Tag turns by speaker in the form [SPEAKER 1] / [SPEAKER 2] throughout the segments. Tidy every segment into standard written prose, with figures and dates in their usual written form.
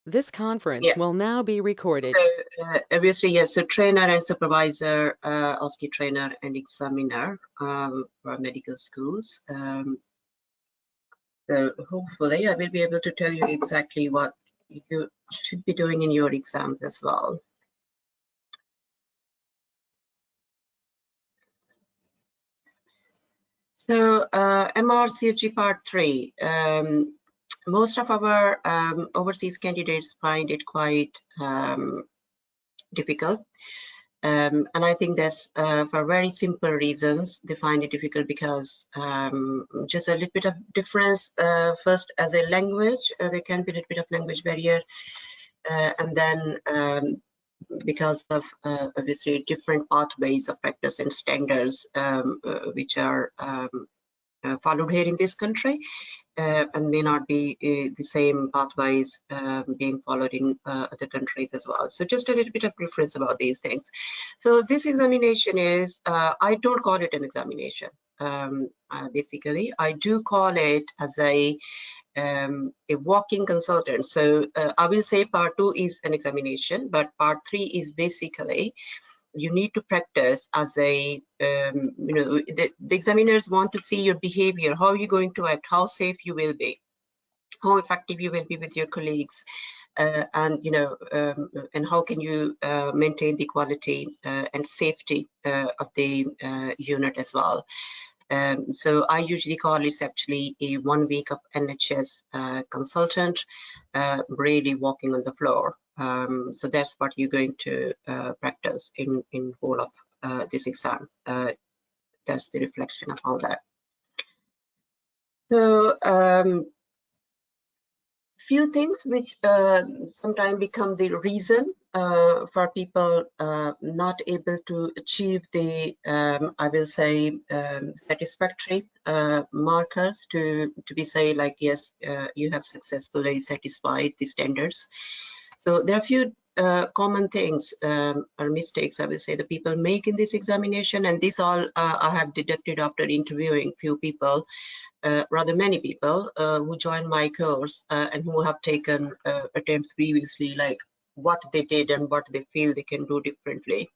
[SPEAKER 1] This conference
[SPEAKER 2] Yeah.
[SPEAKER 1] will now be recorded.
[SPEAKER 2] So obviously, yes. So trainer and supervisor, OSCE trainer and examiner for medical schools. So hopefully, I will be able to tell you exactly what you should be doing in your exams as well. So MRCG Part 3. Most of our overseas candidates find it quite difficult. And I think that's for very simple reasons. They find it difficult because just a little bit of difference. First, as a language, there can be a little bit of language barrier. And then because of obviously different pathways of practice and standards which are followed here in this country and may not be the same pathways being followed in other countries as well. So just a little bit of difference about these things. So this examination is, I don't call it an examination. Basically, I do call it as a walking consultant. So I will say part 2 is an examination, but part 3 is basically you need to practice as a the examiners want to see your behavior, how you're going to act, how safe you will be, how effective you will be with your colleagues, and and how can you maintain the quality and safety of the unit as well. So I usually call it actually a 1 week of NHS consultant, really walking on the floor. So that's what you're going to practice in whole of this exam. That's the reflection of all that. So few things which sometimes become the reason for people not able to achieve the I will say satisfactory markers to be say like yes you have successfully satisfied the standards. So there are a few common things or mistakes I will say the people make in this examination, and this all I have deducted after interviewing few people. Rather many people who joined my course and who have taken attempts previously, like what they did and what they feel they can do differently.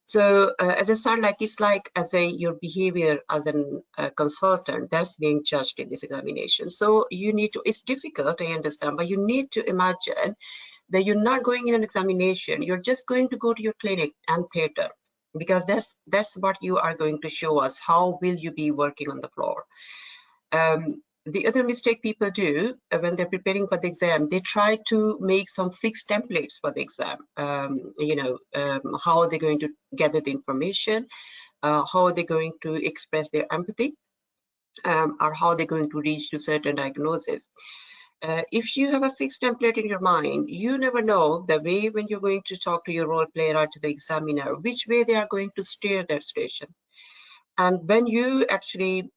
[SPEAKER 2] So as I said, like it's like as your behavior as a consultant that's being judged in this examination. So you need to, it's difficult, I understand, but you need to imagine that you're not going in an examination, you're just going to go to your clinic and theater, because that's what you are going to show us. How will you be working on the floor? The other mistake people do when they're preparing for the exam, they try to make some fixed templates for the exam. How are they going to gather the information? How are they going to express their empathy? Or how they're going to reach to certain diagnosis. If you have a fixed template in your mind, you never know the way when you're going to talk to your role player or to the examiner, which way they are going to steer that station. And when you actually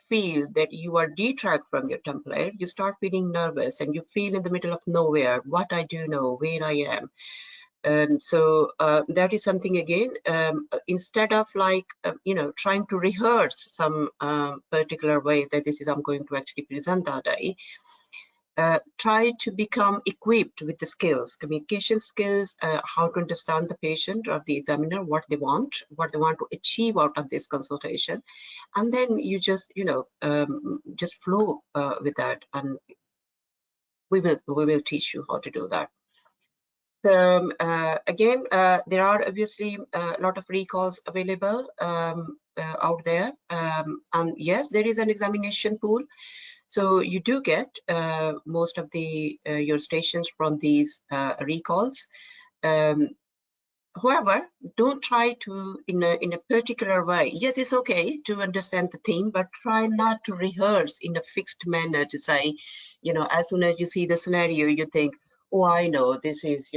[SPEAKER 2] feel that you are detract from your template, you start feeling nervous and you feel in the middle of nowhere, what I do know, where I am. So that is something again, instead of like, trying to rehearse some particular way that this is I'm going to actually present that day, try to become equipped with the skills, communication skills, how to understand the patient or the examiner, what they want to achieve out of this consultation. And then you just, just flow with that, and we will teach you how to do that. So again, there are obviously a lot of recalls available out there. And yes, there is an examination pool. So you do get most of the your stations from these recalls. However, don't try to in a particular way. Yes, it's okay to understand the theme, but try not to rehearse in a fixed manner to say, as soon as you see the scenario, you think, oh, I know this is,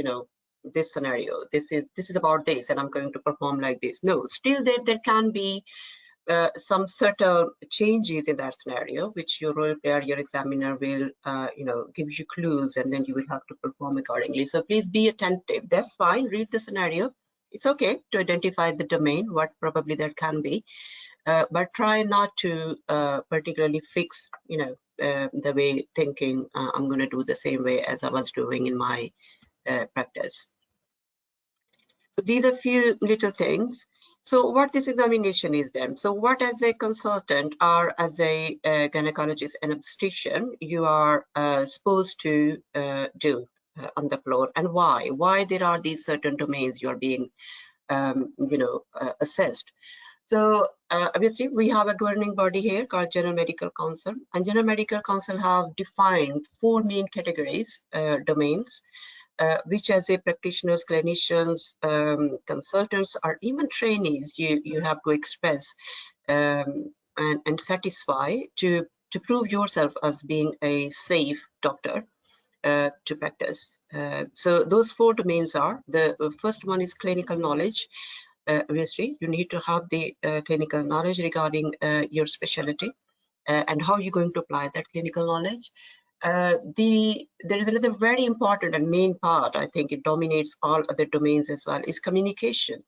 [SPEAKER 2] this scenario, this is about this, and I'm going to perform like this. No, still there can be some subtle changes in that scenario, which your role player, your examiner will, give you clues, and then you will have to perform accordingly. So please be attentive. That's fine. Read the scenario. It's okay to identify the domain, what probably that can be, but try not to particularly fix, the way thinking, I'm going to do the same way as I was doing in my practice. So these are few little things. So what this examination is then? So what, as a consultant or as a gynecologist and obstetrician, you are supposed to do on the floor, and why? Why there are these certain domains you are being, assessed. So obviously we have a governing body here called General Medical Council, and General Medical Council have defined 4 main categories, domains, which as a practitioners, clinicians, consultants, or even trainees, you have to express and satisfy to prove yourself as being a safe doctor to practice. So those 4 domains are, the first one is clinical knowledge. Obviously, you need to have the clinical knowledge regarding your specialty and how you're going to apply that clinical knowledge. There is another very important and main part, I think it dominates all other domains as well, is communication.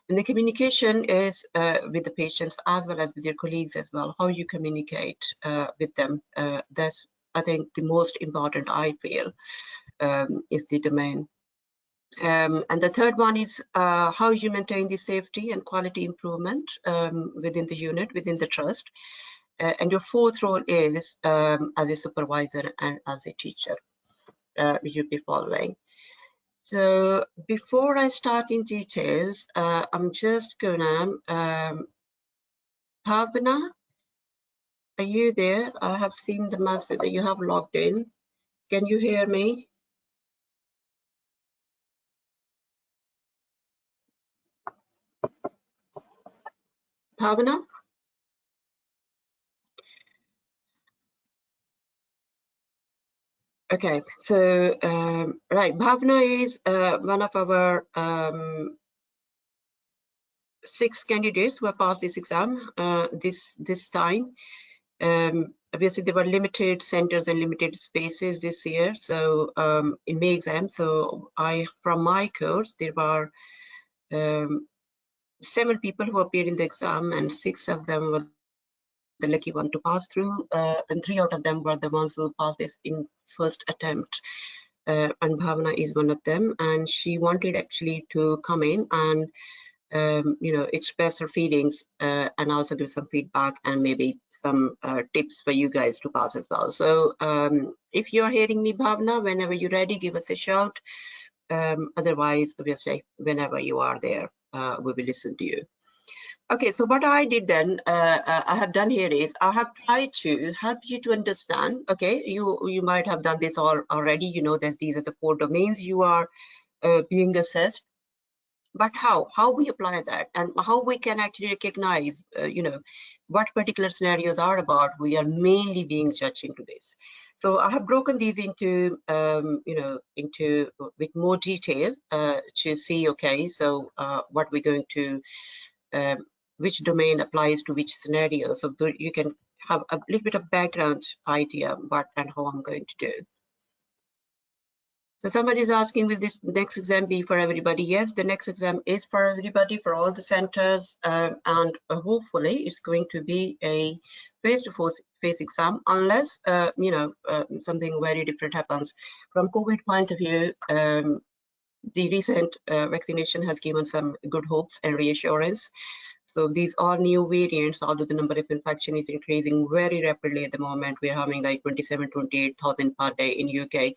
[SPEAKER 2] And the communication is with the patients as well as with your colleagues as well, how you communicate with them. That's, I think, the most important, I feel, is the domain. And the third one is how you maintain the safety and quality improvement within the unit, within the trust. And your fourth role is as a supervisor and as a teacher, you'll be following. So before I start in details, I'm just gonna, Bhavna, are you there? I have seen the message that you have logged in. Can you hear me? Bhavna? Okay, so right, Bhavna is one of our 6 candidates who have passed this exam this time. Obviously, there were limited centers and limited spaces this year. So in May exam, so from my course, there were 7 people who appeared in the exam, and 6 of them were the lucky one to pass through, and 3 out of them were the ones who passed this in first attempt. And Bhavna is one of them, and she wanted actually to come in and express her feelings and also give some feedback and maybe some tips for you guys to pass as well. So if you're hearing me, Bhavna, whenever you're ready, give us a shout. Otherwise, obviously, whenever you are there, we will listen to you. Okay, so what I did then, I have done here is I have tried to help you to understand. Okay, you might have done this already. You know that these are the 4 domains you are being assessed. But how we apply that and how we can actually recognize, what particular scenarios are about. We are mainly being judged into this. So I have broken these into, with more detail to see, okay, so what we're going to, which domain applies to which scenario. So you can have a little bit of background idea what and how I'm going to do. So somebody is asking, will this next exam be for everybody? Yes, the next exam is for everybody, for all the centers, and hopefully it's going to be a face-to-face exam, unless something very different happens. From COVID point of view, the recent vaccination has given some good hopes and reassurance. So these are new variants, although the number of infection is increasing very rapidly at the moment. We're having like 27, 28,000 per day in UK.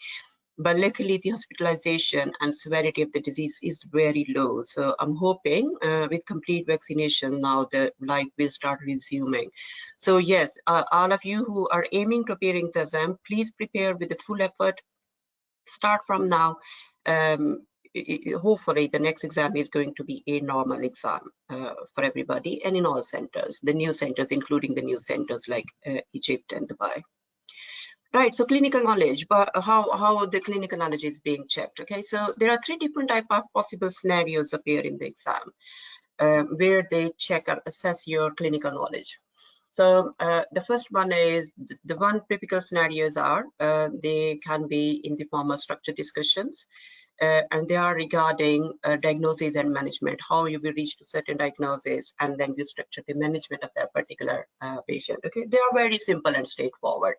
[SPEAKER 2] But luckily, the hospitalization and severity of the disease is very low. So I'm hoping with complete vaccination now, the life will start resuming. So yes, all of you who are aiming to appear in the exam, please prepare with the full effort. Start from now. Hopefully, the next exam is going to be a normal exam for everybody and in all centers, the new centers, including the new centers like Egypt and Dubai. Right, so clinical knowledge, but how the clinical knowledge is being checked. Okay, so there are 3 different type of possible scenarios appear in the exam where they check or assess your clinical knowledge. So the first one is the one typical scenarios are they can be in the form of structured discussions, and they are regarding diagnosis and management, how you will reach to certain diagnosis, and then you structure the management of that particular patient. Okay, they are very simple and straightforward.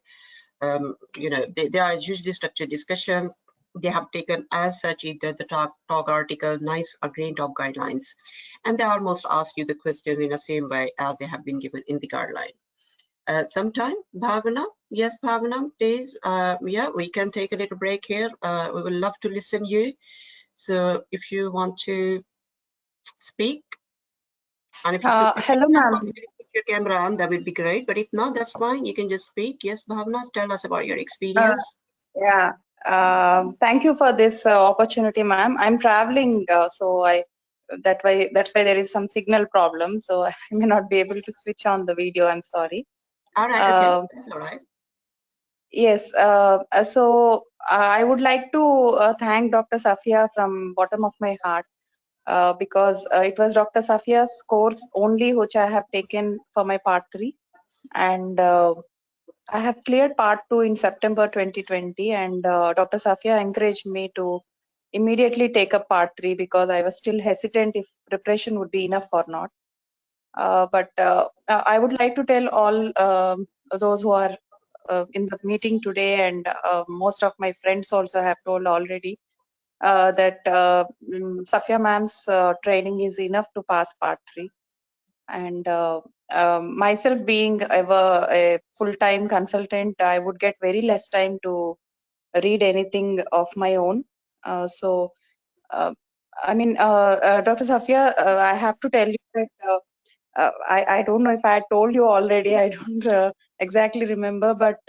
[SPEAKER 2] they are usually structured discussions. They have taken as such either the talk article, NICE or Green Top guidelines, and they almost ask you the questions in the same way as they have been given in the guideline. Sometime, Bhavana, yes, Bhavana, please, yeah, we can take a little break here. We will love to listen you. So if you want to speak, and if you
[SPEAKER 3] Hello, ma'am.
[SPEAKER 2] put your camera on, that would be great. But if not, that's fine. You can just speak. Yes, Bhavana, tell us about your experience.
[SPEAKER 3] Yeah. Thank you for this opportunity, ma'am. I'm traveling, so that's why there is some signal problem. So I may not be able to switch on the video. I'm sorry.
[SPEAKER 2] All right. Okay, that's all right.
[SPEAKER 3] Yes. So I would like to thank Dr. Safia from bottom of my heart. Because it was Dr. Safia's course only which I have taken for my part 3, and I have cleared part 2 in September 2020, and Dr. Safia encouraged me to immediately take up part 3 because I was still hesitant if preparation would be enough or not. But I would like to tell all those who are in the meeting today, and most of my friends also have told already, that Safia ma'am's training is enough to pass part 3. And myself being a full-time consultant, I would get very less time to read anything of my own. I mean, Dr. Safia, I have to tell you that I don't know if I told you already. I don't exactly remember, but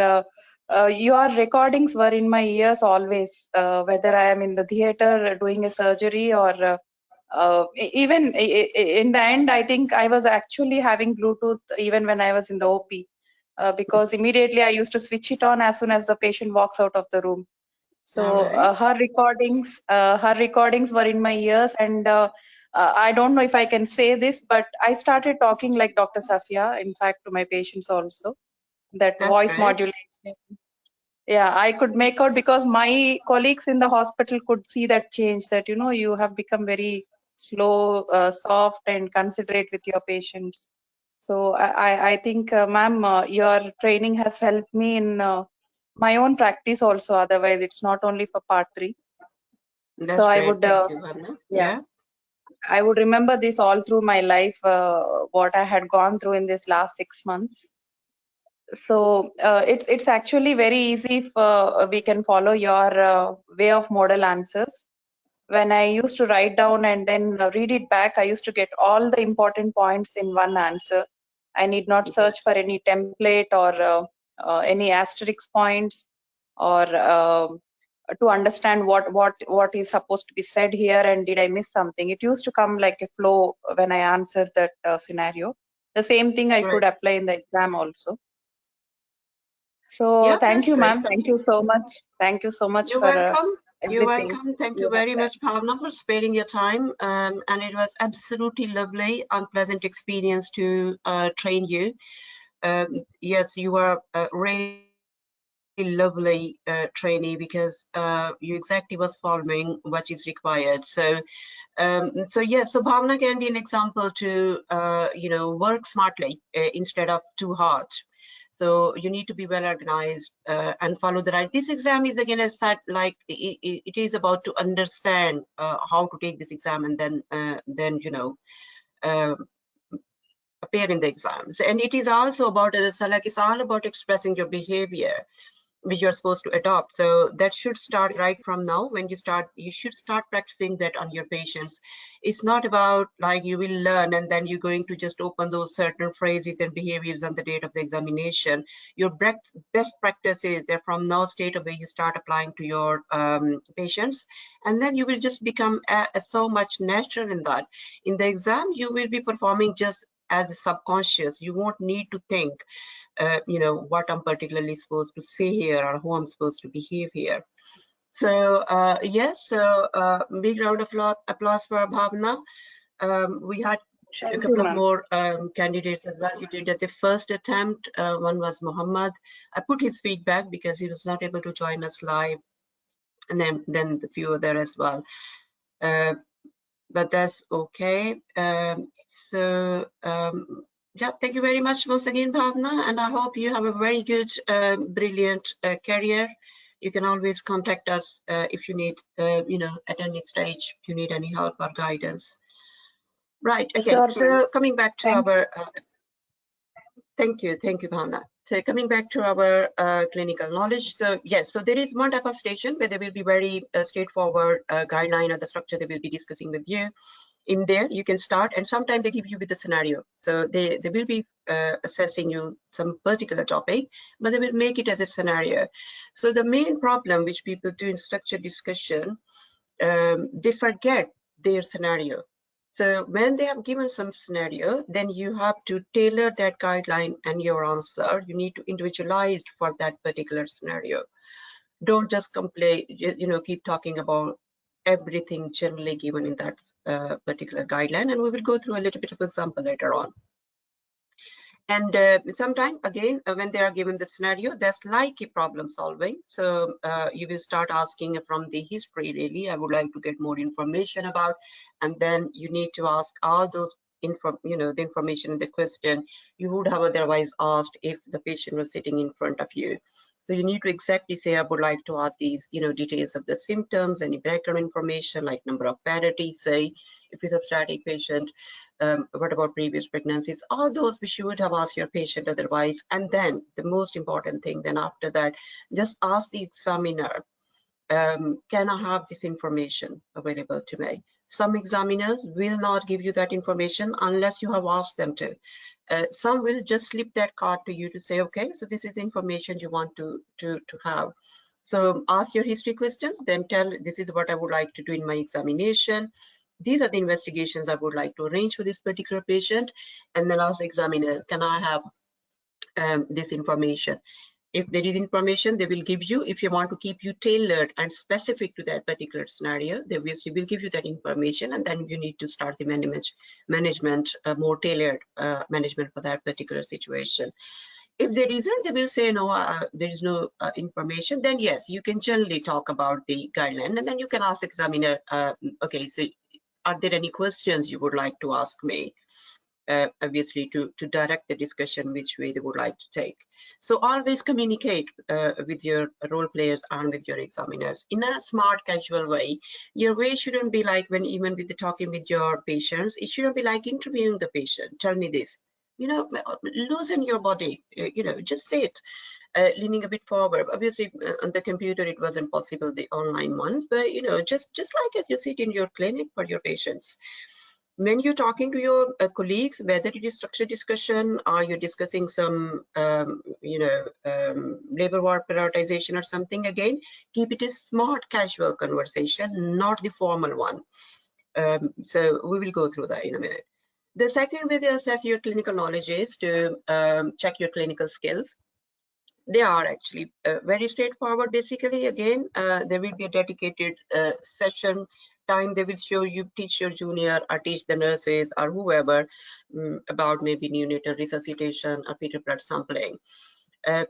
[SPEAKER 3] your recordings were in my ears always, whether I am in the theater doing a surgery or even in the end, I think I was actually having Bluetooth even when I was in the OP, because immediately I used to switch it on as soon as the patient walks out of the room. So
[SPEAKER 2] Right.
[SPEAKER 3] her recordings were in my ears, and I don't know if I can say this, but I started talking like Dr. Safia, in fact, to my patients also. That
[SPEAKER 2] That's
[SPEAKER 3] voice
[SPEAKER 2] great.
[SPEAKER 3] modulation. Yeah, I could make out because my colleagues in the hospital could see that change, that, you have become very slow, soft and considerate with your patients. So I think, ma'am, your training has helped me in my own practice also. Otherwise, it's not only for part 3.
[SPEAKER 2] That's
[SPEAKER 3] So I
[SPEAKER 2] great.
[SPEAKER 3] would,
[SPEAKER 2] Thank you, Bhavana.
[SPEAKER 3] yeah,
[SPEAKER 2] Yeah.
[SPEAKER 3] I would remember this all through my life, what I had gone through in this last 6 months. So it's actually very easy if we can follow your way of model answers. When I used to write down and then read it back, I used to get all the important points in one answer. I need not search for any template or any asterisk points, or to understand what is supposed to be said here and did I miss something. It used to come like a flow when I answered that scenario. The same thing I could apply in the exam also. So
[SPEAKER 2] Yeah,
[SPEAKER 3] thank
[SPEAKER 2] that's
[SPEAKER 3] you,
[SPEAKER 2] great.
[SPEAKER 3] ma'am. Thank you so much. Thank you so much
[SPEAKER 2] You're
[SPEAKER 3] for
[SPEAKER 2] welcome. You're
[SPEAKER 3] everything
[SPEAKER 2] welcome. Thank you
[SPEAKER 3] you have
[SPEAKER 2] very
[SPEAKER 3] done.
[SPEAKER 2] much, Bhavna, for sparing your time. And it was absolutely lovely, unpleasant experience to train you. Yes, you are a really lovely trainee, because you exactly was following what is required. So so Bhavna can be an example to work smartly instead of too hard. So you need to be well organized and follow the right. This exam is again as such, like it is about to understand how to take this exam, and then appear in the exams. And it is also about, like, it's all about expressing your behavior which you're supposed to adopt. So that should start right from now. When you should start practicing that on your patients. It's not about like you will learn and then you're going to just open those certain phrases and behaviors on the date of the examination. Your best practice is that from now straight away you start applying to your patients, and then you will just become so much natural in that. In the exam, you will be performing just as a subconscious. You won't need to think what I'm particularly supposed to say here or who I'm supposed to behave here. So yes, so big round of applause for Bhavna. We had a couple of more candidates as well. You did as a first attempt. One was Muhammad. I put his feedback because he was not able to join us live, and then the few other as well. But that's okay. Yeah, thank you very much once again, Bhavna, and I hope you have a very good, brilliant career. You can always contact us if you need, at any stage, if you need any help or guidance. Right, okay,
[SPEAKER 3] Sure.
[SPEAKER 2] so coming back to
[SPEAKER 3] Thank
[SPEAKER 2] our, thank you, Bhavna. So coming back to our clinical knowledge, so yes, so there is one type of station where there will be very straightforward guideline or the structure they will be discussing with you. In there you can start, and sometimes they give you with the scenario, so they will be assessing you some particular topic, but they will make it as a scenario. So the main problem which people do in structured discussion, they forget their scenario. So when they have given some scenario, then you have to tailor that guideline and your answer. You need to individualize for that particular scenario. Don't just complain, keep talking about everything generally given in that particular guideline, and we will go through a little bit of example later on. And sometimes again, when they are given the scenario, that's like a problem solving. So you will start asking from the history, really, I would like to get more information about, and then you need to ask all those the information in the question you would have otherwise asked if the patient was sitting in front of you. So you need to exactly say, I would like to add these, details of the symptoms, any background information like number of parity, say, if it's a static patient, what about previous pregnancies, all those which you would have asked your patient otherwise. And then the most important thing, then after that, just ask the examiner, can I have this information available to me? Some examiners will not give you that information unless you have asked them to. Some will just slip that card to you to say, okay, so this is the information you want to have. So ask your history questions, then tell, this is what I would like to do in my examination. These are the investigations I would like to arrange for this particular patient. And then ask the examiner, can I have this information? If there is information, they will give you. If you want to keep you tailored and specific to that particular scenario, they obviously will give you that information, and then you need to start the management, more tailored management for that particular situation. If there isn't, they will say, no, there is no information. Then yes, you can generally talk about the guideline, and then you can ask the examiner, okay, so are there any questions you would like to ask me? Obviously to direct the discussion which way they would like to take. So always communicate with your role players and with your examiners in a smart, casual way. Your way shouldn't be like when even with the talking with your patients, it shouldn't be like interviewing the patient. Tell me this, loosen your body, just sit. Leaning a bit forward. Obviously, on the computer it wasn't possible, the online ones, but just like as you sit in your clinic for your patients. When you're talking to your colleagues, whether it is structured discussion or you're discussing some, labor ward prioritization or something, again, keep it a smart, casual conversation, not the formal one. So we will go through that in a minute. The second way to assess your clinical knowledge is to check your clinical skills. They are actually very straightforward. Basically, again, there will be a dedicated session time. They will show you, teach your junior or teach the nurses or whoever about maybe neonatal resuscitation or fetal blood sampling.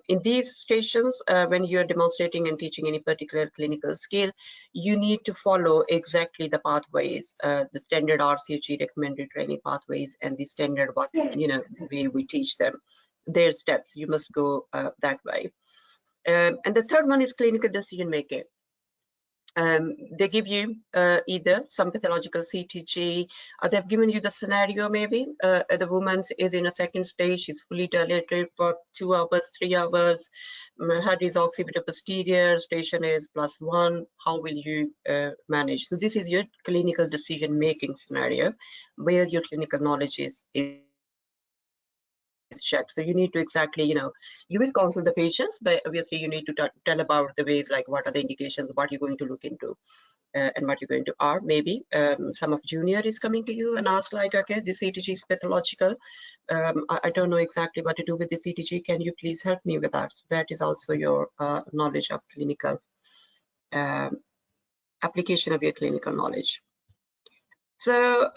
[SPEAKER 2] In these stations, when you're demonstrating and teaching any particular clinical skill, you need to follow exactly the pathways, the standard RCHE recommended training pathways, and the standard the way we teach them. Their steps, you must go that way. And the third one is clinical decision making. They give you either some pathological CTG, or they've given you the scenario maybe. The woman is in a second stage, she's fully dilated for 2 hours, 3 hours, head is occipito-posterior, station is +1, how will you manage? So this is your clinical decision making scenario, where your clinical knowledge is checked. So you need to exactly, you will counsel the patients, but obviously you need to tell about the ways, like what are the indications, what you're going to look into, and what you're going to are. Maybe some of junior is coming to you and ask like, okay, this CTG is pathological. I don't know exactly what to do with the CTG. Can you please help me with that? So that is also your knowledge of clinical application of your clinical knowledge. So,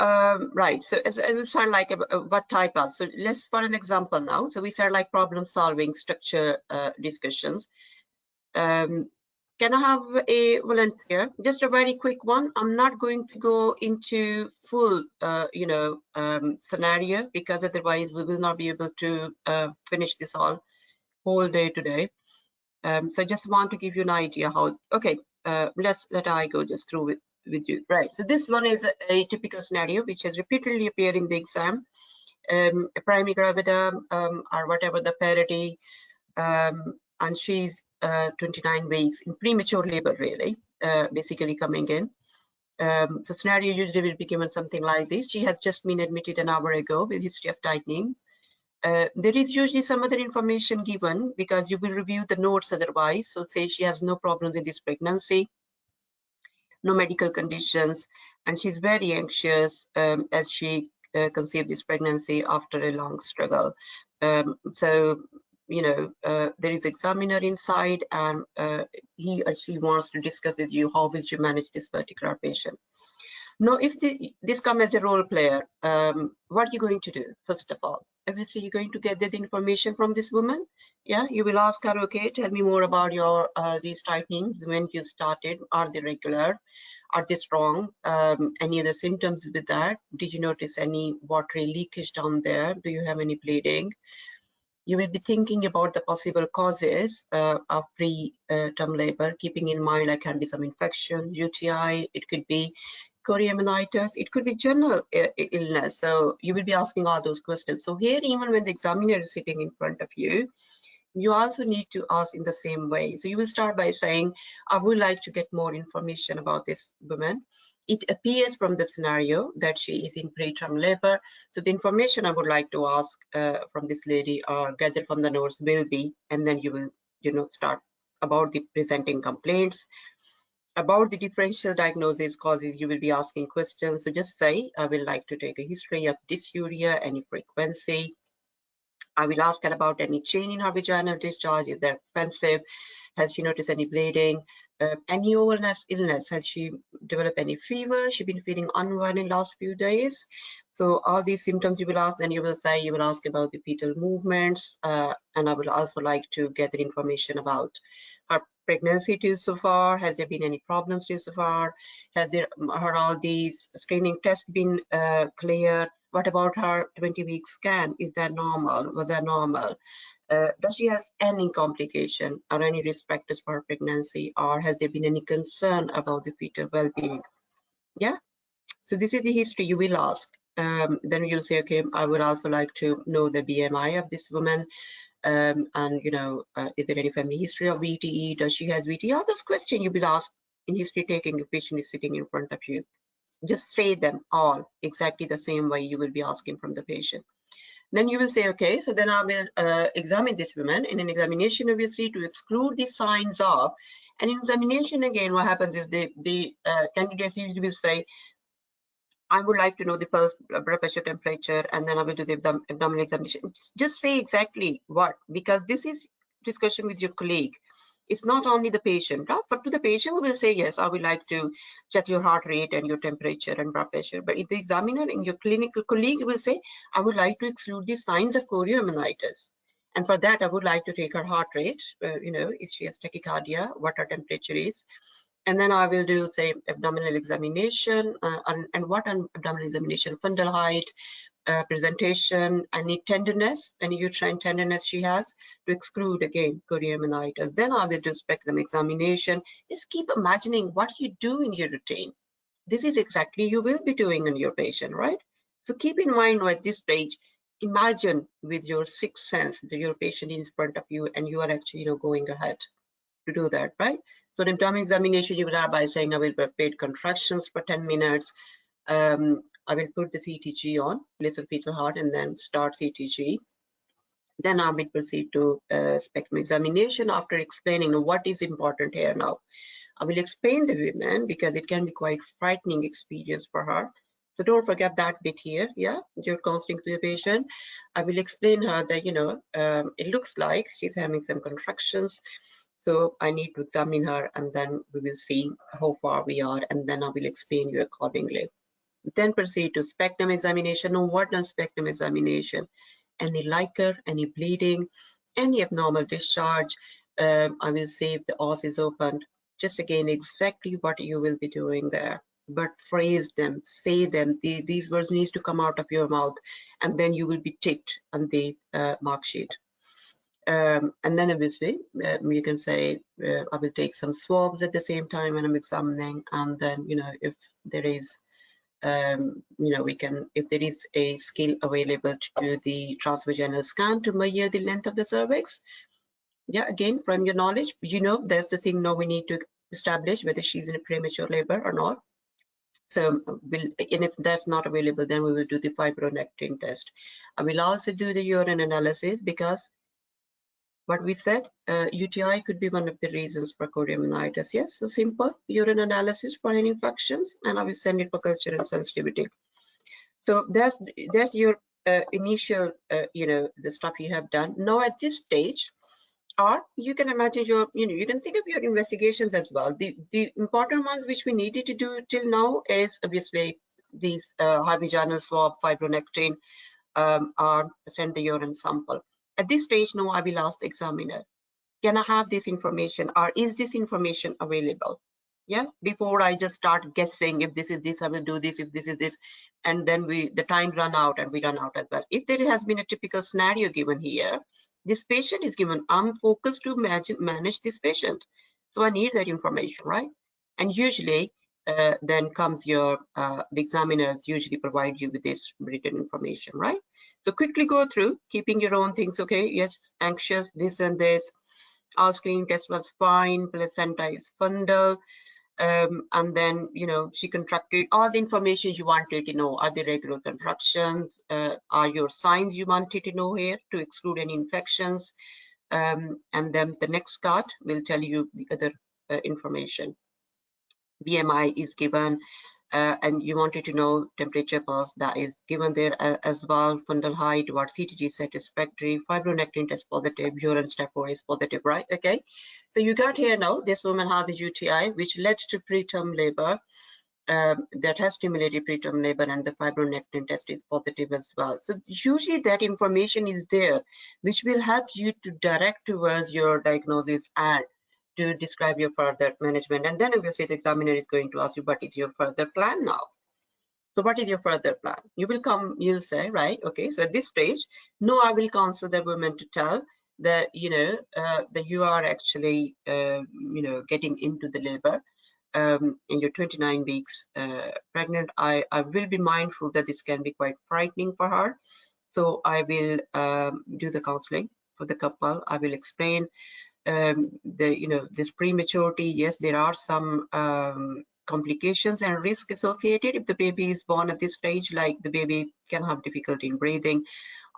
[SPEAKER 2] right, so as we start like what type of, so let's for an example now. So we start like problem solving structure discussions. Can I have a volunteer? Just a very quick one. I'm not going to go into full, scenario, because otherwise we will not be able to finish this whole day today. So I just want to give you an idea how. Okay, let I go just through with you. Right. So this one is a typical scenario which has repeatedly appeared in the exam. A primary gravida or whatever the parity. And she's 29 weeks in premature labor, really, basically coming in. So scenario usually will be given something like this. She has just been admitted an hour ago with history of tightening. There is usually some other information given because you will review the notes otherwise. So say she has no problems in this pregnancy, no medical conditions, and she's very anxious as she conceived this pregnancy after a long struggle. So there is examiner inside, and he or she wants to discuss with you how will you manage this particular patient. Now, if this comes as a role player, what are you going to do? First of all, obviously you're going to get the information from this woman. Yeah, you will ask her, okay, tell me more about your these tightenings, when you started, are they regular, are they strong, any other symptoms with that? Did you notice any watery leakage down there? Do you have any bleeding? You will be thinking about the possible causes of preterm labor, keeping in mind like can be some infection, UTI, it could be chorioamnitis, it could be general illness. So you will be asking all those questions. So here, even when the examiner is sitting in front of you, you also need to ask in the same way. So you will start by saying, I would like to get more information about this woman. It appears from the scenario that she is in preterm labor. So the information I would like to ask from this lady or gather from the notes will be, and then you will, start about the presenting complaints. About the differential diagnosis causes, you will be asking questions. So just say, I would like to take a history of dysuria, any frequency. I will ask her about any change in her vaginal discharge, if they're offensive. Has she noticed any bleeding? Any illness? Has she developed any fever? She been feeling unwell in last few days? So all these symptoms you will ask. Then you will say, you will ask about the fetal movements, and I will also like to get the information about her pregnancy till so far. Has there been any problems till so far? Has her all these screening tests been clear? What about her 20-week scan? Is that normal? Was that normal? Does she have any complication or any risk factors for her pregnancy, or has there been any concern about the fetal well-being? Yeah. So this is the history you will ask. Then you'll say, okay, I would also like to know the BMI of this woman. And is there any family history of VTE? Does she has VTE? All those questions you will ask in history taking. The patient is sitting in front of you. Just say them all exactly the same way you will be asking from the patient. Then you will say, okay, so then I will examine this woman. In an examination, obviously, to exclude the signs of. And in examination, again, what happens is the candidates usually will say, I would like to know the pulse, blood pressure, temperature, and then I will do the abdominal examination. Just say exactly what, because this is discussion with your colleague. It's not only the patient. Right? For to the patient, we will say, yes, I would like to check your heart rate and your temperature and blood pressure. But if the examiner and your clinical colleague will say, I would like to exclude the signs of chorioamnitis. And for that, I would like to take her heart rate, if she has tachycardia, what her temperature is. And then I will do, say, abdominal examination. And what an abdominal examination? Fundal height, presentation, any tenderness, any uterine tenderness she has, to exclude, again, chorioamnitis. Then I will do spectrum examination. Just keep imagining what you do in your routine. This is exactly you will be doing in your patient, right? So keep in mind at this stage, imagine with your sixth sense that your patient is in front of you and you are actually going ahead to do that, right? So in abdominal examination, you will start by saying, I will repeat contractions for 10 minutes. I will put the CTG on, place of fetal heart, and then start CTG. Then I will proceed to spectrum examination after explaining what is important here now. I will explain the women because it can be quite frightening experience for her. So don't forget that bit here, yeah, you're counseling to the patient. I will explain her that, it looks like she's having some contractions. So I need to examine her and then we will see how far we are and then I will explain you accordingly. Then proceed to spectrum examination. Now what does spectrum examination? Any liquor, any bleeding, any abnormal discharge. I will see if the os is opened. just again exactly what you will be doing there, but phrase them, say them. These words needs to come out of your mouth, and then you will be ticked on the mark sheet. And then obviously you can say I will take some swabs at the same time when I'm examining, and then if there is if there is a skill available to do the transvaginal scan to measure the length of the cervix. Yeah, again, from your knowledge, that's the thing. Now we need to establish whether she's in a premature labor or not. So and if that's not available, then we will do the fibronectin test. I will also do the urine analysis, because what we said, UTI could be one of the reasons for chorioamnitis. Yes, so simple urine analysis for any infections, and I will send it for culture and sensitivity. So there's your initial, the stuff you have done. Now at this stage, or you can imagine you can think of your investigations as well. The important ones which we needed to do till now is obviously these high vaginal swab, fibronectin, or send the urine sample. At this stage, now I will ask the examiner, can I have this information, or is this information available? Yeah, before I just start guessing, if this is this, I will do this, if this is this, and then the time run out and we run out as well. If there has been a typical scenario given here, this patient is given, I'm focused to manage this patient, so I need that information, right? And usually then comes your the examiners usually provide you with this written information, right? So quickly go through, keeping your own things. Okay, yes, anxious, this and this. Our screening test was fine, placenta is fundal, and then she contracted. All the information you wanted to know, are the regular contractions, are your signs you wanted to know here to exclude any infections, and then the next card will tell you the other information. BMI is given, and you wanted to know temperature pulse, that is given there as well. Fundal height, what CTG satisfactory, fibronectin test positive, urine step 4 is positive, right? Okay, so you got here now, this woman has a UTI which led to preterm labor, that has stimulated preterm labor, and the fibronectin test is positive as well. So usually that information is there, which will help you to direct towards your diagnosis and to describe your further management. And then obviously the examiner is going to ask you, what is your further plan now? So what is your further plan? You will come, you'll say, right, okay, so at this stage, no, I will counsel the woman to tell that, that you are actually, getting into the labor, and you're 29 weeks pregnant. I will be mindful that this can be quite frightening for her. So I will do the counseling for the couple. I will explain this prematurity. Yes, there are some complications and risk associated if the baby is born at this stage, like the baby can have difficulty in breathing,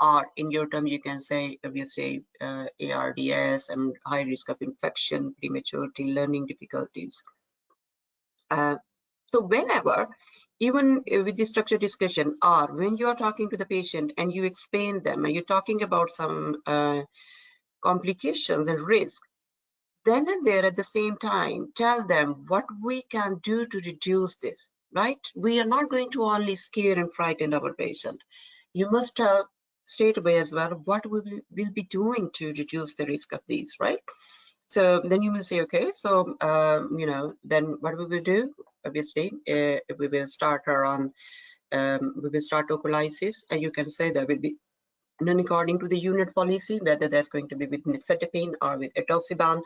[SPEAKER 2] or in your term you can say obviously ARDS and high risk of infection, prematurity, learning difficulties. So whenever, even with the structured discussion, or when you are talking to the patient and you explain them and you're talking about some complications and risk, then and there at the same time, tell them what we can do to reduce this, right? We are not going to only scare and frighten our patient. You must tell straight away as well what we will be doing to reduce the risk of these, right? So then you will say, okay, so, then what we will do, obviously, we will start her on, we will start tocolysis, and you can say that will be done according to the unit policy, whether that's going to be with nifedipine or with etosiban.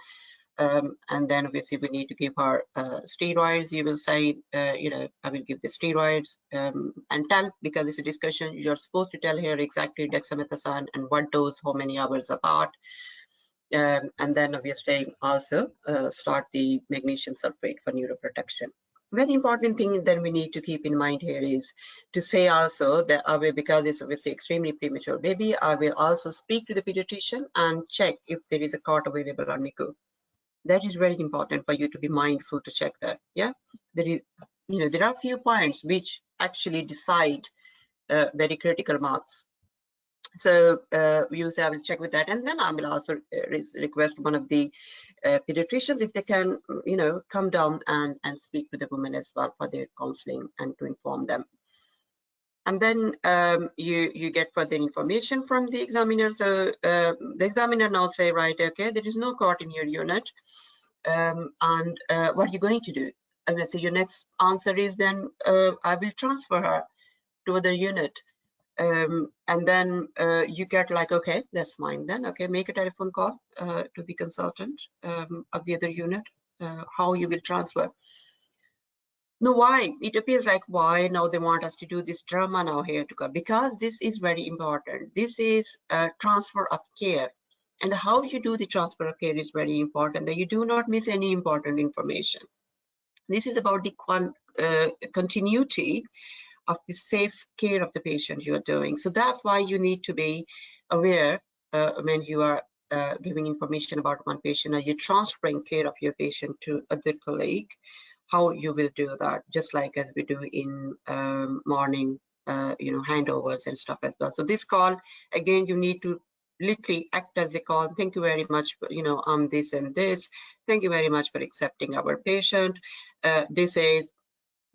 [SPEAKER 2] And then obviously we need to give her steroids. You will say, I will give the steroids, and tell, because it's a discussion, you're supposed to tell her exactly dexamethasone and what dose, how many hours apart. And then obviously also start the magnesium sulfate for neuroprotection. Very important thing that we need to keep in mind here is to say also that I will, because it's obviously extremely premature baby, I will also speak to the pediatrician and check if there is a cot available on NICU. That is very important for you to be mindful to check that. Yeah, there is, there are a few points which actually decide very critical marks. So you say I will check with that, and then I will also request one of the pediatricians if they can, come down and speak to the women as well for their counseling and to inform them. And then you get further information from the examiner. So the examiner now say, right, okay, there is no clot in your unit. And what are you going to do? I will say your next answer is then I will transfer her to other unit. And then you get like, okay, that's fine then. Okay, make a telephone call to the consultant of the other unit, how you will transfer. No, why? It appears like why now they want us to do this drama now here to come, because this is very important. This is a transfer of care, and how you do the transfer of care is very important, that you do not miss any important information. This is about the continuity of the safe care of the patient you are doing. So that's why you need to be aware when you are giving information about one patient, or you're transferring care of your patient to other colleague, how you will do that, just like as we do in morning, handovers and stuff as well. So this call, again, you need to literally act as a call. Thank you very much, on this and this. Thank you very much for accepting our patient. This is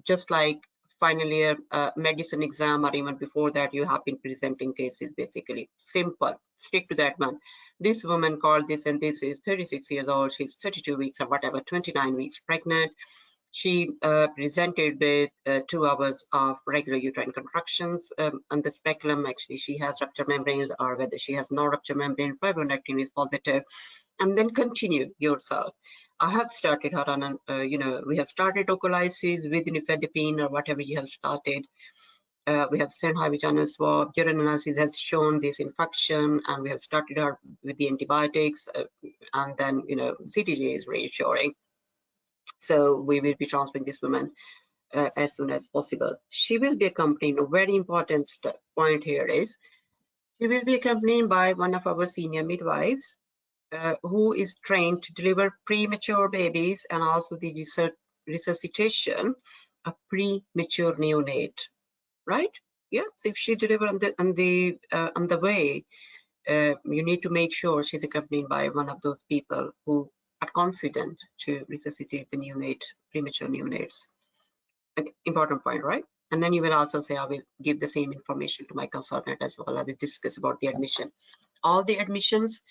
[SPEAKER 2] just like final year medicine exam, or even before that, you have been presenting cases. Basically simple, stick to that one. This woman called this, and this is 36 years old, she's 32 weeks or whatever, 29 weeks pregnant. She presented with 2 hours of regular uterine contractions. On the speculum, actually, she has rupture membranes, or whether she has no rupture membrane, fibronectin is positive. And then continue yourself. I have started her on, we have started ocolysis with nifedipine or whatever you have started. We have sent high vaginal swab. Urine analysis has shown this infection, and we have started her with the antibiotics. And then, CTG is reassuring. So we will be transferring this woman as soon as possible. She will be accompanied. A very important point here is she will be accompanied by one of our senior midwives who is trained to deliver premature babies and also the resuscitation of premature neonate. Right? Yeah. So if she delivers on the way, you need to make sure she's accompanied by one of those people who are confident to resuscitate the neonate, premature neonates. Okay, important point, right? And then you will also say, I will give the same information to my consultant as well. I will discuss about the admission. All the admissions,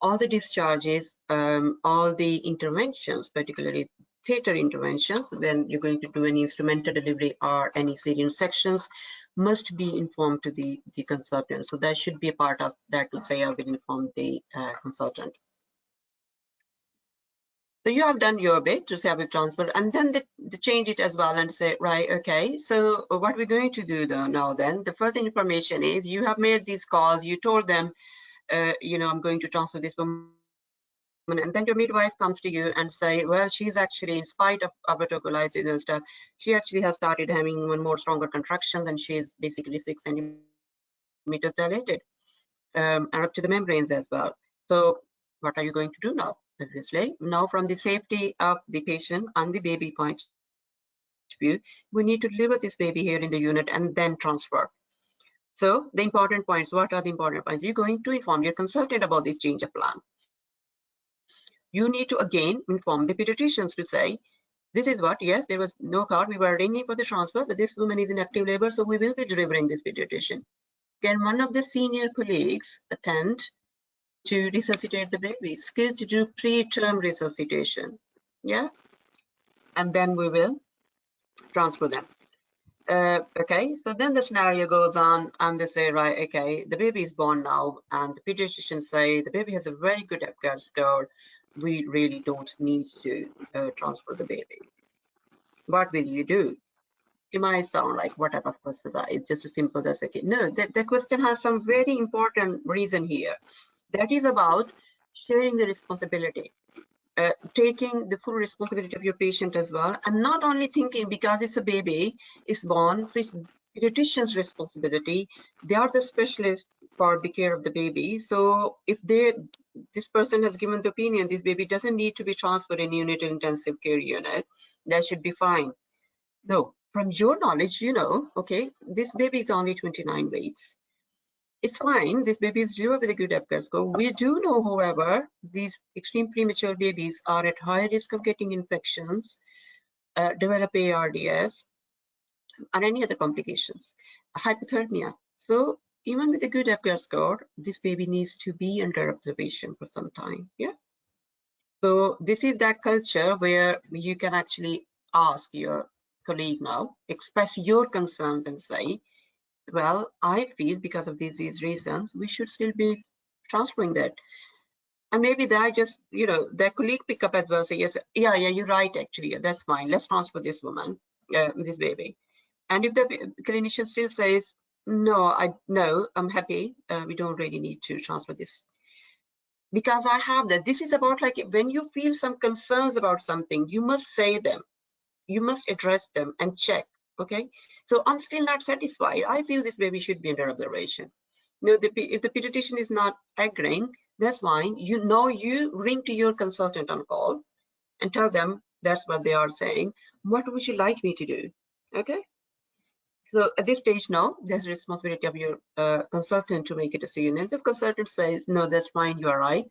[SPEAKER 2] all the discharges, all the interventions, particularly theater interventions, when you're going to do any instrumental delivery or any cesarean sections, must be informed to the consultant. So that should be a part of that, to say I will inform the consultant. So you have done your bit to say I will transfer, and then they change it as well and say, right, okay, so what we're going to do though now then, the further information is you have made these calls, you told them, I'm going to transfer this woman, and then your midwife comes to you and say, well, she's actually, in spite of abortocolysis and stuff, she actually has started having one more stronger contraction, and she's basically 6 centimeters dilated, and up to the membranes as well. So what are you going to do now? Obviously, now from the safety of the patient and the baby point of view, we need to deliver this baby here in the unit and then transfer. So the important points, what are the important points? You're going to inform your consultant about this change of plan. You need to again inform the pediatricians to say, this is what, yes, there was no card, we were arranging for the transfer, but this woman is in active labor, so we will be delivering this pediatrician. Can one of the senior colleagues attend to resuscitate the baby, skilled to do preterm resuscitation? Yeah, and then we will transfer them. Okay, so then the scenario goes on, and they say, right, okay, the baby is born now, and the pediatricians say the baby has a very good Apgar score. We really don't need to transfer the baby. What will you do? It might sound like, what type of question that is? Just as simple as, okay, no, the question has some very important reason here. That is about sharing the responsibility, taking the full responsibility of your patient as well, and not only thinking because it's a baby, it's born, so it's pediatrician's responsibility. They are the specialists for the care of the baby. So if this person has given the opinion this baby doesn't need to be transferred in unit intensive care unit, that should be fine. No, from your knowledge, okay, this baby is only 29 weeks. It's fine, this baby is delivered with a good Apgar score. We do know, however, these extreme premature babies are at high risk of getting infections, develop ARDS, and any other complications, hypothermia. So even with a good Apgar score, this baby needs to be under observation for some time. Yeah. So this is that culture where you can actually ask your colleague now, express your concerns and say, well, I feel because of these reasons, we should still be transferring that. And maybe that just, their colleague pick up as well, say, yes, yeah, you're right, actually, that's fine. Let's transfer this woman, this baby. And if the clinician still says, no, I'm happy, we don't really need to transfer this. Because I have that. This is about like when you feel some concerns about something, you must say them, you must address them and check. Okay, so I'm still not satisfied. I feel this baby should be under observation. If the pediatrician is not agreeing, that's fine. You ring to your consultant on call and tell them that's what they are saying. What would you like me to do? Okay. So at this stage now, there's a responsibility of your consultant to make a decision. And if the consultant says, no, that's fine, you are right,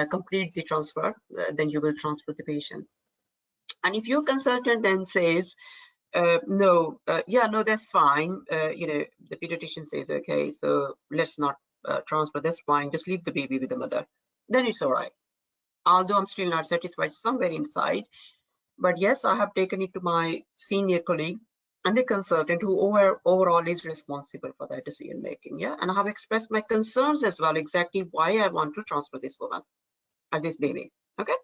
[SPEAKER 2] complete the transfer, then you will transfer the patient. And if your consultant then says, no, that's fine, the pediatrician says, okay, so let's not transfer, that's fine, just leave the baby with the mother, then it's all right. Although I'm still not satisfied somewhere inside, but yes, I have taken it to my senior colleague and the consultant who overall is responsible for that decision making. Yeah, and I have expressed my concerns as well, exactly why I want to transfer this woman or this baby. Okay,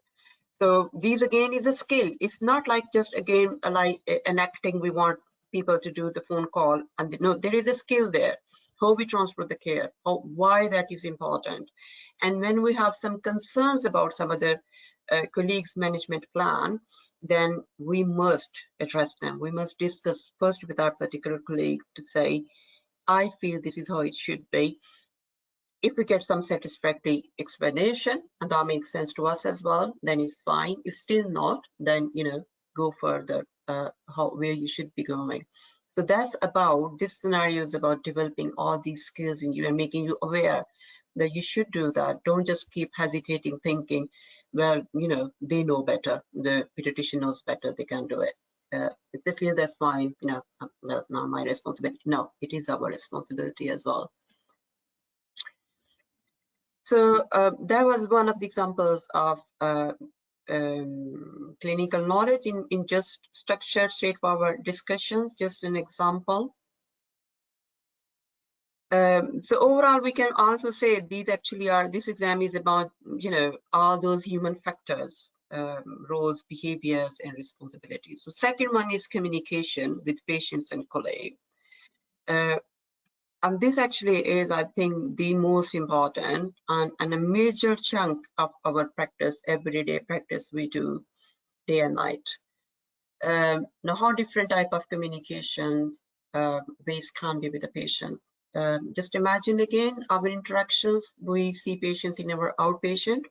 [SPEAKER 2] so these again is a skill. It's not like just again like an acting. We want people to do the phone call, and no, there is a skill there. How we transfer the care, why that is important, and when we have some concerns about some other colleagues' management plan, then we must address them. We must discuss first with our particular colleague to say, I feel this is how it should be. If we get some satisfactory explanation and that makes sense to us as well, then it's fine. If still not, then go further where you should be going. So that's about, this scenario is about developing all these skills in you and making you aware that you should do that. Don't just keep hesitating, thinking, well, they know better. The pediatrician knows better. They can do it. If they feel that's fine, well, not my responsibility. No, it is our responsibility as well. So that was one of the examples of clinical knowledge in just structured, straightforward discussions, just an example. So overall, we can also say these actually are, this exam is about, all those human factors, roles, behaviors, and responsibilities. So second one is communication with patients and colleagues. And this actually is, I think, the most important and a major chunk of our practice, everyday practice we do day and night. Now, how different type of communications ways can be with the patient. Just imagine again our interactions. We see patients in our outpatient.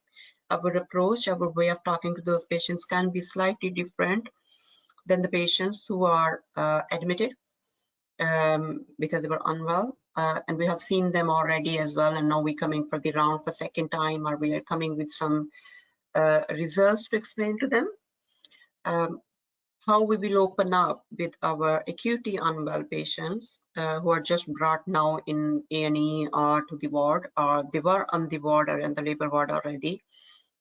[SPEAKER 2] Our approach, our way of talking to those patients can be slightly different than the patients who are admitted because they were unwell. And we have seen them already as well. And now we're coming for the round for second time, or we are coming with some results to explain to them. How we will open up with our acutely unwell patients who are just brought now in A&E or to the ward, or they were on the ward or in the labor ward already,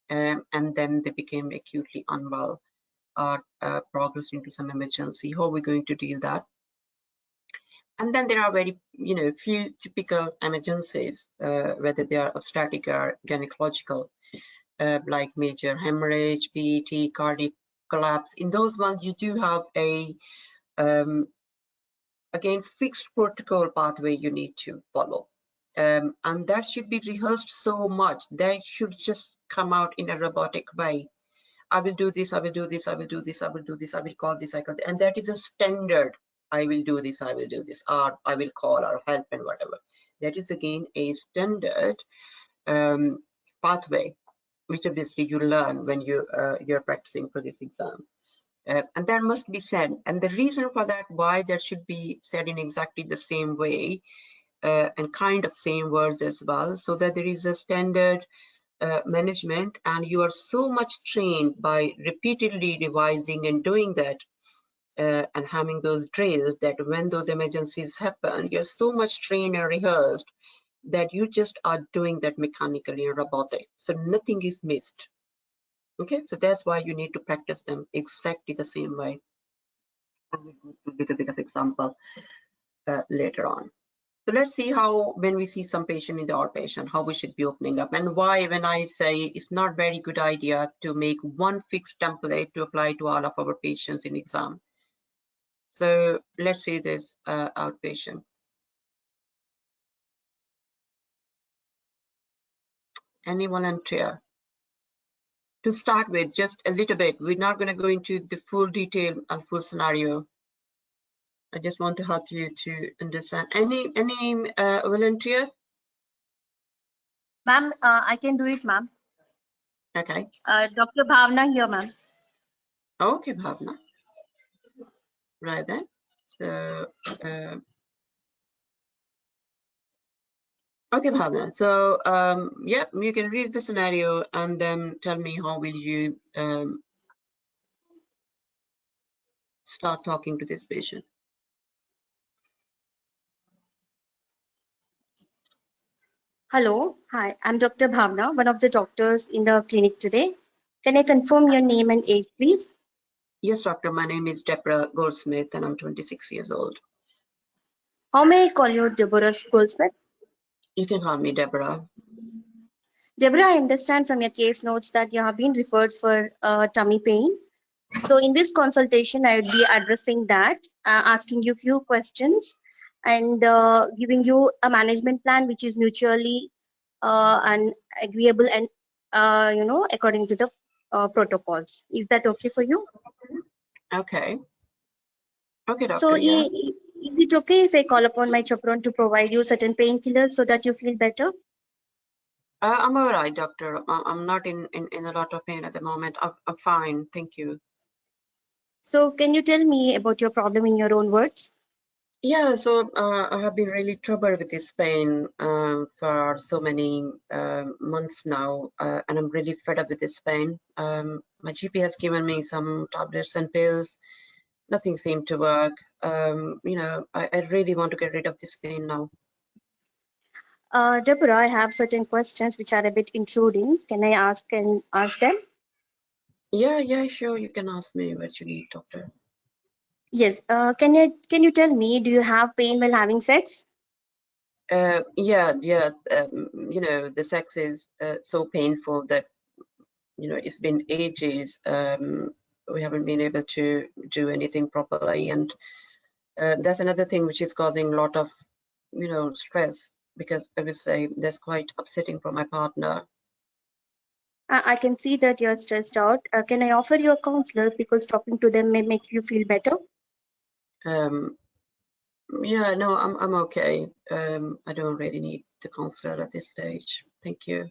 [SPEAKER 2] and then they became acutely unwell or progressed into some emergency. How are we going to deal that? And then there are very, few typical emergencies, whether they are obstetric or gynecological, like major hemorrhage, PET, cardiac collapse. In those ones, you do have a, again, fixed protocol pathway you need to follow. And that should be rehearsed so much. That should just come out in a robotic way. I will do this, I will do this, I will do this, I will do this, I will call this, I call this. And that is a standard. I will do this, I will do this, or I will call or help and whatever. That is again a standard pathway, which obviously you learn when you're practicing for this exam. And that must be said. And the reason for that, why that should be said in exactly the same way and kind of same words as well, so that there is a standard management, and you are so much trained by repeatedly revising and doing that and having those drills, that when those emergencies happen, you're so much trained and rehearsed that you just are doing that mechanically and robotic. So nothing is missed. Okay, so that's why you need to practice them exactly the same way. And we'll go through a little bit of example later on. So let's see how, when we see some patient in the outpatient, how we should be opening up, and why when I say it's not very good idea to make one fixed template to apply to all of our patients in exam. So let's see this outpatient. Any volunteer? To start with, just a little bit. We're not going to go into the full detail and full scenario. I just want to help you to understand. Any volunteer?
[SPEAKER 4] Ma'am, I can do it, ma'am.
[SPEAKER 2] Okay.
[SPEAKER 4] Dr. Bhavna here, ma'am.
[SPEAKER 2] Okay, Bhavna. Right then. So, okay, Bhavna. So, yeah, you can read the scenario and then tell me how will you start talking to this patient.
[SPEAKER 4] Hello. Hi, I'm Dr. Bhavna, one of the doctors in the clinic today. Can I confirm your name and age, please?
[SPEAKER 2] Yes, doctor. My name is Deborah Goldsmith and I'm 26 years old.
[SPEAKER 4] How may I call you Deborah Goldsmith?
[SPEAKER 2] You can call me Deborah.
[SPEAKER 4] Deborah, I understand from your case notes that you have been referred for tummy pain. So in this consultation, I would be addressing that, asking you a few questions and giving you a management plan which is mutually and agreeable and, according to the protocols. Is that okay for you?
[SPEAKER 2] Okay. Okay,
[SPEAKER 4] So
[SPEAKER 2] doctor. Yeah.
[SPEAKER 4] is it okay if I call upon my chaperone to provide you certain painkillers so that you feel better?
[SPEAKER 2] I'm all right, doctor. I'm not in a lot of pain at the moment. I'm fine. Thank you.
[SPEAKER 4] So can you tell me about your problem in your own words?
[SPEAKER 2] Yeah, so I have been really troubled with this pain for so many months now, and I'm really fed up with this pain. My GP has given me some tablets and pills. Nothing seemed to work. I really want to get rid of this pain now.
[SPEAKER 4] Deborah, I have certain questions which are a bit intruding. Can I ask them?
[SPEAKER 2] Yeah, sure. You can ask me what you need, doctor.
[SPEAKER 4] Yes. Can you tell me, do you have pain while having sex?
[SPEAKER 2] Yeah. The sex is so painful that it's been ages. We haven't been able to do anything properly, and that's another thing which is causing a lot of stress, because obviously that's quite upsetting for my partner.
[SPEAKER 4] I can see that you're stressed out. Can I offer you a counselor because talking to them may make you feel better?
[SPEAKER 2] Yeah, no, I'm okay. I don't really need the counselor at this stage. Thank you.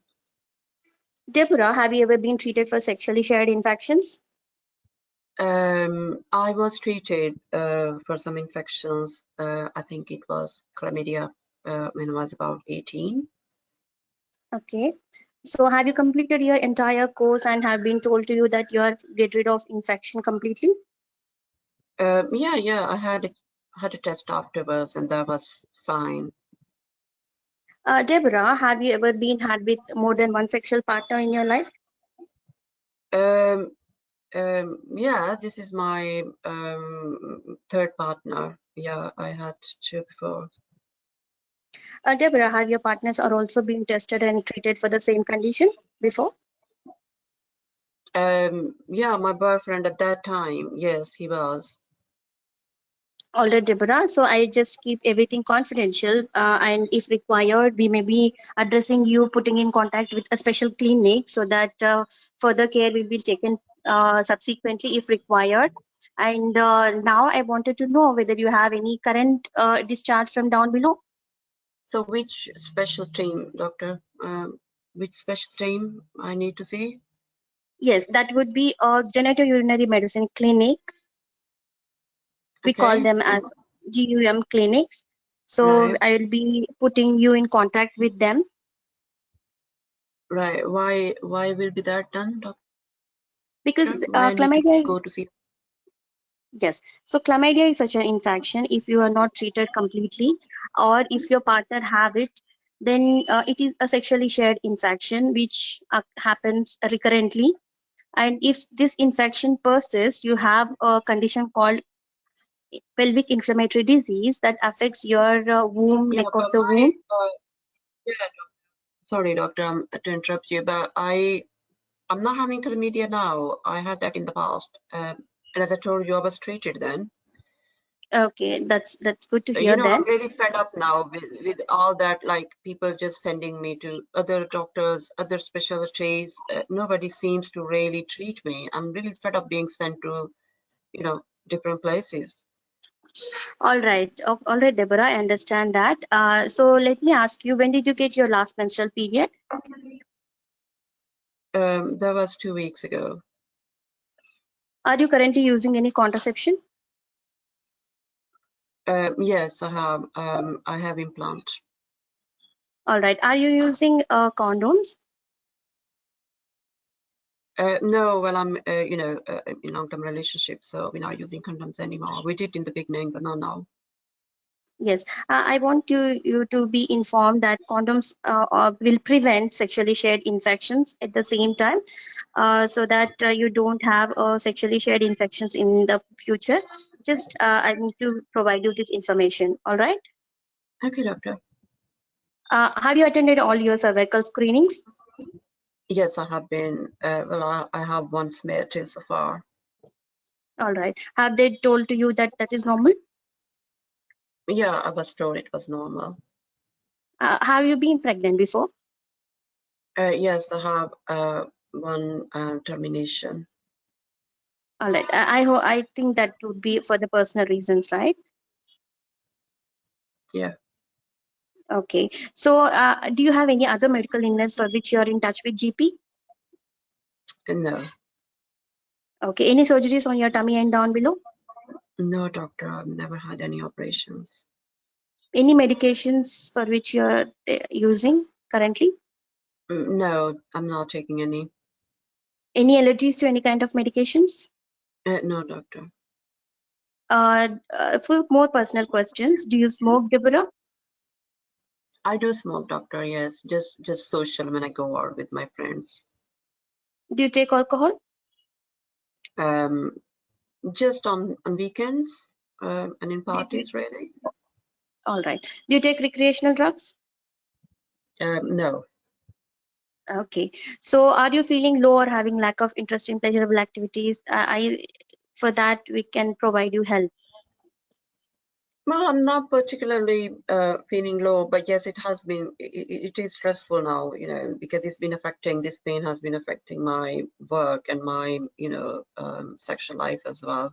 [SPEAKER 4] Deborah, have you ever been treated for sexually shared infections?
[SPEAKER 2] I was treated for some infections. I think it was chlamydia when I was about 18.
[SPEAKER 4] Okay. So have you completed your entire course and have been told to you that you are get rid of infection completely?
[SPEAKER 2] Yeah, I had a test afterwards and that was fine.
[SPEAKER 4] Deborah, have you ever been had with more than one sexual partner in your life?
[SPEAKER 2] Yeah, this is my third partner. Yeah, I had two before.
[SPEAKER 4] Deborah, have your partners are also been tested and treated for the same condition before?
[SPEAKER 2] Yeah, my boyfriend at that time, yes, he was.
[SPEAKER 4] All right, Deborah. So I just keep everything confidential, and if required, we may be addressing you, putting in contact with a special clinic so that further care will be taken subsequently if required. And now I wanted to know whether you have any current discharge from down below.
[SPEAKER 2] So which special team, doctor? Which special team I need to see?
[SPEAKER 4] Yes, that would be a genitourinary medicine clinic. We call
[SPEAKER 2] Okay.
[SPEAKER 4] them as GUM clinics. So
[SPEAKER 2] Right.
[SPEAKER 4] I will be putting you in contact with them.
[SPEAKER 2] Right. Why will be that done, doctor?
[SPEAKER 4] Because
[SPEAKER 2] Why I need to
[SPEAKER 4] chlamydia,
[SPEAKER 2] go to see?
[SPEAKER 4] yes. So chlamydia is such an infection. If you are not treated completely, or if your partner have it, then it is a sexually shared infection which happens recurrently. And if this infection persists, you have a condition called pelvic inflammatory disease that affects your womb,
[SPEAKER 2] Yeah,
[SPEAKER 4] neck of
[SPEAKER 2] but
[SPEAKER 4] the womb.
[SPEAKER 2] yeah, sorry, doctor, to interrupt you, but I'm not having chlamydia now. I had that in the past. And as I told you, I was treated then.
[SPEAKER 4] Okay, that's good to
[SPEAKER 2] You
[SPEAKER 4] hear
[SPEAKER 2] know,
[SPEAKER 4] then.
[SPEAKER 2] I'm really fed up now with all that, like people just sending me to other doctors, other specialties. Nobody seems to really treat me. I'm really fed up being sent to, you know, different places.
[SPEAKER 4] All right, all right, Deborah, I understand that. So let me ask you, when did you get your last menstrual period?
[SPEAKER 2] That was 2 weeks ago.
[SPEAKER 4] Are you currently using any contraception?
[SPEAKER 2] Yes, I have implant.
[SPEAKER 4] All right, are you using condoms?
[SPEAKER 2] No, well, I'm, you know, in long-term relationship, so we're not using condoms anymore. We did in the beginning, but not now.
[SPEAKER 4] Yes, I want you to be informed that condoms will prevent sexually shared infections at the same time, so that you don't have sexually shared infections in the future. Just I need to provide you this information. All right.
[SPEAKER 2] Okay, doctor.
[SPEAKER 4] Have you attended all your cervical screenings?
[SPEAKER 2] Yes, I have been. Well, I have one smear till so far.
[SPEAKER 4] All right. Have they told to you that that is normal?
[SPEAKER 2] Yeah, I was told it was normal.
[SPEAKER 4] Have you been pregnant before?
[SPEAKER 2] Yes, I have one termination.
[SPEAKER 4] All right. I think that would be for the personal reasons, right?
[SPEAKER 2] Yeah.
[SPEAKER 4] Okay. So, do you have any other medical illness for which you are in touch with GP?
[SPEAKER 2] No,
[SPEAKER 4] Okay. Any surgeries on your tummy and down below?
[SPEAKER 2] no, doctor. I've never had any operations.
[SPEAKER 4] Any medications for which you are using currently?
[SPEAKER 2] No, I'm not taking any.
[SPEAKER 4] Any allergies to any kind of medications?
[SPEAKER 2] No, doctor.
[SPEAKER 4] For more personal questions, do you smoke, Deborah?
[SPEAKER 2] I do smoke, doctor. Yes, just social when I go out with my friends.
[SPEAKER 4] Do you take alcohol?
[SPEAKER 2] Um, just on weekends and in parties, really.
[SPEAKER 4] All right. Do you take recreational drugs?
[SPEAKER 2] No.
[SPEAKER 4] Okay. So, are you feeling low or having lack of interest in pleasurable activities? For that we can provide you help.
[SPEAKER 2] Well, I'm not particularly feeling low, but yes, it has been, it is stressful now, you know, because it's been affecting, this pain has been affecting my work and my, you know, sexual life as well.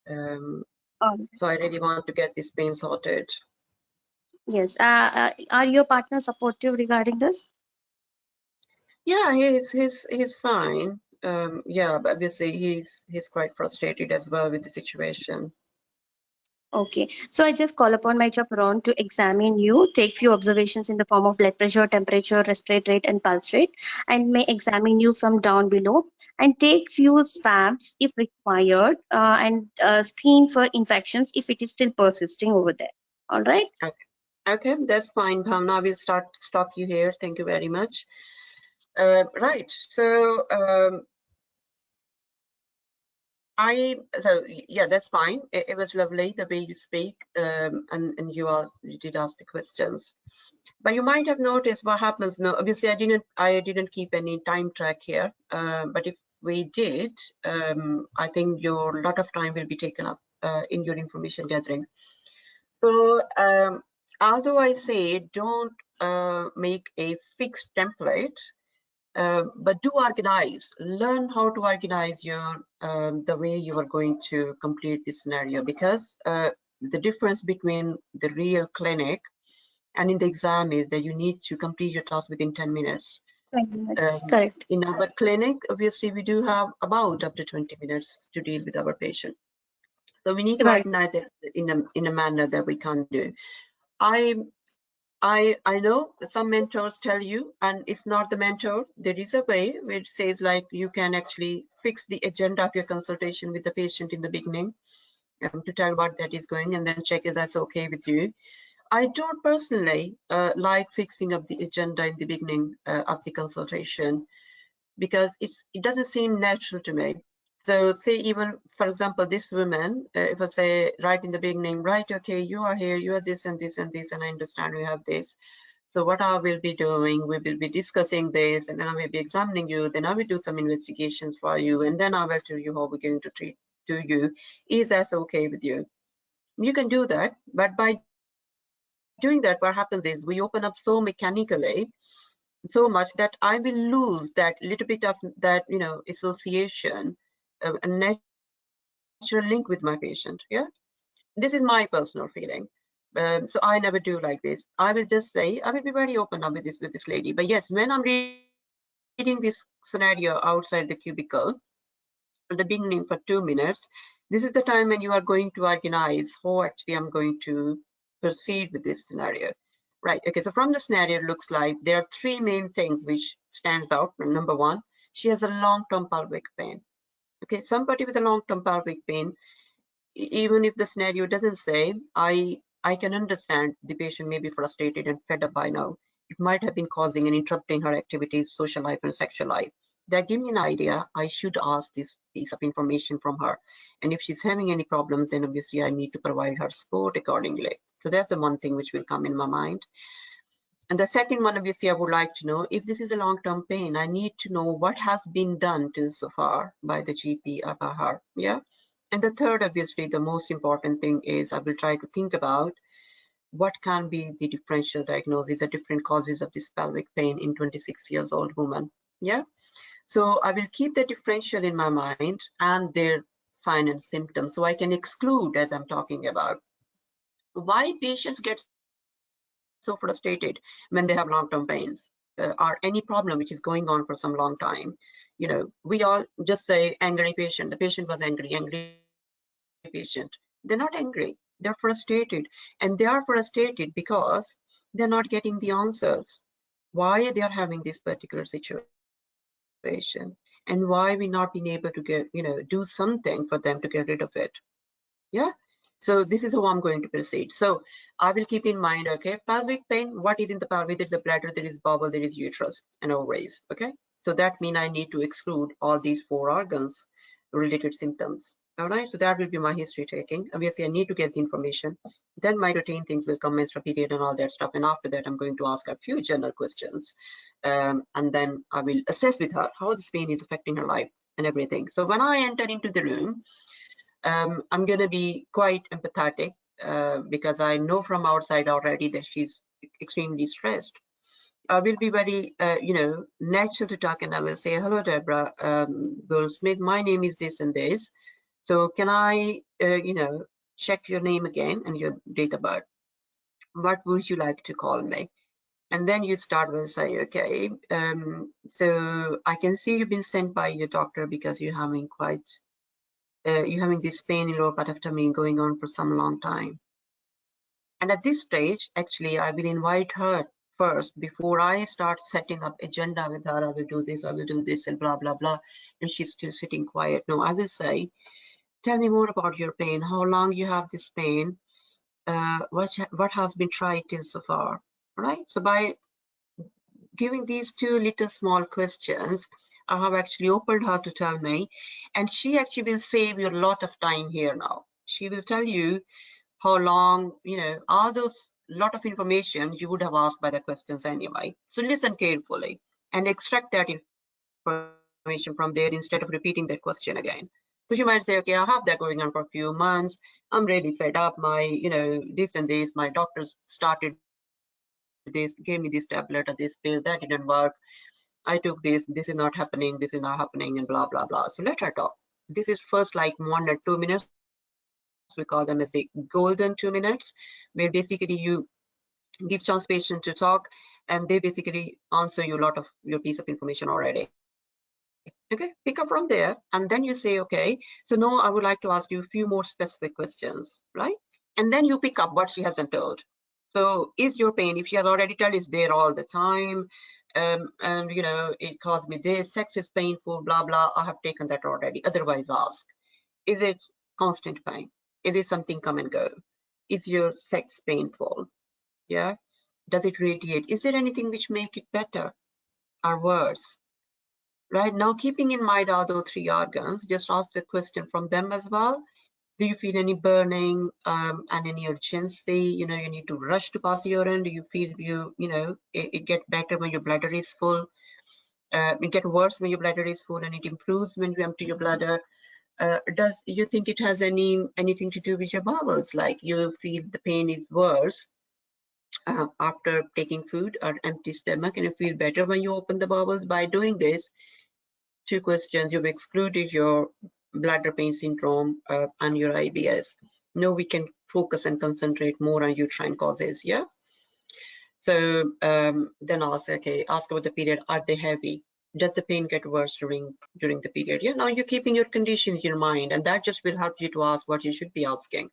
[SPEAKER 2] So I really want to get this pain sorted.
[SPEAKER 4] Yes. Are your partner supportive regarding this?
[SPEAKER 2] Yeah, he's fine. Yeah, but obviously he's quite frustrated as well with the situation.
[SPEAKER 4] Okay. So I just call upon my chaperone to examine you, take few observations in the form of blood pressure, temperature, respiratory rate, and pulse rate, and may examine you from down below and take few swabs if required, and screen for infections if it is still persisting over there. All right.
[SPEAKER 2] Okay, that's fine, Bhavna. We'll stop you here. Thank you very much. Right. So yeah, that's fine. It was lovely the way you speak, and you did ask the questions. But you might have noticed what happens now. Obviously, I didn't keep any time track here. But if we did, I think your lot of time will be taken up in your information gathering. So although I say don't make a fixed template, but do organize, learn how to organize your the way you are going to complete this scenario, because the difference between the real clinic and in the exam is that you need to complete your task within 10 minutes.
[SPEAKER 4] 20 minutes. Correct.
[SPEAKER 2] In our clinic, obviously, we do have about up to 20 minutes to deal with our patient. So we need to
[SPEAKER 4] Right.
[SPEAKER 2] organize it in a manner that we can do. I know some mentors tell you, and it's not the mentor, there is a way which says like you can actually fix the agenda of your consultation with the patient in the beginning to tell what that is going, and then check if that's okay with you. I don't personally like fixing up the agenda in the beginning of the consultation. because it doesn't seem natural to me. So say even, for example, this woman, if I say right in the beginning, right, okay, you are here, you are this and this and this, and I understand you have this. So what I will be doing, we will be discussing this, and then I will be examining you, then I will do some investigations for you, and then I will tell you how we're going to treat to you. Is that okay with you? You can do that, but by doing that, what happens is we open up so mechanically, so much that I will lose that little bit of that, you know, association, a natural link with my patient. Yeah, this is my personal feeling. So I never do like this. I will just say, I will be very open up with this lady. But yes, when I'm reading this scenario outside the cubicle at the beginning for 2 minutes, this is the time when you are going to organize how actually I'm going to proceed with this scenario. Right, okay, so from the scenario, it looks like there are 3 main things which stands out. Number 1, she has a long-term pelvic pain. Okay, somebody with a long-term pelvic pain, even if the scenario doesn't say, I can understand the patient may be frustrated and fed up by now. It might have been causing and interrupting her activities, social life and sexual life. That give me an idea. I should ask this piece of information from her. And if she's having any problems, then obviously I need to provide her support accordingly. So that's the one thing which will come in my mind. And the second one, obviously, I would like to know if this is a long-term pain, I need to know what has been done till so far by the GP about her. Yeah. And the third, obviously, the most important thing is I will try to think about what can be the differential diagnosis, the different causes of this pelvic pain in 26 years old woman. Yeah. So I will keep the differential in my mind and their sign and symptoms, so I can exclude, as I'm talking about, why patients get so frustrated when they have long-term pains, or any problem which is going on for some long time. You know, we all just say angry patient, the patient was angry patient. They're not angry, they're frustrated, and they are frustrated because they're not getting the answers why they are having this particular situation, and why we not being able to get, you know, do something for them to get rid of it. Yeah. So this is how I'm going to proceed. So I will keep in mind, okay, pelvic pain, what is in the pelvic? There's a bladder, there is bowel, there is uterus and ovaries. Okay. So that means I need to exclude all these 4 organs related symptoms. All right. So that will be my history taking. Obviously, I need to get the information. Then my routine things will come, menstrual period and all that stuff. And after that, I'm going to ask a few general questions. And then I will assess with her how this pain is affecting her life and everything. So when I enter into the room, I'm going to be quite empathetic because I know from outside already that she's extremely stressed. I will be very, you know, natural to talk, and I will say, hello, Deborah Goldsmith, my name is this and this. So can I, you know, check your name again and your date of birth? What would you like to call me? And then you start with say, okay, so I can see you've been sent by your doctor because you're having this pain in lower part of tummy going on for some long time. And at this stage, actually, I will invite her first before I start setting up agenda with her. I will do this, and blah, blah, blah. And she's still sitting quiet. No, I will say, tell me more about your pain, how long you have this pain, what has been tried till so far, right? So by giving these 2 little small questions, I have actually opened her to tell me, and she actually will save you a lot of time here now. She will tell you how long, you know, all those lot of information you would have asked by the questions anyway. So listen carefully and extract that information from there instead of repeating that question again. So you might say, okay, I have that going on for a few months. I'm really fed up. My, you know, this and this, my doctors started this, gave me this tablet or this pill, that didn't work. I took this is not happening, and blah, blah, blah. So let her talk. This is first like 1 or 2 minutes. We call them as the golden 2 minutes, where basically you give chance patient to talk and they basically answer you a lot of your piece of information already. Okay, pick up from there, and then you say, okay, so now I would like to ask you a few more specific questions, right? And then you pick up what she hasn't told. So is your pain, if she has already told, is there all the time, and you know, it caused me this, sex is painful, blah, blah, I have taken that already. Otherwise ask, is it constant pain? Is it something come and go? Is your sex painful? Yeah. Does it radiate? Is there anything which make it better or worse? right? Now, keeping in mind all those three organs, just ask the question from them as well. Do you feel any burning and any urgency? You need to rush to pass urine. Do you feel it get better when your bladder is full? It get worse when your bladder is full, and it improves when you empty your bladder. Does you think it has anything to do with your bowels? Like you feel the pain is worse after taking food or empty stomach, and you feel better when you open the bowels? By doing this, two questions, you've excluded your bladder pain syndrome and your IBS. Now we can focus and concentrate more on uterine causes. Yeah. So then ask about the period. Are they heavy? Does the pain get worse during the period? Yeah. Now you're keeping your conditions in your mind, and that just will help you to ask what you should be asking.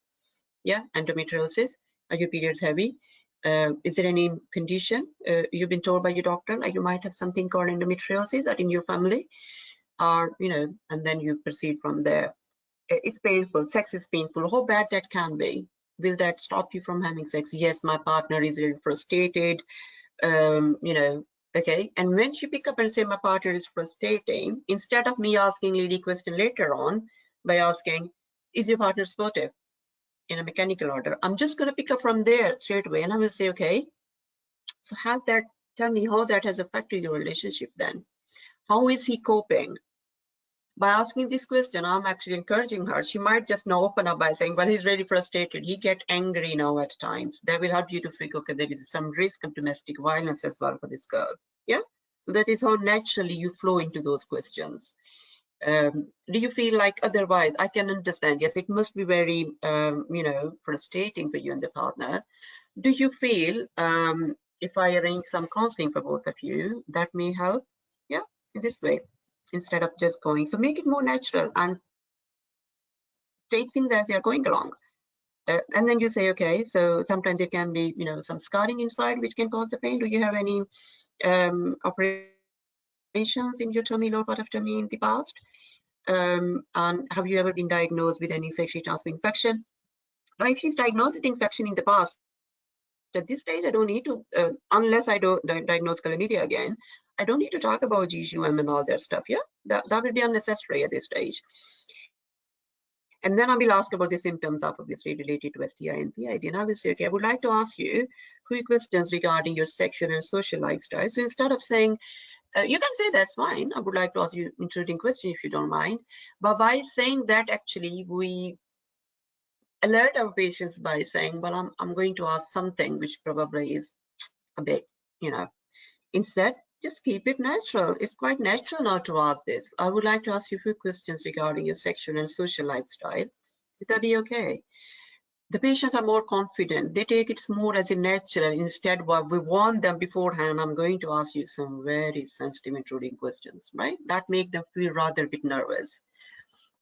[SPEAKER 2] Yeah. Endometriosis. Are your periods heavy? Is there any condition you've been told by your doctor, like you might have something called endometriosis or in your family? Or and then you proceed from there. It's painful. Sex is painful. How bad that can be? Will that stop you from having sex? Yes, my partner is very frustrated. Okay. And when she pick up and say my partner is frustrating, instead of me asking lady question later on by asking, is your partner supportive in a mechanical order, I'm just going to pick up from there straight away, and I will say, okay, so tell me how that has affected your relationship then. How is he coping? By asking this question, I'm actually encouraging her. She might just now open up by saying, well, he's really frustrated. He get angry now at times. That will help you to figure, okay, there is some risk of domestic violence as well for this girl. Yeah. So that is how naturally you flow into those questions. Do you feel like otherwise? I can understand. Yes, it must be very, frustrating for you and the partner. Do you feel if I arrange some counseling for both of you, that may help? Yeah, in this way, instead of just going. So make it more natural and take things as they're going along. And then you say, okay, so sometimes there can be, some scarring inside which can cause the pain. Do you have any operations in your tummy, lower part of tummy in the past? And have you ever been diagnosed with any sexually transmitted infection? Now, if she's diagnosed with infection in the past, at this stage, I don't need to, unless I don't diagnose chlamydia again, I don't need to talk about GGUM and all that stuff. Yeah, that will be unnecessary at this stage. And then I will ask about the symptoms of obviously related to STI and PID. And I will say, okay, I would like to ask you quick questions regarding your sexual and social lifestyle. So instead of saying, you can say that's fine, I would like to ask you intruding question if you don't mind. But by saying that, actually, we alert our patients by saying, well, I'm going to ask something which probably is a bit, instead, just keep it natural. It's quite natural now to ask this. I would like to ask you a few questions regarding your sexual and social lifestyle. Would that be okay? The patients are more confident. They take it more as a natural. Instead, what we want them beforehand, I'm going to ask you some very sensitive intruding questions, right? That make them feel rather a bit nervous.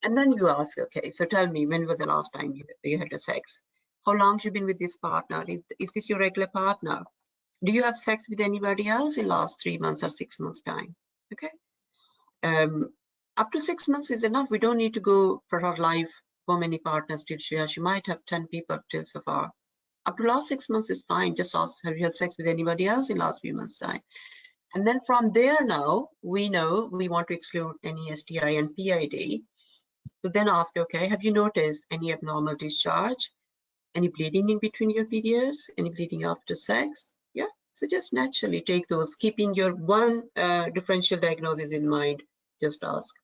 [SPEAKER 2] And then you ask, okay, so tell me, when was the last time you had a sex? How long have you been with this partner? Is this your regular partner? Do you have sex with anybody else in last 3 months or 6 months time? Okay. Up to 6 months is enough. We don't need to go for her life. How many partners did she have? She might have 10 people till so far. Up to last 6 months is fine. Just ask, have you had sex with anybody else in last few months time? And then from there now, we know we want to exclude any STI and PID. So then ask, okay, have you noticed any abnormal discharge? Any bleeding in between your periods? Any bleeding after sex? Yeah, so just naturally take those, keeping your one differential diagnosis in mind, just ask.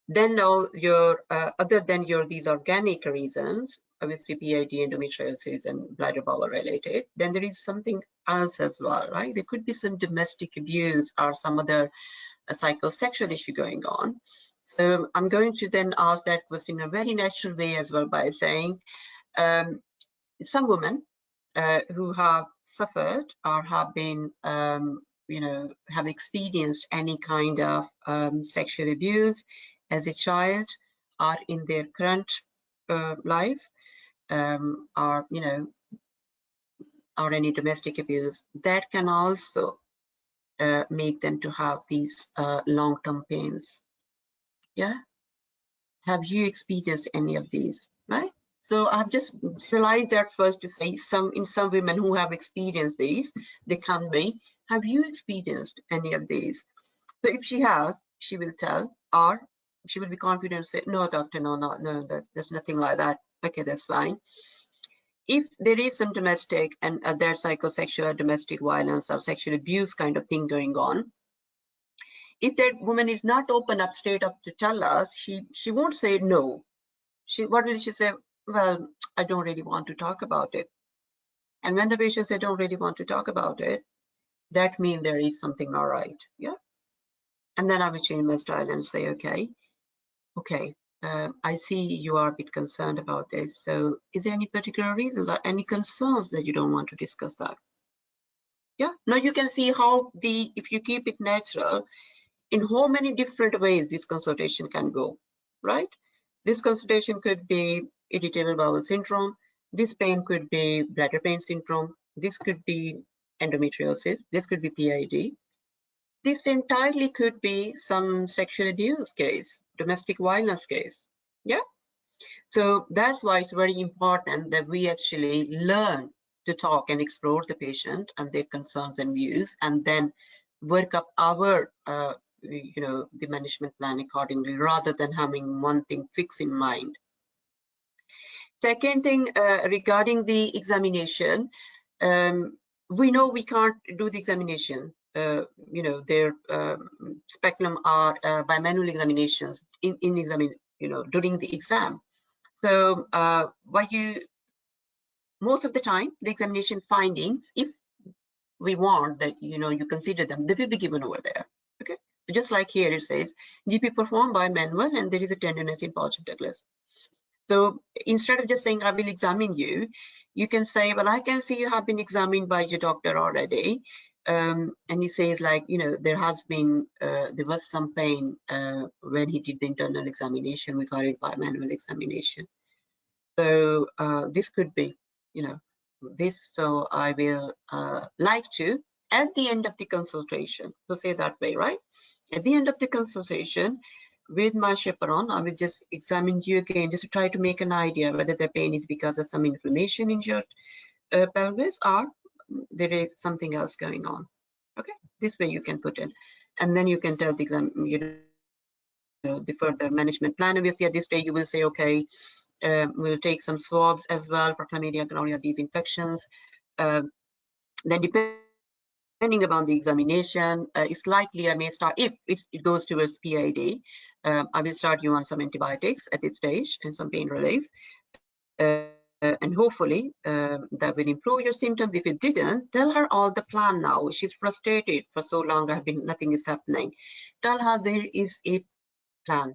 [SPEAKER 2] Then now your, other than these organic reasons, obviously PID, endometriosis and bladder bowel related, then there is something else as well, right? There could be some domestic abuse or some other psychosexual issue going on. So I'm going to then ask that question in a very natural way as well by saying, some women who have suffered or have been, have experienced any kind of sexual abuse as a child or in their current life, or or any domestic abuse, that can also make them to have these long-term pains. Yeah. Have you experienced any of these, right? So I've just realized that first to say in some women who have experienced these, they can be. Have you experienced any of these? So if she has, she will tell, or she will be confident and say, no, doctor, no, there's nothing like that. Okay, that's fine. If there is some domestic and there's psychosexual or domestic violence or sexual abuse kind of thing going on, if that woman is not open up straight up to tell us, she won't say no. What will she say? Well, I don't really want to talk about it. And when the patient says, I don't really want to talk about it, that means there is something not right. Yeah. And then I will change my style and say, okay, I see you are a bit concerned about this. So is there any particular reasons or any concerns that you don't want to discuss that? Yeah. Now you can see how if you keep it natural, in how many different ways this consultation can go, right? This consultation could be irritable bowel syndrome. This pain could be bladder pain syndrome. This could be endometriosis. This could be PID. This entirely could be some sexual abuse case, domestic violence case. Yeah. So that's why it's very important that we actually learn to talk and explore the patient and their concerns and views, and then work up our the management plan accordingly, rather than having one thing fixed in mind. Second thing, regarding the examination, we know we can't do the examination. Their speculum are by manual examinations during the exam. So most of the time, the examination findings, if we want that, you consider them, they will be given over there. Okay. Just like here, it says GP performed by manual and there is a tenderness in pouch of Douglas. So instead of just saying, I will examine you, you can say, well, I can see you have been examined by your doctor already. And he says, like, there was some pain when he did the internal examination. We got it by manual examination. So this could be, this. So I will like to, at the end of the consultation, so say that way, right? At the end of the consultation, with my chaperone, I will just examine you again, just to try to make an idea whether the pain is because of some inflammation in your pelvis, or there is something else going on. Okay, this way you can put it, and then you can tell the the further management plan. Obviously, at this stage, you will say, okay, we'll take some swabs as well for chlamydia, gonorrhea, these infections. Then depending upon the examination, it's likely I may start, if it goes towards PID, I will start you on some antibiotics at this stage and some pain relief. And hopefully that will improve your symptoms. If it didn't, tell her all the plan now. She's frustrated for so long, nothing is happening. Tell her there is a plan,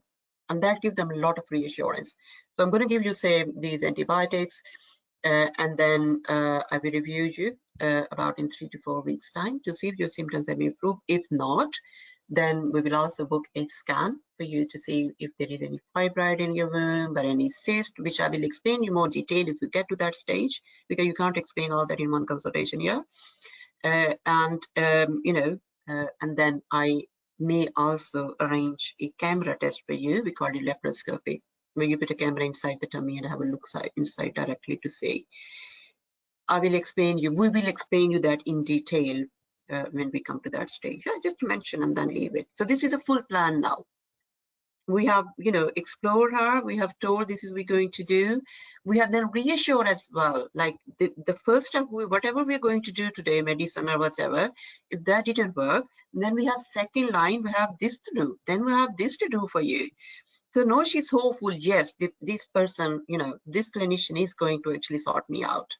[SPEAKER 2] and that gives them a lot of reassurance. So I'm going to give you, say, these antibiotics, and then I will review you about in 3 to 4 weeks time to see if your symptoms have improved. If not, then we will also book a scan for you to see if there is any fibroid in your womb or any cyst, which I will explain in more detail if you get to that stage, because you can't explain all that in one consultation here. And then I may also arrange a camera test for you. We call it laparoscopy, where you put a camera inside the tummy and have a look inside directly to see. We will explain you that in detail when we come to that stage. Just to mention and then leave it. So this is a full plan now. We have, explored her. We have told this is what we're going to do. We have then reassured as well, like the first step, whatever we're going to do today, medicine or whatever, if that didn't work, then we have second line, we have this to do. Then we have this to do for you. So now she's hopeful, yes, this person, this clinician is going to actually sort me out.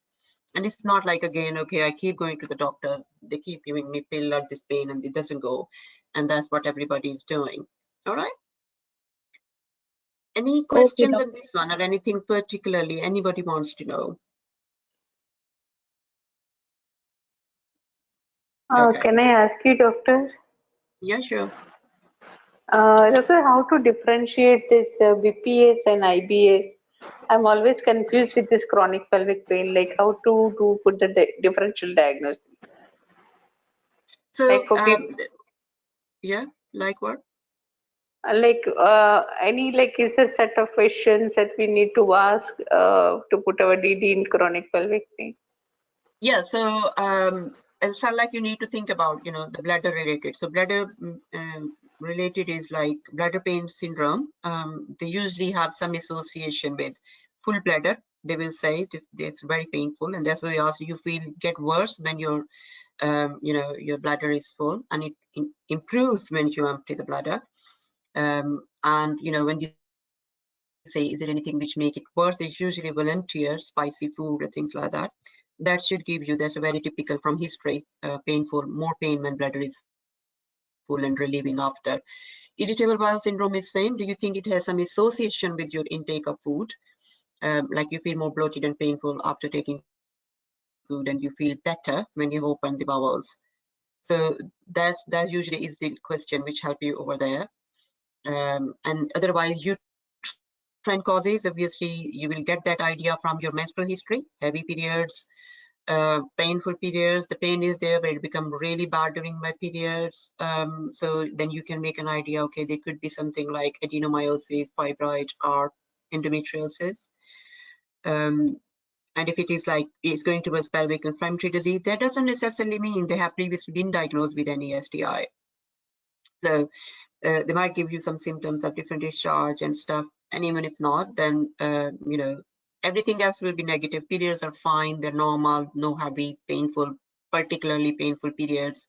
[SPEAKER 2] And it's not like, again, okay, I keep going to the doctors, they keep giving me pill or this pain and it doesn't go. And that's what everybody is doing. All right. Any questions on this one, or anything particularly anybody wants to know? Okay.
[SPEAKER 5] Can I ask you, doctor?
[SPEAKER 2] Yeah, sure.
[SPEAKER 5] Doctor, how to differentiate this BPS and IBS? I'm always confused with this chronic pelvic pain, like how to put the differential diagnosis.
[SPEAKER 2] So,
[SPEAKER 5] like, okay,
[SPEAKER 2] yeah, like what?
[SPEAKER 5] Like is there a set of questions that we need to ask to put our DD in chronic pelvic pain?
[SPEAKER 2] Yeah, so it's not like you need to think about, you know, the bladder related. So bladder related is like bladder pain syndrome. They usually have some association with full bladder. They will say it's very painful, and that's why we ask, you feel get worse when your you know, your bladder is full, and it improves when you empty the bladder. And you know, when you say, is there anything which make it worse, there's usually volunteer spicy food or things like that. That should give you, that's a very typical from history, painful, more pain when bladder is full and relieving after. Irritable bowel syndrome is same. Do you think it has some association with your intake of food? Like you feel more bloated and painful after taking food, and you feel better when you open the bowels. So that usually is the question which help you over there. And otherwise, uterine causes, obviously you will get that idea from your menstrual history, heavy periods, painful periods. The pain is there, but it become really bad during my periods. So then you can make an idea, okay, there could be something like adenomyosis, fibroid, or endometriosis. And if it is like it's going towards pelvic inflammatory disease, that doesn't necessarily mean they have previously been diagnosed with any STI. So they might give you some symptoms of different discharge and stuff, and even if not, then you know, everything else will be negative. Periods are fine, they're normal, no heavy, painful, particularly painful periods.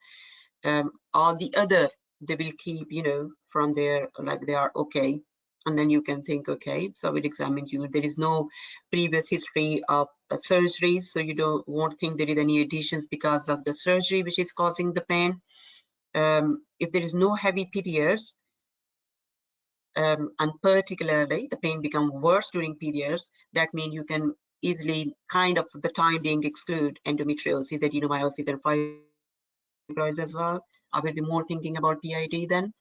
[SPEAKER 2] All the other, they will keep, you know, from there, like they are okay. And then you can think, okay, so we'll examine you. There is no previous history of surgery, so you won't think there is any additions because of the surgery which is causing the pain. If there is no heavy periods, and particularly the pain become worse during periods, that means you can easily kind of for the time being exclude endometriosis, adenomyosis, and fibroids as well. I will be more thinking about PID then.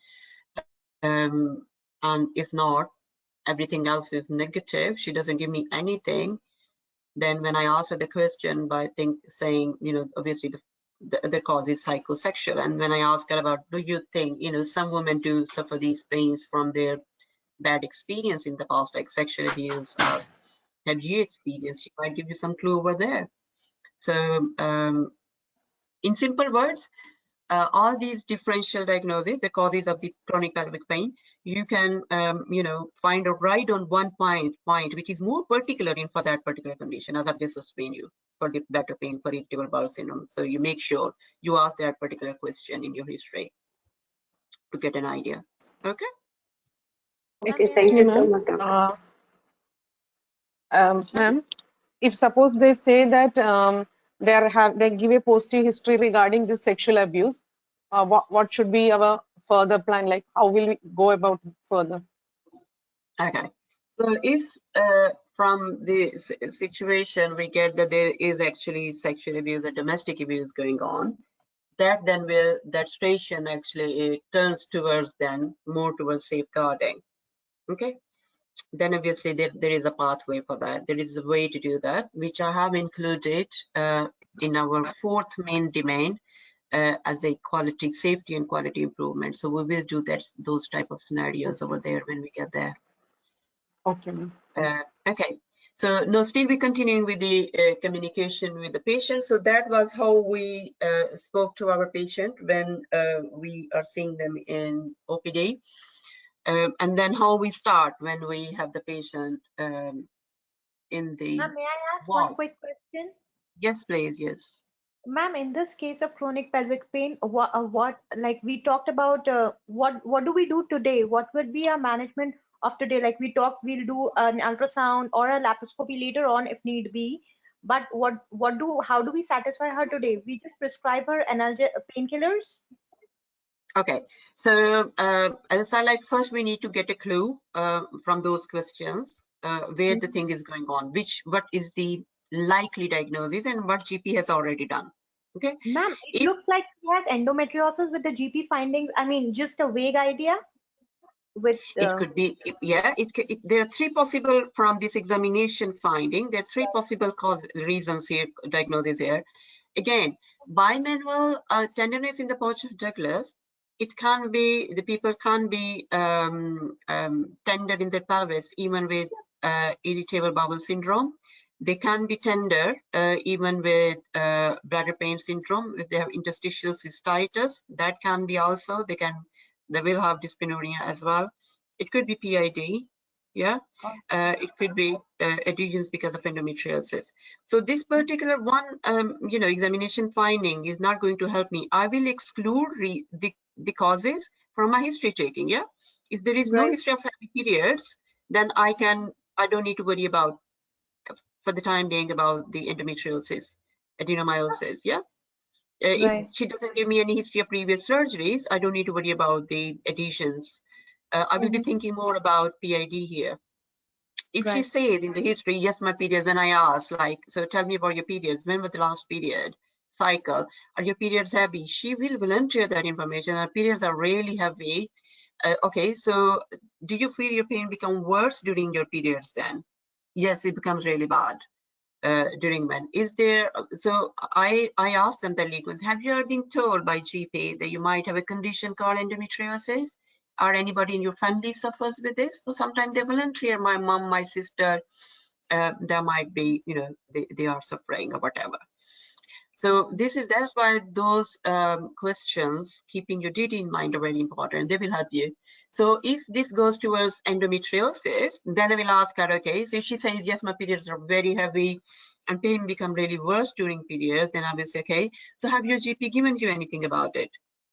[SPEAKER 2] And if not, everything else is negative, she doesn't give me anything, then when I answer the question by saying, you know, obviously the other cause is psychosexual, and when I ask her about, do you think, you know, some women do suffer these pains from their bad experience in the past, like sexual abuse, or have you experienced, she might give you some clue over there. So in simple words, all these differential diagnoses, the causes of the chronic pelvic pain, you can, you know, find a right on one point which is more particular in for that particular condition, as I've just explained you for the bladder pain, for irritable bowel syndrome. So you make sure you ask that particular question in your history to get an idea. Okay.
[SPEAKER 5] Okay, thank you so much,
[SPEAKER 6] Ma'am, if suppose they say that they give a positive history regarding this sexual abuse, what should be our further plan? Like, how will we go about it further?
[SPEAKER 2] Okay. So if from the situation we get that there is actually sexual abuse or domestic abuse going on, that then that station actually turns towards then more towards safeguarding. Okay. Then obviously there is a pathway for that. There is a way to do that, which I have included in our fourth main domain as a quality, safety and quality improvement. So we will do those type of scenarios over there when we get there.
[SPEAKER 6] Okay.
[SPEAKER 2] Okay. So now still we're continuing with the communication with the patient. So that was how we spoke to our patient when we are seeing them in OPD. And then how we start when we have the patient in the
[SPEAKER 7] Ma'am, may I ask
[SPEAKER 2] ward.
[SPEAKER 7] one quick question?
[SPEAKER 2] Yes, please. Yes.
[SPEAKER 7] Ma'am, in this case of chronic pelvic pain, what like we talked about, what do we do today? What would be our management of today? Like we talked, we'll do an ultrasound or a laparoscopy later on if need be. But how do we satisfy her today? We just prescribe her painkillers?
[SPEAKER 2] Okay. So as I said, like first we need to get a clue from those questions where the thing is going on, what is the likely diagnosis and what GP has already done. Okay.
[SPEAKER 7] Ma'am, it looks like she has endometriosis with the GP findings. I mean, just a vague idea. With
[SPEAKER 2] it could be, yeah, there are three possible from this examination finding. There are three possible reasons here, diagnosis here. Again, bimanual tenderness in the pouch of Douglas. It can be, the people can be tender in the pelvis even with irritable bowel syndrome. They can be tender even with bladder pain syndrome. If they have interstitial cystitis, that can be also. They will have dyspareunia as well. It could be PID. Yeah, it could be adhesions because of endometriosis. So this particular one, examination finding is not going to help me. I will exclude the causes from my history taking. Yeah, if there is no history of heavy periods, then I don't need to worry about, for the time being, about the endometriosis, adenomyosis. Yeah. If she doesn't give me any history of previous surgeries, I don't need to worry about the adhesions. I will be thinking more about PID here. If she says in the history, yes, my period, when I ask, like, so tell me about your periods, when was the last period cycle, are your periods heavy? She will volunteer that information. Our periods are really heavy. Okay, so do you feel your pain become worse during your periods then? Yes, it becomes really bad during men. Is there, so I asked them the legal, have you ever been told by GP that you might have a condition called endometriosis? Or anybody in your family suffers with this? So sometimes they volunteer, my mom, my sister, there might be, they are suffering or whatever. So that's why those questions, keeping your duty in mind, are very important. They will help you. So if this goes towards endometriosis, then I will ask her, okay, so if she says, yes, my periods are very heavy and pain become really worse during periods, then I will say, okay, so have your GP given you anything about it?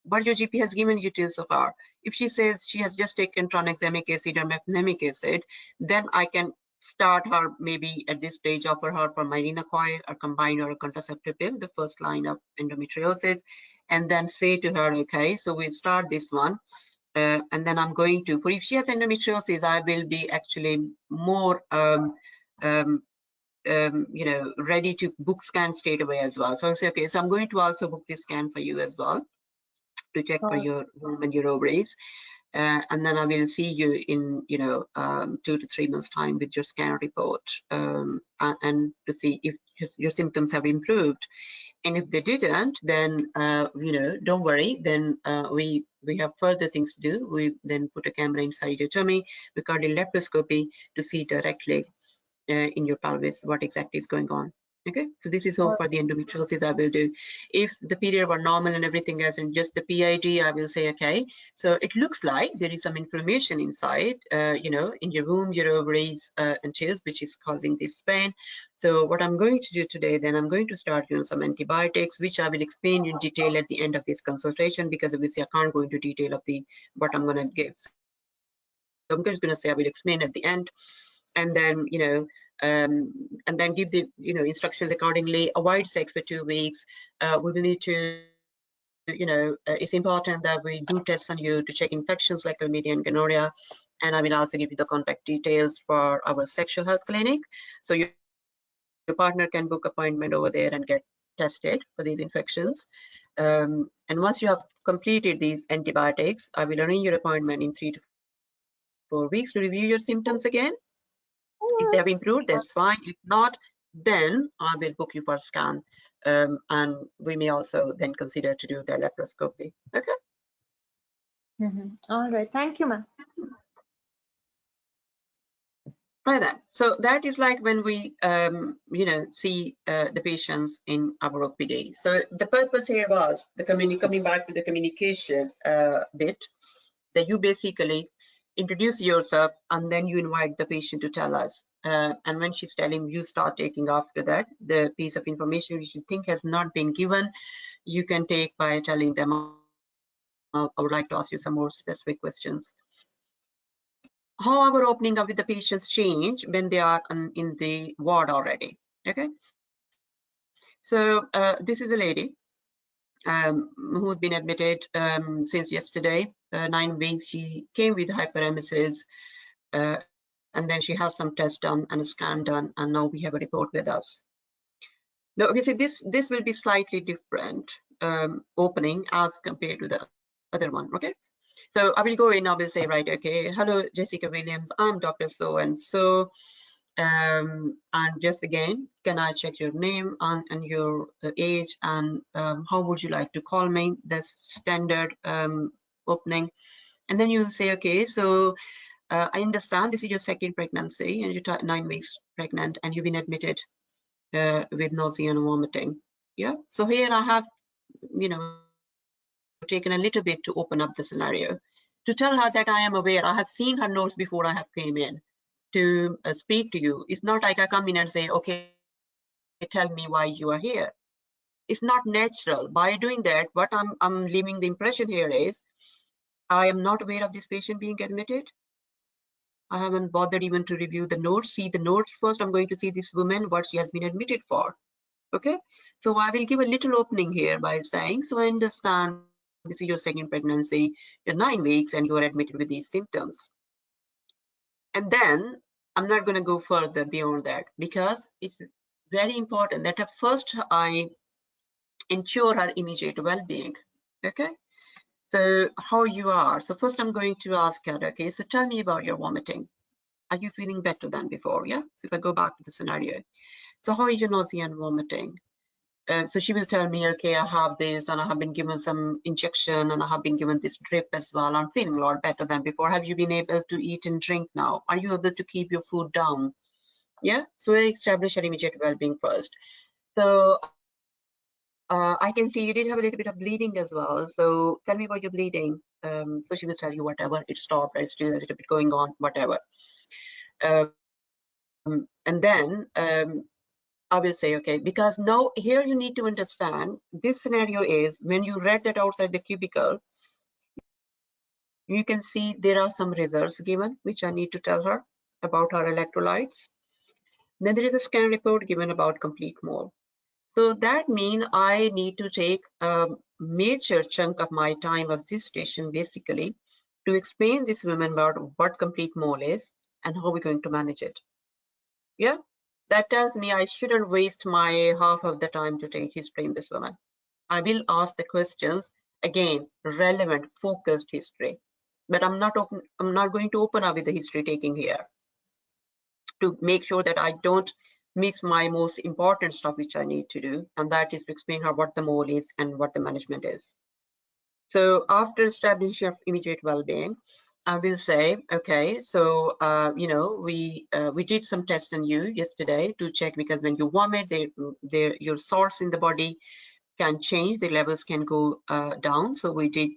[SPEAKER 2] What your GP has given you till so far? If she says she has just taken tranexamic acid or mefenamic acid, then I can start her, maybe at this stage offer her for Mirena-Coil or combine or a contraceptive pill, the first line of endometriosis, and then say to her, okay, so we'll start this one. And then I'm going to, for if she has endometriosis, I will be actually more ready to book scan straight away as well. So I'll say, okay, so I'm going to also book this scan for you as well to check for your womb and your ovaries. And then I will see you in 2 to 3 months time with your scan report, and to see if your symptoms have improved. And if they didn't, then don't worry, then we have further things to do. We then put a camera inside your tummy, we call it laparoscopy, to see directly in your pelvis what exactly is going on. Okay, so this is all for the endometriosis I will do. If the period were normal and everything else and just the PID, I will say, okay, so it looks like there is some inflammation inside, in your womb, your ovaries and chills, which is causing this pain. So what I'm going to do today, then I'm going to start some antibiotics, which I will explain in detail at the end of this consultation, because obviously I can't go into detail of what I'm going to give. So I'm just going to say I will explain at the end, and then and then give the instructions accordingly. Avoid sex for 2 weeks. We will need to, it's important that we do tests on you to check infections like chlamydia and gonorrhea, and I will also give you the contact details for our sexual health clinic, so your partner can book appointment over there and get tested for these infections. And once you have completed these antibiotics, I will arrange your appointment in 3 to 4 weeks to review your symptoms again. If they have improved, that's fine. If not, then I will book you for a scan, and we may also then consider to do the laparoscopy. Okay.
[SPEAKER 7] All right. Thank you, ma'am.
[SPEAKER 2] Right then. So that is like when we, see the patients in our OPD. So the purpose here was coming back to the communication bit, that you basically introduce yourself and then you invite the patient to tell us. And when she's telling, you start taking after that the piece of information which you think has not been given, you can take by telling them, I would like to ask you some more specific questions. How our opening up with the patients change when they are in the ward already. Okay. So this is a lady who's been admitted since yesterday, 9 weeks. She came with hyperemesis, and then she has some tests done and a scan done, and now we have a report with us. Now, obviously, this will be slightly different opening as compared to the other one. Okay, so I will go in. I will say, right, okay, hello, Jessica Williams. I'm Dr. So and so. And just again, can I check your name and your age, and how would you like to call me? That's standard opening. And then you will say, okay, so I understand this is your second pregnancy and you're 9 weeks pregnant and you've been admitted with nausea and vomiting. Yeah, so here I have, taken a little bit to open up the scenario, to tell her that I am aware. I have seen her notes before I have came in to speak to you. It's not like I come in and say, okay, tell me why you are here. It's not natural. By doing that, what I'm leaving the impression here is, I am not aware of this patient being admitted. I haven't bothered even to review the notes, see the notes first. I'm going to see this woman, what she has been admitted for. Okay, so I will give a little opening here by saying, so I understand this is your second pregnancy, you're 9 weeks and you are admitted with these symptoms. And then I'm not going to go further beyond that, because it's very important that at first I ensure her immediate well-being. Okay, so how you are. So first I'm going to ask her, okay, so tell me about your vomiting. Are you feeling better than before? Yeah, so if I go back to the scenario, so how is your nausea and vomiting? So she will tell me, okay, I have this and I have been given some injection and I have been given this drip as well. I'm feeling a lot better than before. Have you been able to eat and drink now? Are you able to keep your food down? Yeah, so I establish your immediate well-being first. So I can see you did have a little bit of bleeding as well. So tell me about your bleeding. So she will tell you whatever, it stopped, it's still a little bit going on, whatever. And then I will say, okay, because now here you need to understand this scenario is when you read that outside the cubicle, you can see there are some results given, which I need to tell her about her electrolytes. Then there is a scan report given about complete mole. So that means I need to take a major chunk of my time of this station basically to explain this woman about what complete mole is and how we're going to manage it. Yeah, that tells me I shouldn't waste my half of the time to explain this woman. I will ask the questions, again, relevant, focused history. But I'm not going to open up with the history taking here to make sure that I don't miss my most important stuff which I need to do, and that is to explain her what the mole is and what the management is. So after establishing immediate well-being, I will say, okay, so we did some tests on you yesterday to check, because when you vomit, your salts in the body can change, the levels can go down. So we did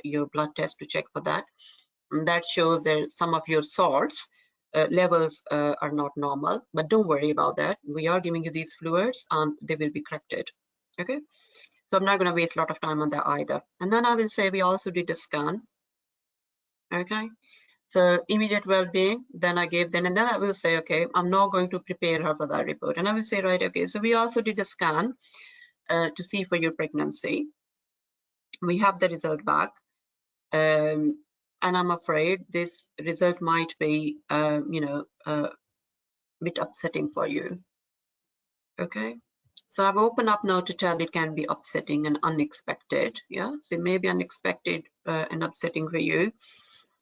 [SPEAKER 2] your blood test to check for that. And that shows that some of your salts levels are not normal, but don't worry about that. We are giving you these fluids and they will be corrected. Okay, so I'm not going to waste a lot of time on that either. And then I will say we also did a scan. Okay, so immediate well-being, then I gave them, and then I will say, okay, I'm not going to prepare her for that report. And I will say, right, okay, so we also did a scan to see for your pregnancy. We have the result back. And I'm afraid this result might be, a bit upsetting for you. Okay, so I've opened up now to tell it can be upsetting and unexpected. Yeah, so it may be unexpected and upsetting for you.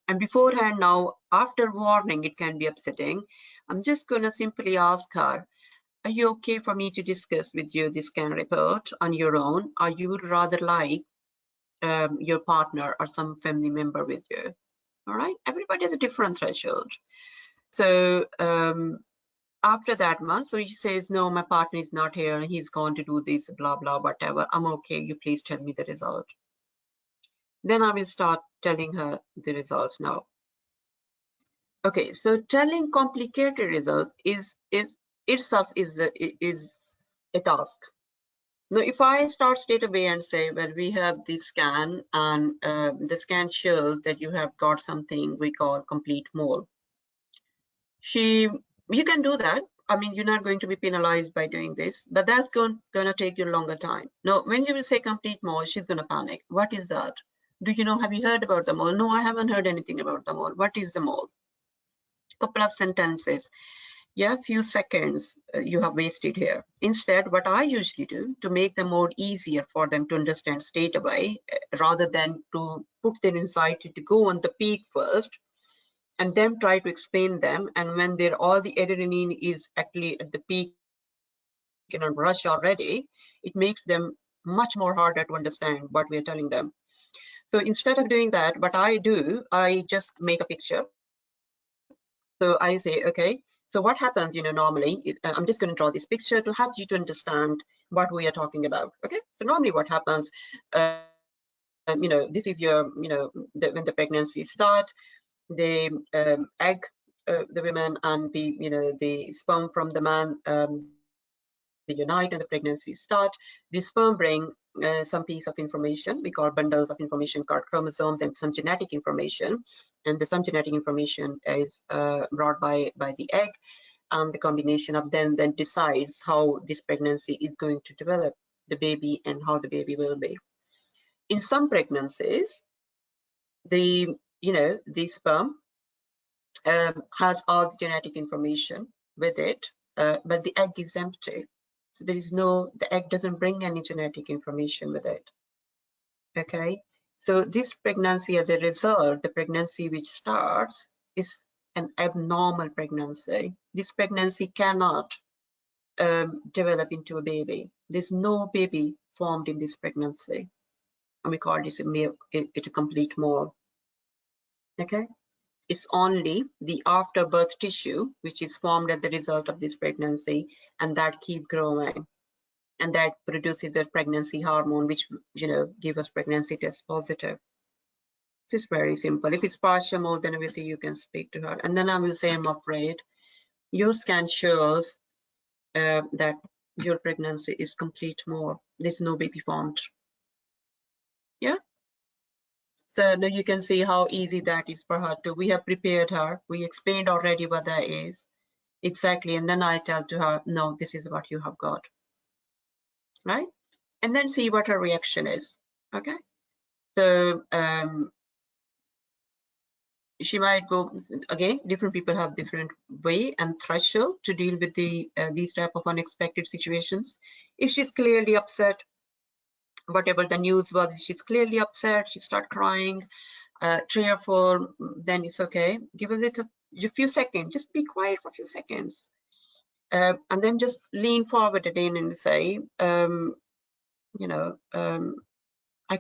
[SPEAKER 2] And beforehand now, after warning, it can be upsetting. I'm just going to simply ask her, are you okay for me to discuss with you this scan report on your own, or you would rather like your partner or some family member with you? All right, everybody has a different threshold. So after that month, so she says, no, my partner is not here, he's gone to do this, blah, blah, whatever. I'm okay, you please tell me the result. Then I will start telling her the results now. Okay, so telling complicated results is itself is a task. Now, if I start straight away and say, well, we have this scan and the scan shows that you have got something we call complete mole. You can do that. I mean, you're not going to be penalized by doing this, but that's going to take you a longer time. Now, when you will say complete mole, she's going to panic. What is that? Do you know, have you heard about the mole? No, I haven't heard anything about the mole. What is the mole? Couple of sentences. Yeah, few seconds you have wasted here. Instead, what I usually do to make the more easier for them to understand straight away, rather than to put their anxiety to go on the peak first, and then try to explain them, and when all the adrenaline is actually at the peak in a rush already, it makes them much more harder to understand what we are telling them. So instead of doing that, what I do, I just make a picture. So I say, okay, So what happens, normally, I'm just going to draw this picture to help you to understand what we are talking about. Okay, so normally what happens, this is your, when the pregnancy start, the egg, the women, and the sperm from the man, they unite and the pregnancy start. The sperm bring some piece of information, we call bundles of information called chromosomes, and some genetic information, and some genetic information is brought by the egg, and the combination of them then decides how this pregnancy is going to develop the baby and how the baby will be. In some pregnancies, the sperm has all the genetic information with it, but the egg is empty. So the egg doesn't bring any genetic information with it. Okay, so this pregnancy, as a result, the pregnancy which starts is an abnormal pregnancy. This pregnancy cannot develop into a baby. There's no baby formed in this pregnancy, and we call this a complete mole. Okay, it's only the afterbirth tissue which is formed as the result of this pregnancy, and that keep growing, and that produces a pregnancy hormone which give us pregnancy test positive. This is very simple. If it's partial mole, then obviously you can speak to her, and then I will say, I'm afraid your scan shows that your pregnancy is complete mole. There's no baby formed. Yeah, so now you can see how easy that is for her to. We have prepared her, we explained already what that is exactly, and then I tell to her, no, this is what you have got, right? And then see what her reaction is. Okay, so she might go, again, different people have different way and threshold to deal with these type of unexpected situations. If she's clearly upset, whatever the news was, she's clearly upset, she start crying, tearful, then it's okay. Give it a few seconds, just be quiet for a few seconds, and then just lean forward again and say, I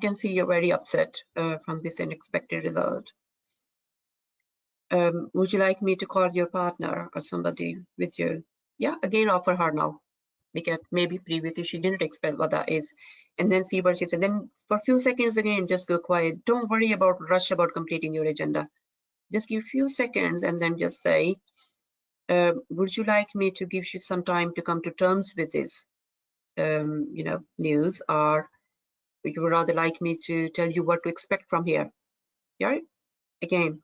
[SPEAKER 2] can see you're very upset from this unexpected result. Would you like me to call your partner or somebody with you? Yeah, again, offer her now, because maybe previously she didn't expect what that is, and then see what she said. Then for a few seconds again, just go quiet. Don't worry about rush about completing your agenda. Just give a few seconds and then just say, would you like me to give you some time to come to terms with this news, or would you rather like me to tell you what to expect from here? Yeah, again,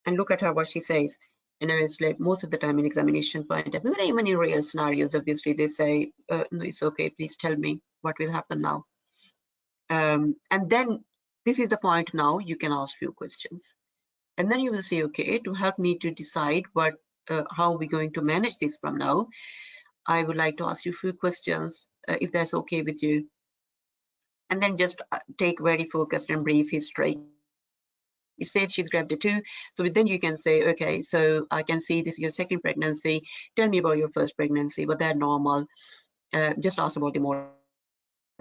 [SPEAKER 2] and look at her what she says. And it's like most of the time in examination point of view, even in real scenarios, obviously they say, no, it's okay, please tell me what will happen now. And then this is the point now you can ask few questions. And then you will say, okay, to help me to decide what how we're going to manage this from now, I would like to ask you a few questions, if that's okay with you. And then just take very focused and brief history. It says she's grabbed a 2, so then you can say, okay, so I can see this is your second pregnancy. Tell me about your first pregnancy. Was that normal? Just ask about the mode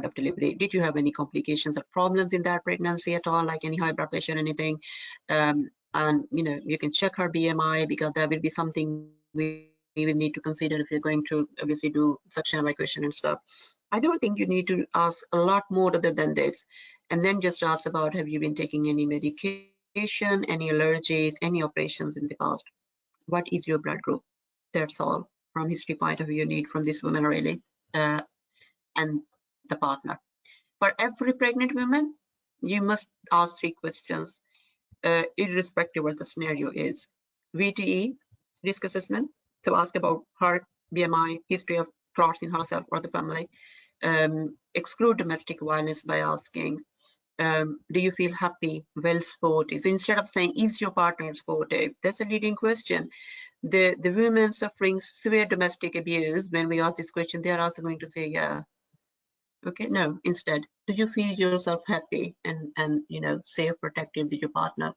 [SPEAKER 2] of delivery. Did you have any complications or problems in that pregnancy at all, like any high blood pressure or anything? And you can check her BMI, because that will be something we will need to consider if you're going to obviously do suction evacuation and stuff. I don't think you need to ask a lot more other than this. And then just ask about, have you been taking any medication, any allergies, any operations in the past? What is your blood group? That's all from history point of view you need from this woman, really, and the partner. For every pregnant woman, you must ask 3 questions, irrespective of what the scenario is. VTE, risk assessment, so ask about her BMI, history of clots in herself or the family. Exclude domestic violence by asking, do you feel happy, well supported? So instead of saying, is your partner supportive? That's a leading question. The women suffering severe domestic abuse, when we ask this question, they are also going to say, yeah. Okay, no, instead, do you feel yourself happy and safe, protected with your partner?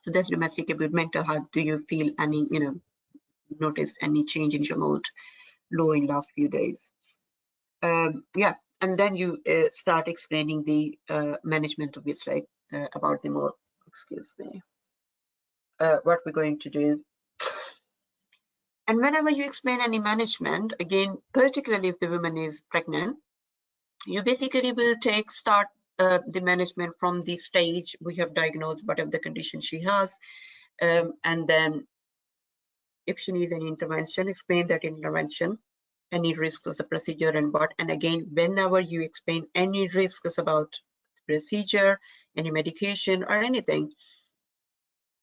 [SPEAKER 2] So that's domestic abuse. Mental health, do you feel any, notice any change in your mood, low in last few days? Yeah, and then you start explaining the management of this, like about the more, excuse me, what we're going to do. And whenever you explain any management, again, particularly if the woman is pregnant, you basically will start the management from the stage we have diagnosed whatever the condition she has, and then if she needs any intervention, explain that intervention, any risks of the procedure and what. And again, whenever you explain any risks about the procedure, any medication or anything,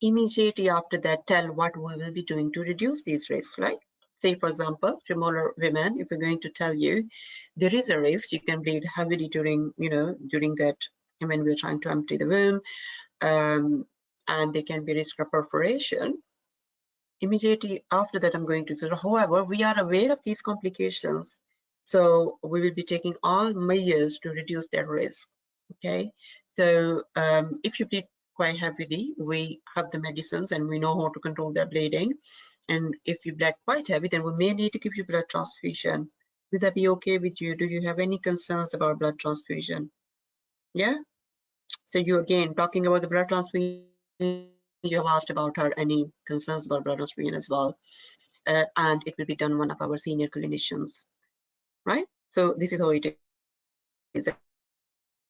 [SPEAKER 2] immediately after that, tell what we will be doing to reduce these risks, right? Say, for example, to more women, if we're going to tell you there is a risk, you can bleed heavily during, during that when we're trying to empty the womb, and there can be risk of perforation. Immediately after that, I'm going to say, however, we are aware of these complications, so we will be taking all measures to reduce their risk. Okay, so if you bleed quite heavily, we have the medicines and we know how to control their bleeding. And if you bled quite heavy, then we may need to give you blood transfusion. Would that be okay with you? Do you have any concerns about blood transfusion? Yeah. So you again talking about the blood transfusion, you have asked about her any concerns about blood transfusion as well, and it will be done one of our senior clinicians, right? So this is how it is.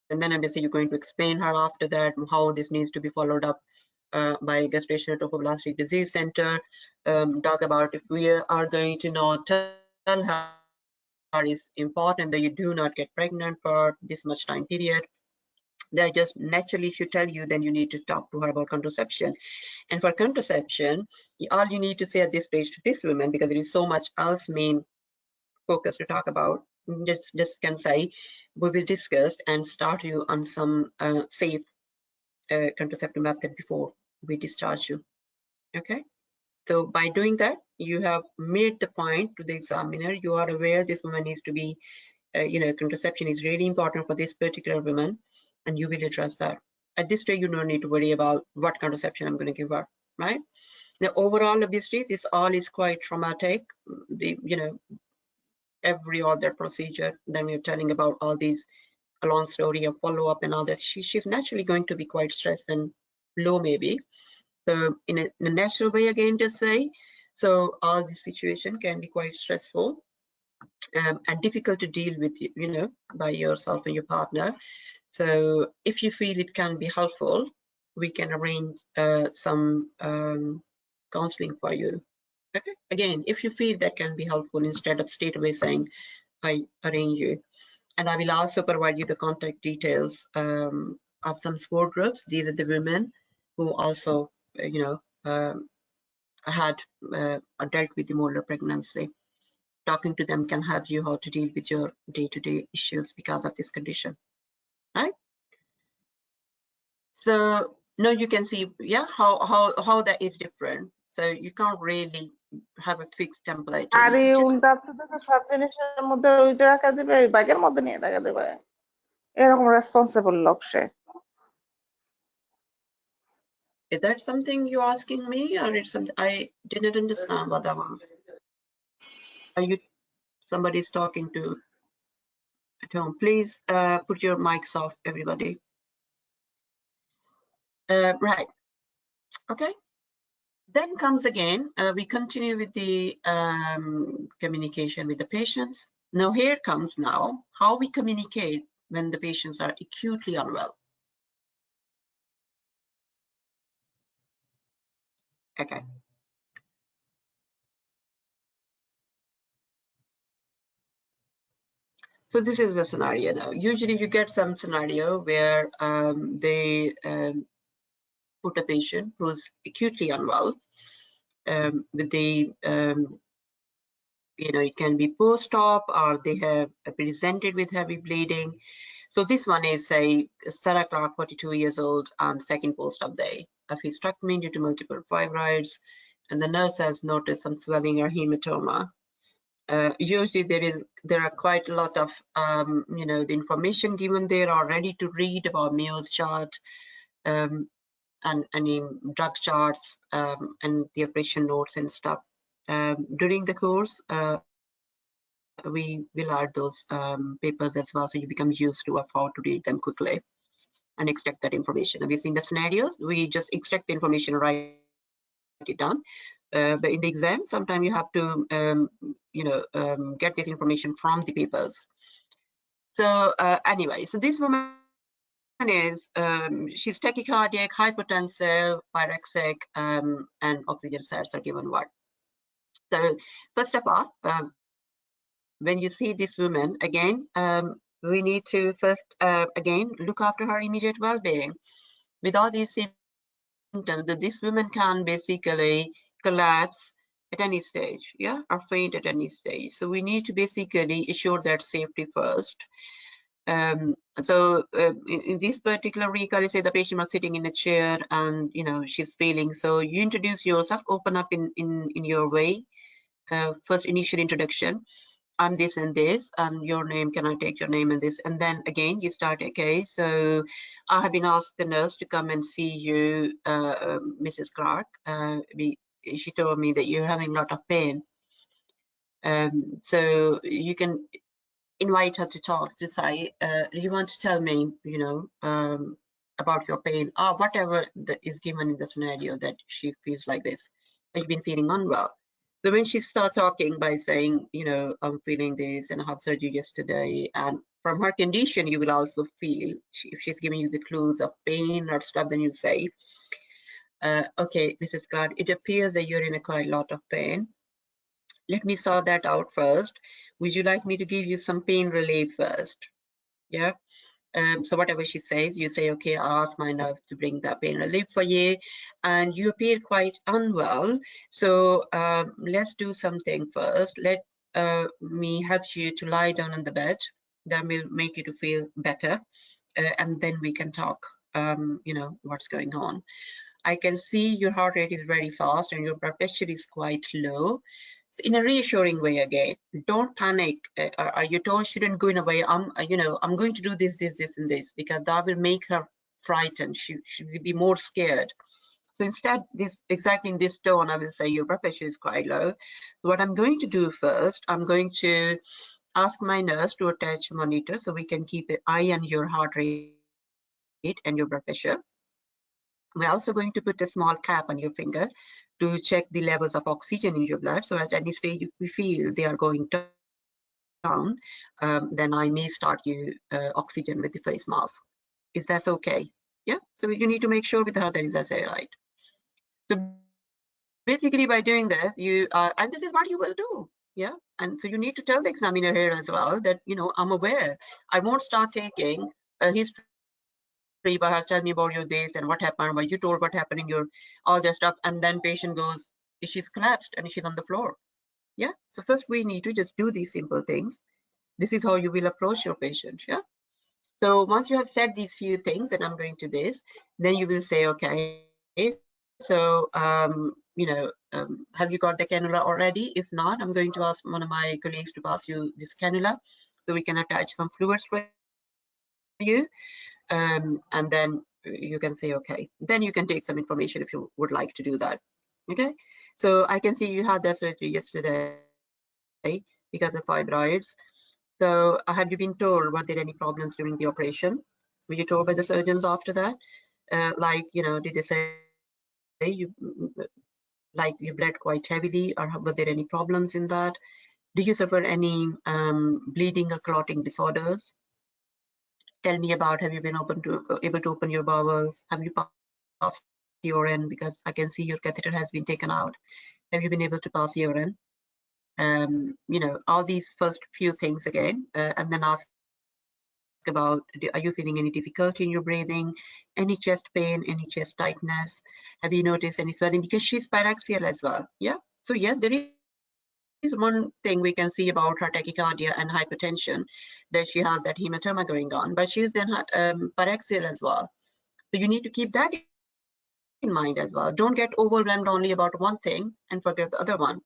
[SPEAKER 2] And then obviously you're going to explain her after that how this needs to be followed up by gestational trophoblastic disease center. Talk about if we are going to not tell her it's important that you do not get pregnant for this much time period. They just naturally should tell you, then you need to talk to her about contraception. And for contraception, all you need to say at this stage to this woman, because there is so much else main focus to talk about, just can say, we will discuss and start you on some safe contraceptive method before we discharge you. Okay, so by doing that, you have made the point to the examiner, you are aware this woman needs to be, contraception is really important for this particular woman, and you will address that. At this stage, you don't need to worry about what contraception I'm going to give her, right? Now, overall, obviously, this all is quite traumatic. Every other procedure, then we're telling about all these, a long story of follow-up and all that. She's naturally going to be quite stressed and low, maybe. So in a natural way, again, to say, so all this situation can be quite stressful and difficult to deal with, by yourself and your partner. So if you feel it can be helpful, we can arrange some counseling for you. Okay. Again, if you feel that can be helpful, instead of straight away saying, I arrange you. And I will also provide you the contact details of some support groups. These are the women who also, had dealt with the molar pregnancy. Talking to them can help you how to deal with your day-to-day issues because of this condition, right? So now you can see, yeah, how that is different. So you can't really have a fixed template.
[SPEAKER 8] আরে উল্টা আপনাদের সব জিনিসের মধ্যে ওইটা রাখা দেবে, ওই ব্যাগের মধ্যে নিয়ে রাখা দেবে, এরকম রেসপন্সিবল লোক সে।
[SPEAKER 2] Is that something you're asking me, or it's something I didn't understand what that was? Are you somebody's talking to at home? Please put your mics off, everybody. Right. Okay. Then comes again, we continue with the communication with the patients. Now here comes now how we communicate when the patients are acutely unwell. Okay. So this is the scenario now. Usually you get some scenario where they put a patient who's acutely unwell with the, it can be post-op or they have presented with heavy bleeding. So this one is, say, Sarah Clark, 42 years old, on second post-op day of hysterectomy due to multiple fibroids, and the nurse has noticed some swelling or hematoma. Usually there are quite a lot of the information given there are ready to read about Mayo's chart and any drug charts and the operation notes and stuff. During the course, we will add those papers as well, so you become used to how to read them quickly and extract that information. Obviously, in the scenarios, we just extract the information, write it down. But in the exam, sometimes you have to, get this information from the papers. So anyway, so this woman is, she's tachycardic, hypotensive, pyrexic, and oxygen sats are given what. So first of all, when you see this woman, again, we need to first, again, look after her immediate well-being. With all these symptoms, that this woman can basically collapse at any stage, yeah, or faint at any stage. So we need to basically ensure that safety first. So in this particular recall, you say the patient was sitting in a chair and she's feeling. So you introduce yourself, open up in your way. First initial introduction. I'm this and this, and your name, can I take your name and this? And then again, you start, okay, so I have been asked the nurse to come and see you, Mrs. Clark. She told me that you're having a lot of pain. So you can invite her to talk, to say, you want to tell me, about your pain, or whatever that is given in the scenario that she feels like this, that you've been feeling unwell. So when she starts talking by saying, I'm feeling this and I had surgery yesterday, and from her condition, you will also feel, if she's giving you the clues of pain or stuff, then you say, okay, Mrs. Clark, it appears that you're in a quite lot of pain. Let me sort that out first. Would you like me to give you some pain relief first? Yeah. So whatever she says, you say, okay, I'll ask my nurse to bring that pain relief for you. And you appear quite unwell. So let's do something first. Let me help you to lie down on the bed. That will make you to feel better. And then we can talk, what's going on. I can see your heart rate is very fast and your blood pressure is quite low. In a reassuring way again, don't panic. Your tone shouldn't go in a way, I'm going to do this, and this, because that will make her frightened. She will be more scared. So instead, exactly in this tone, I will say your blood pressure is quite low. So what I'm going to do first, I'm going to ask my nurse to attach a monitor so we can keep an eye on your heart rate and your blood pressure. We're also going to put a small cap on your finger to check the levels of oxygen in your blood. So at any stage, if we feel they are going down, then I may start you oxygen with the face mask. Is that okay? Yeah. So you need to make sure with her that is right. So basically, by doing this, and this is what you will do. Yeah. And so you need to tell the examiner here as well that I'm aware. I won't start taking a history. But tell me about your this and what happened, what you told, what happened in your all that stuff, and then patient goes, she's collapsed and she's on the floor. Yeah. So first we need to just do these simple things. This is how you will approach your patient. Yeah. So once you have said these few things, and I'm going to this, then you will say, okay, so have you got the cannula already? If not, I'm going to ask one of my colleagues to pass you this cannula so we can attach some fluids for you. And then you can say, okay, then you can take some information if you would like to do that. Okay, so I can see you had that surgery yesterday because of fibroids. So have you been told, were there any problems during the operation? Were you told by the surgeons after that? Did they say you bled quite heavily, or were there any problems in that? Do you suffer any bleeding or clotting disorders? Tell me about, have you been able to open your bowels? Have you passed urine? Because I can see your catheter has been taken out. Have you been able to pass urine? All these first few things again, and then ask about, are you feeling any difficulty in your breathing, any chest pain, any chest tightness? Have you noticed any swelling? Because she's pyrexial as well. Yeah. So yes, there is one thing we can see about her tachycardia and hypertension, that she has that hematoma going on, but she's then pyrexial as well. So you need to keep that in mind as well. Don't get overwhelmed only about one thing and forget the other one,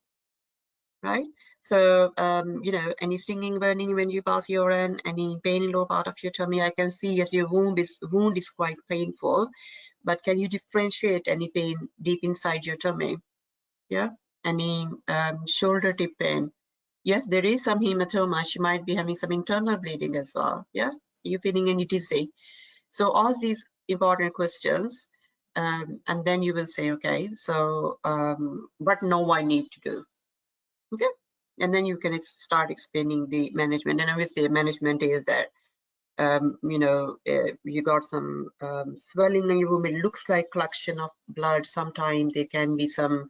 [SPEAKER 2] right? So any stinging, burning when you pass urine, any pain in lower part of your tummy. I can see, yes, your wound is quite painful, but can you differentiate any pain deep inside your tummy? Yeah. Any shoulder tip pain? Yes, there is some hematoma. She might be having some internal bleeding as well. Yeah. Are you feeling any dizzy? So all these important questions and then you will say, okay, so what now I need to do? Okay, and then you can start explaining the management. And obviously, management is that you got some swelling in your womb. It looks like collection of blood. Sometimes there can be some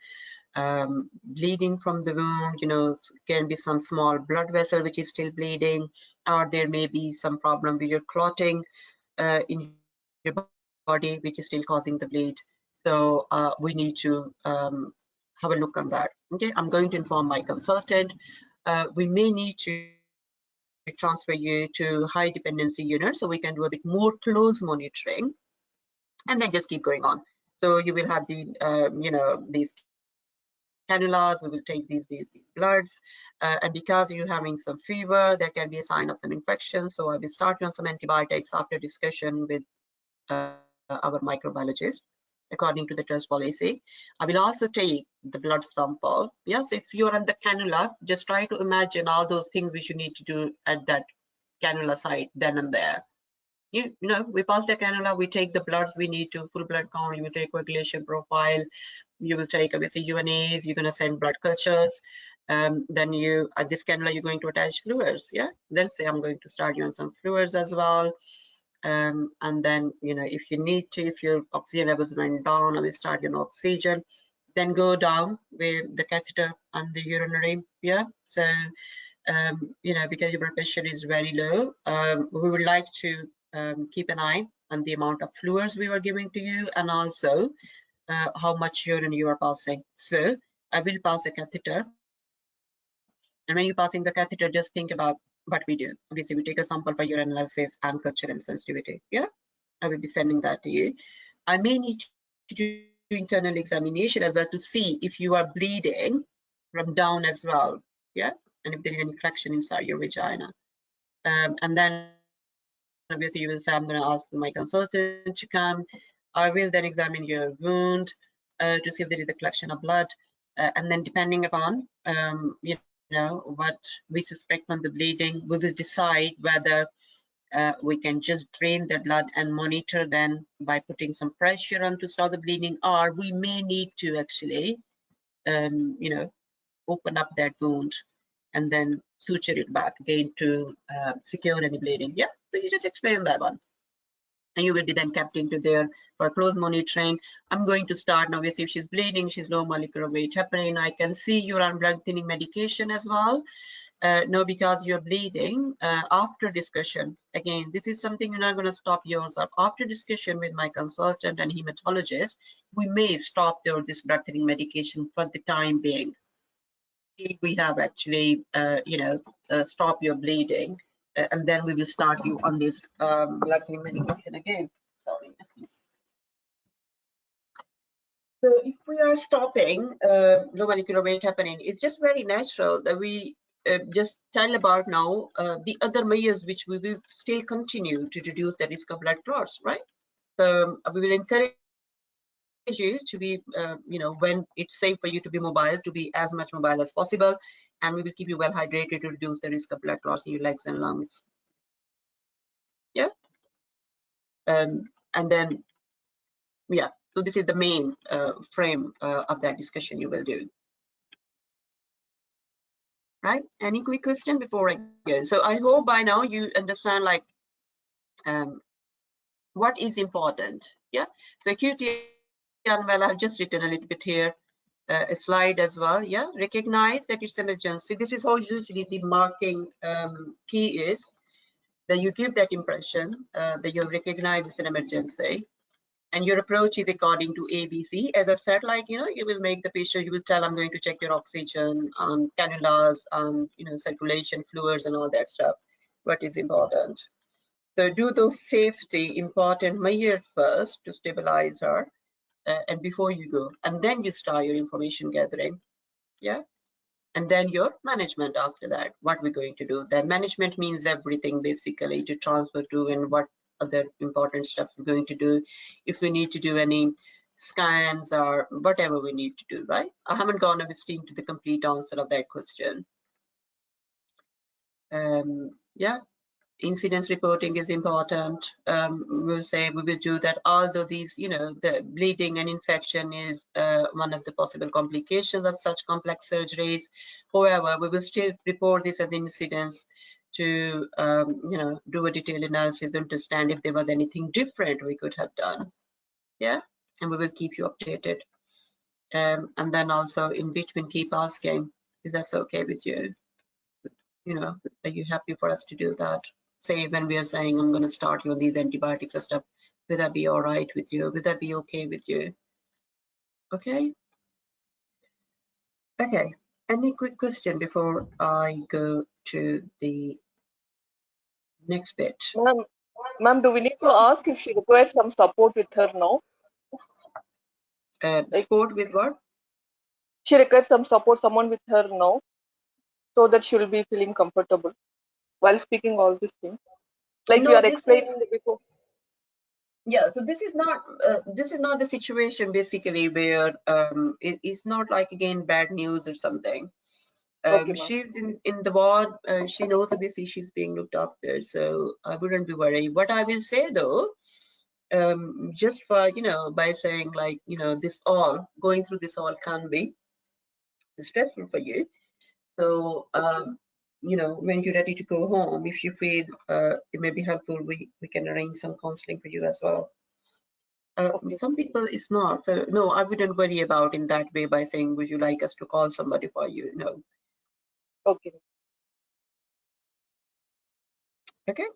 [SPEAKER 2] bleeding from the wound, can be some small blood vessel which is still bleeding, or there may be some problem with your clotting in your body which is still causing the bleed. So we need to have a look on that. Okay, I'm going to inform my consultant. We may need to transfer you to high dependency unit so we can do a bit more close monitoring, and then just keep going on. So you will have the these cannulas, we will take these bloods, and because you're having some fever, there can be a sign of some infection. So I will start you on some antibiotics after discussion with our microbiologist according to the trust policy. I will also take the blood sample. Yes, if you're on the cannula, just try to imagine all those things which you need to do at that cannula site then and there. We pass the cannula, we take the bloods we need to, full blood count, you will take coagulation profile, you will take obviously UNAs, you're going to send blood cultures, then you at this cannula you're going to attach fluids. Yeah, then say I'm going to start you on some fluids as well. And then if you need to, if your oxygen levels went down, I will start your oxygen, then go down with the catheter and the urinary. Yeah, so because your blood pressure is very low, we would like to keep an eye on the amount of fluids we were giving to you, and also how much urine you are passing. So I will pass a catheter, and when you're passing the catheter, just think about what we do. Obviously, we take a sample for urine analysis and culture and sensitivity. Yeah, I will be sending that to you. I may need to do internal examination as well to see if you are bleeding from down as well. Yeah, and if there is any collection inside your vagina. And then obviously you will say, I'm going to ask my consultant to come. I will then examine your wound to see if there is a collection of blood. And then depending upon what we suspect from the bleeding, we will decide whether we can just drain the blood and monitor then by putting some pressure on to stop the bleeding, or we may need to actually open up that wound and then suture it back again to secure any bleeding. Yeah, so you just explain that one. And you will be then kept into there for close monitoring. I'm going to start now. Obviously, if she's bleeding, she's low molecular weight heparin. I can see you're on blood thinning medication as well. No, because you're bleeding after discussion. Again, this is something you're not going to stop yourself. After discussion with my consultant and hematologist, we may stop this blood thinning medication for the time being. We have actually, stop your bleeding, and then we will start you on this blood thinning medication again. Sorry. So if we are stopping low molecular weight heparin, it's just very natural that we just tell about now the other measures which we will still continue to reduce the risk of blood clots, right? So we will encourage you to be, when it's safe for you to be mobile, to be as much mobile as possible, and we will keep you well hydrated to reduce the risk of blood clots in your legs and lungs. Yeah. And then, yeah, so this is the main frame of that discussion you will do. Right? Any quick question before I go? So I hope by now you understand like what is important. Yeah. So acuity unwell, I've just written a little bit here, a slide as well. Yeah. Recognize that it's emergency. This is how usually the marking key is, that you give that impression that you recognize it's an emergency. And your approach is according to ABC. As I said, like, you will make the patient, you will tell, I'm going to check your oxygen, cannulas, circulation, fluids, and all that stuff. What is important? So do those safety important measures first to stabilize her, and before you go, and then you start your information gathering. Yeah. And then your management after that, what we're going to do. That management means everything basically to transfer to, and what other important stuff we're going to do, if we need to do any scans or whatever we need to do, right? I haven't gone Augustine to the complete answer of that question. Yeah, incidence reporting is important. We'll say we will do that, although these, the bleeding and infection is one of the possible complications of such complex surgeries. However, we will still report this as incidence to, do a detailed analysis, understand if there was anything different we could have done. Yeah, and we will keep you updated. And then also in between keep asking, is that okay with you? Are you happy for us to do that? Say when we are saying, I'm going to start you on these antibiotics and stuff, will that be all right with you? Will that be okay with you? Okay. Okay. Any quick question before I go to the next bit?
[SPEAKER 8] Ma'am, do we need to ask if she requires some support with her now?
[SPEAKER 2] Support with what?
[SPEAKER 8] She requires some support, someone with her now, so that she will be feeling comfortable while speaking all these things. Like you are explaining before.
[SPEAKER 2] Yeah, so this is not the situation basically where it's not like again bad news or something.
[SPEAKER 8] Okay,
[SPEAKER 2] she's in the ward. She knows obviously she's being looked after, so I wouldn't be worried. What I will say though, just for by saying like this all going through this all can be stressful for you. So when you're ready to go home, if you feel it may be helpful, we can arrange some counseling for you as well.
[SPEAKER 8] Okay.
[SPEAKER 2] Some people it's not, so no, I wouldn't worry about in that way by saying would you like us to call somebody for you? No.
[SPEAKER 8] Okay.
[SPEAKER 2] Okay,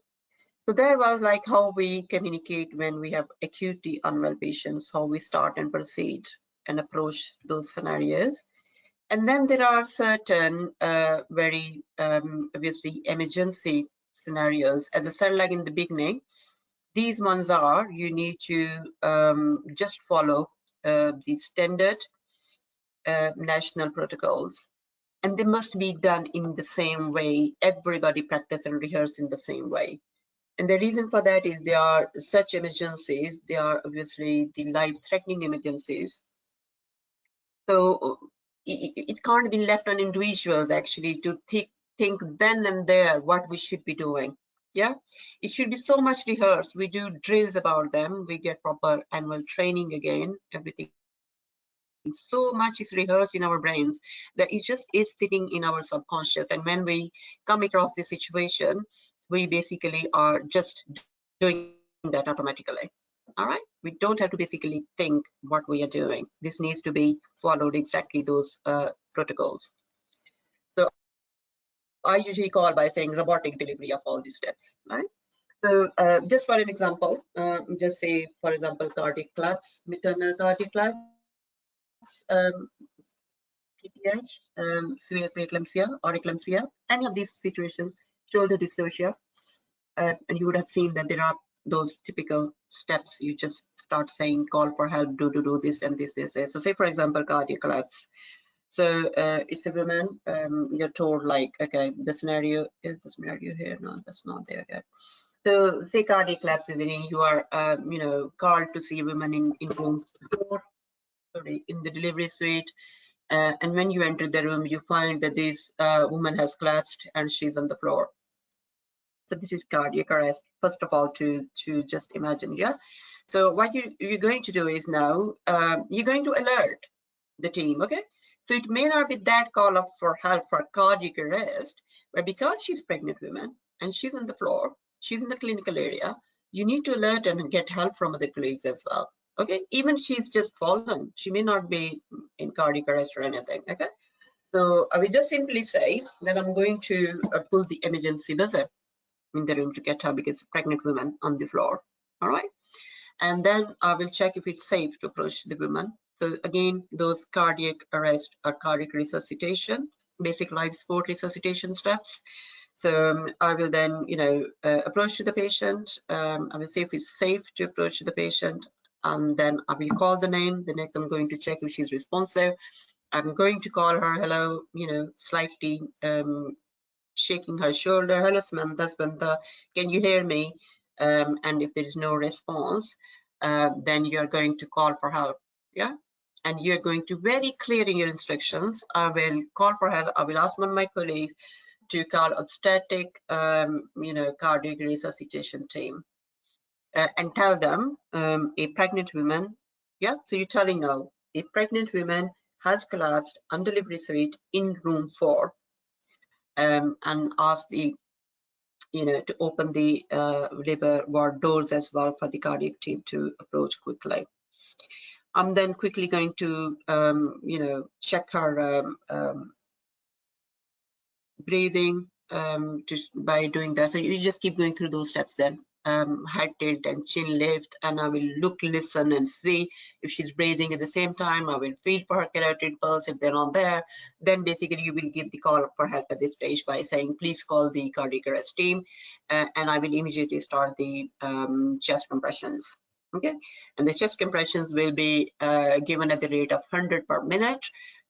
[SPEAKER 2] so there was like how we communicate when we have acutely unwell patients, how we start and proceed and approach those scenarios. And then there are certain very obviously emergency scenarios. As I said, like in the beginning, these ones are you need to just follow the standard national protocols, and they must be done in the same way. Everybody practice and rehearse in the same way. And the reason for that is they are such emergencies. They are obviously the life-threatening emergencies. So it can't be left on individuals actually to think then and there what we should be doing. Yeah, it should be so much rehearsed. We do drills about them. We get proper annual training again. Everything so much is rehearsed in our brains that it just is sitting in our subconscious. And when we come across this situation, we basically are just doing that automatically. All right, we don't have to basically think what we are doing. This needs to be followed exactly those protocols. So I usually call by saying robotic delivery of all these steps, right? So just for an example, just say, for example, cardiac collapse, maternal cardiac collapse, PPH, severe preeclampsia or eclampsia, any of these situations, shoulder dystocia, and you would have seen that there are those typical steps. You just start saying, call for help, do this and this. So say, for example, cardiac collapse. So it's a woman, you're told like, okay, the scenario is the scenario here. No, that's not there yet. So say cardiac collapse is in, you are, called to see a woman in room 4, in the delivery suite. And when you enter the room, you find that this woman has collapsed and she's on the floor. So this is cardiac arrest, first of all, to just imagine, yeah? So what you're going to do is now, you're going to alert the team, okay? So it may not be that call up for help for cardiac arrest, but because she's a pregnant woman and she's on the floor, she's in the clinical area, you need to alert and get help from other colleagues as well, okay? Even she's just fallen, she may not be in cardiac arrest or anything, okay? So I will just simply say that I'm going to pull the emergency buzzer in the room to get her because a pregnant woman on the floor, all right? And then I will check if it's safe to approach the woman. So again, those cardiac arrest or cardiac resuscitation, basic life support resuscitation steps. So I will then, approach to the patient. I will see if it's safe to approach to the patient, and then I will call the name. The next, I'm going to check if she's responsive. I'm going to call her, hello, slightly shaking her shoulder, hello Samantha, can you hear me? And if there is no response, then you're going to call for help, yeah? And you're going to very clear in your instructions. I will call for help. I will ask one of my colleagues to call obstetric, cardiac resuscitation team and tell them a pregnant woman, yeah, so you're telling now, a pregnant woman has collapsed on delivery suite in room 4, and ask the, to open the labor ward doors as well for the cardiac team to approach quickly. I'm then quickly going to, check her breathing by doing that. So you just keep going through those steps then. Head tilt and chin lift, and I will look, listen, and see if she's breathing at the same time. I will feel for her carotid pulse. If they're not there, then basically you will give the call for help at this stage by saying, please call the cardiac arrest team, and I will immediately start the chest compressions. Okay, and the chest compressions will be given at the rate of 100 per minute.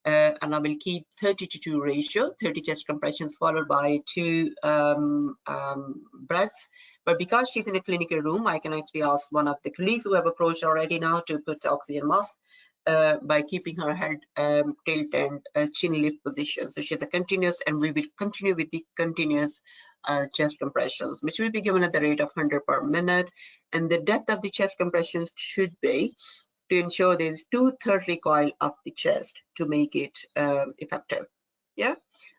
[SPEAKER 2] And I will keep 30-to-2 ratio, 30 chest compressions followed by 2 breaths. But because she's in a clinical room, I can actually ask one of the colleagues who have approached already now to put the oxygen mask by keeping her head tilt and chin lift position. So she's a continuous, and we will continue with the continuous chest compressions, which will be given at the rate of 100 per minute. And the depth of the chest compressions should be to ensure there is 2/3 recoil of the chest to make it effective. Yeah,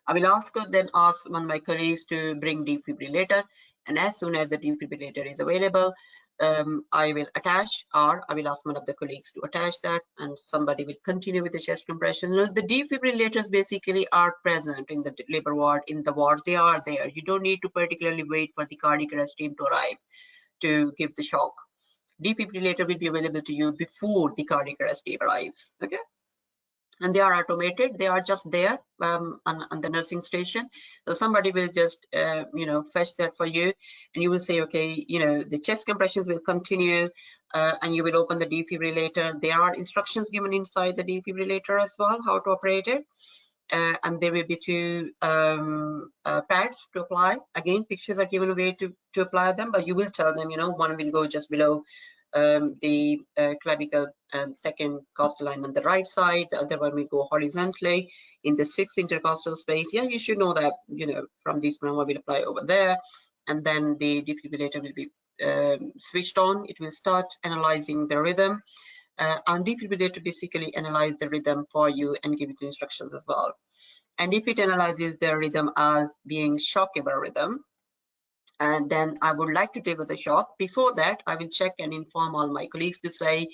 [SPEAKER 2] I will then ask one of my colleagues to bring defibrillator, and as soon as the defibrillator is available, I will attach, or I will ask one of the colleagues to attach that, and somebody will continue with the chest compression. The defibrillators basically are present in the labor ward, in the wards. They are there. You don't need to particularly wait for the cardiac arrest team to arrive to give the shock. Defibrillator will be available to you before the cardiac arrest team arrives. Okay, and they are automated. They are just there on the nursing station. So somebody will just fetch that for you, and you will say, okay, the chest compressions will continue, and you will open the defibrillator. There are instructions given inside the defibrillator as well, how to operate it. And there will be 2 pads to apply. Again, pictures are given away to apply them, but you will tell them, one will go just below the clavicle second costal line on the right side, the other one will go horizontally in the 6th intercostal space. Yeah, you should know that, from this one, I will apply over there, and then the defibrillator will be switched on. It will start analyzing the rhythm. And defibrillator basically analyze the rhythm for you and give you the instructions as well. And if it analyzes the rhythm as being shockable rhythm, and then I would like to deliver the shock. Before that, I will check and inform all my colleagues to say,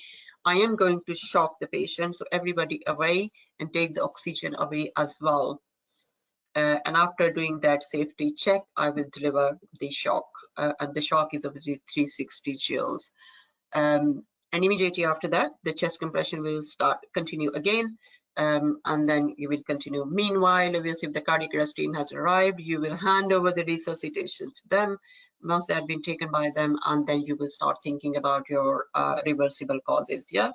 [SPEAKER 2] I am going to shock the patient, so everybody away and take the oxygen away as well. And after doing that safety check, I will deliver the shock, and the shock is obviously 360 joules. And immediately after that, the chest compression will continue again, and then you will continue. Meanwhile, obviously, if the cardiac arrest team has arrived, you will hand over the resuscitation to them once they have been taken by them, and then you will start thinking about your reversible causes. Yeah.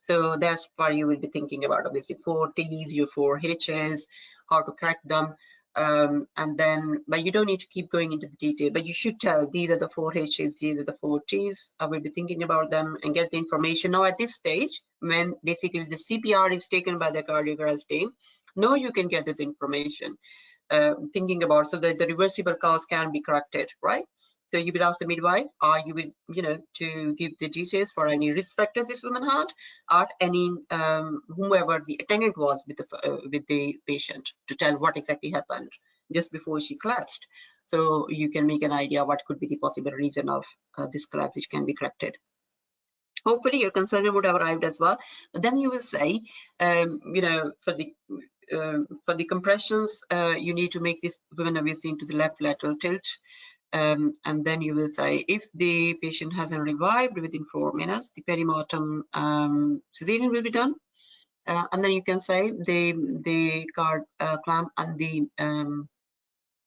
[SPEAKER 2] So that's what you will be thinking about, obviously, 4 T's, your 4 H's, how to correct them. And then, but you don't need to keep going into the detail, but you should tell, these are the 4 H's, these are the 4 T's. I will be thinking about them and get the information. Now at this stage, when basically the CPR is taken by the cardiac arrest team, now you can get this information, thinking about, so that the reversible cause can be corrected, right? So you will ask the midwife, or you will, to give the details for any risk factors this woman had, or any whomever the attendant was with the patient, to tell what exactly happened just before she collapsed. So you can make an idea what could be the possible reason of this collapse, which can be corrected. Hopefully your consultant would have arrived as well. But then you will say, for the compressions, you need to make this woman obviously into the left lateral tilt. And then you will say, if the patient hasn't revived within 4 minutes, the perimortem cesarean will be done. And then you can say the card clamp and the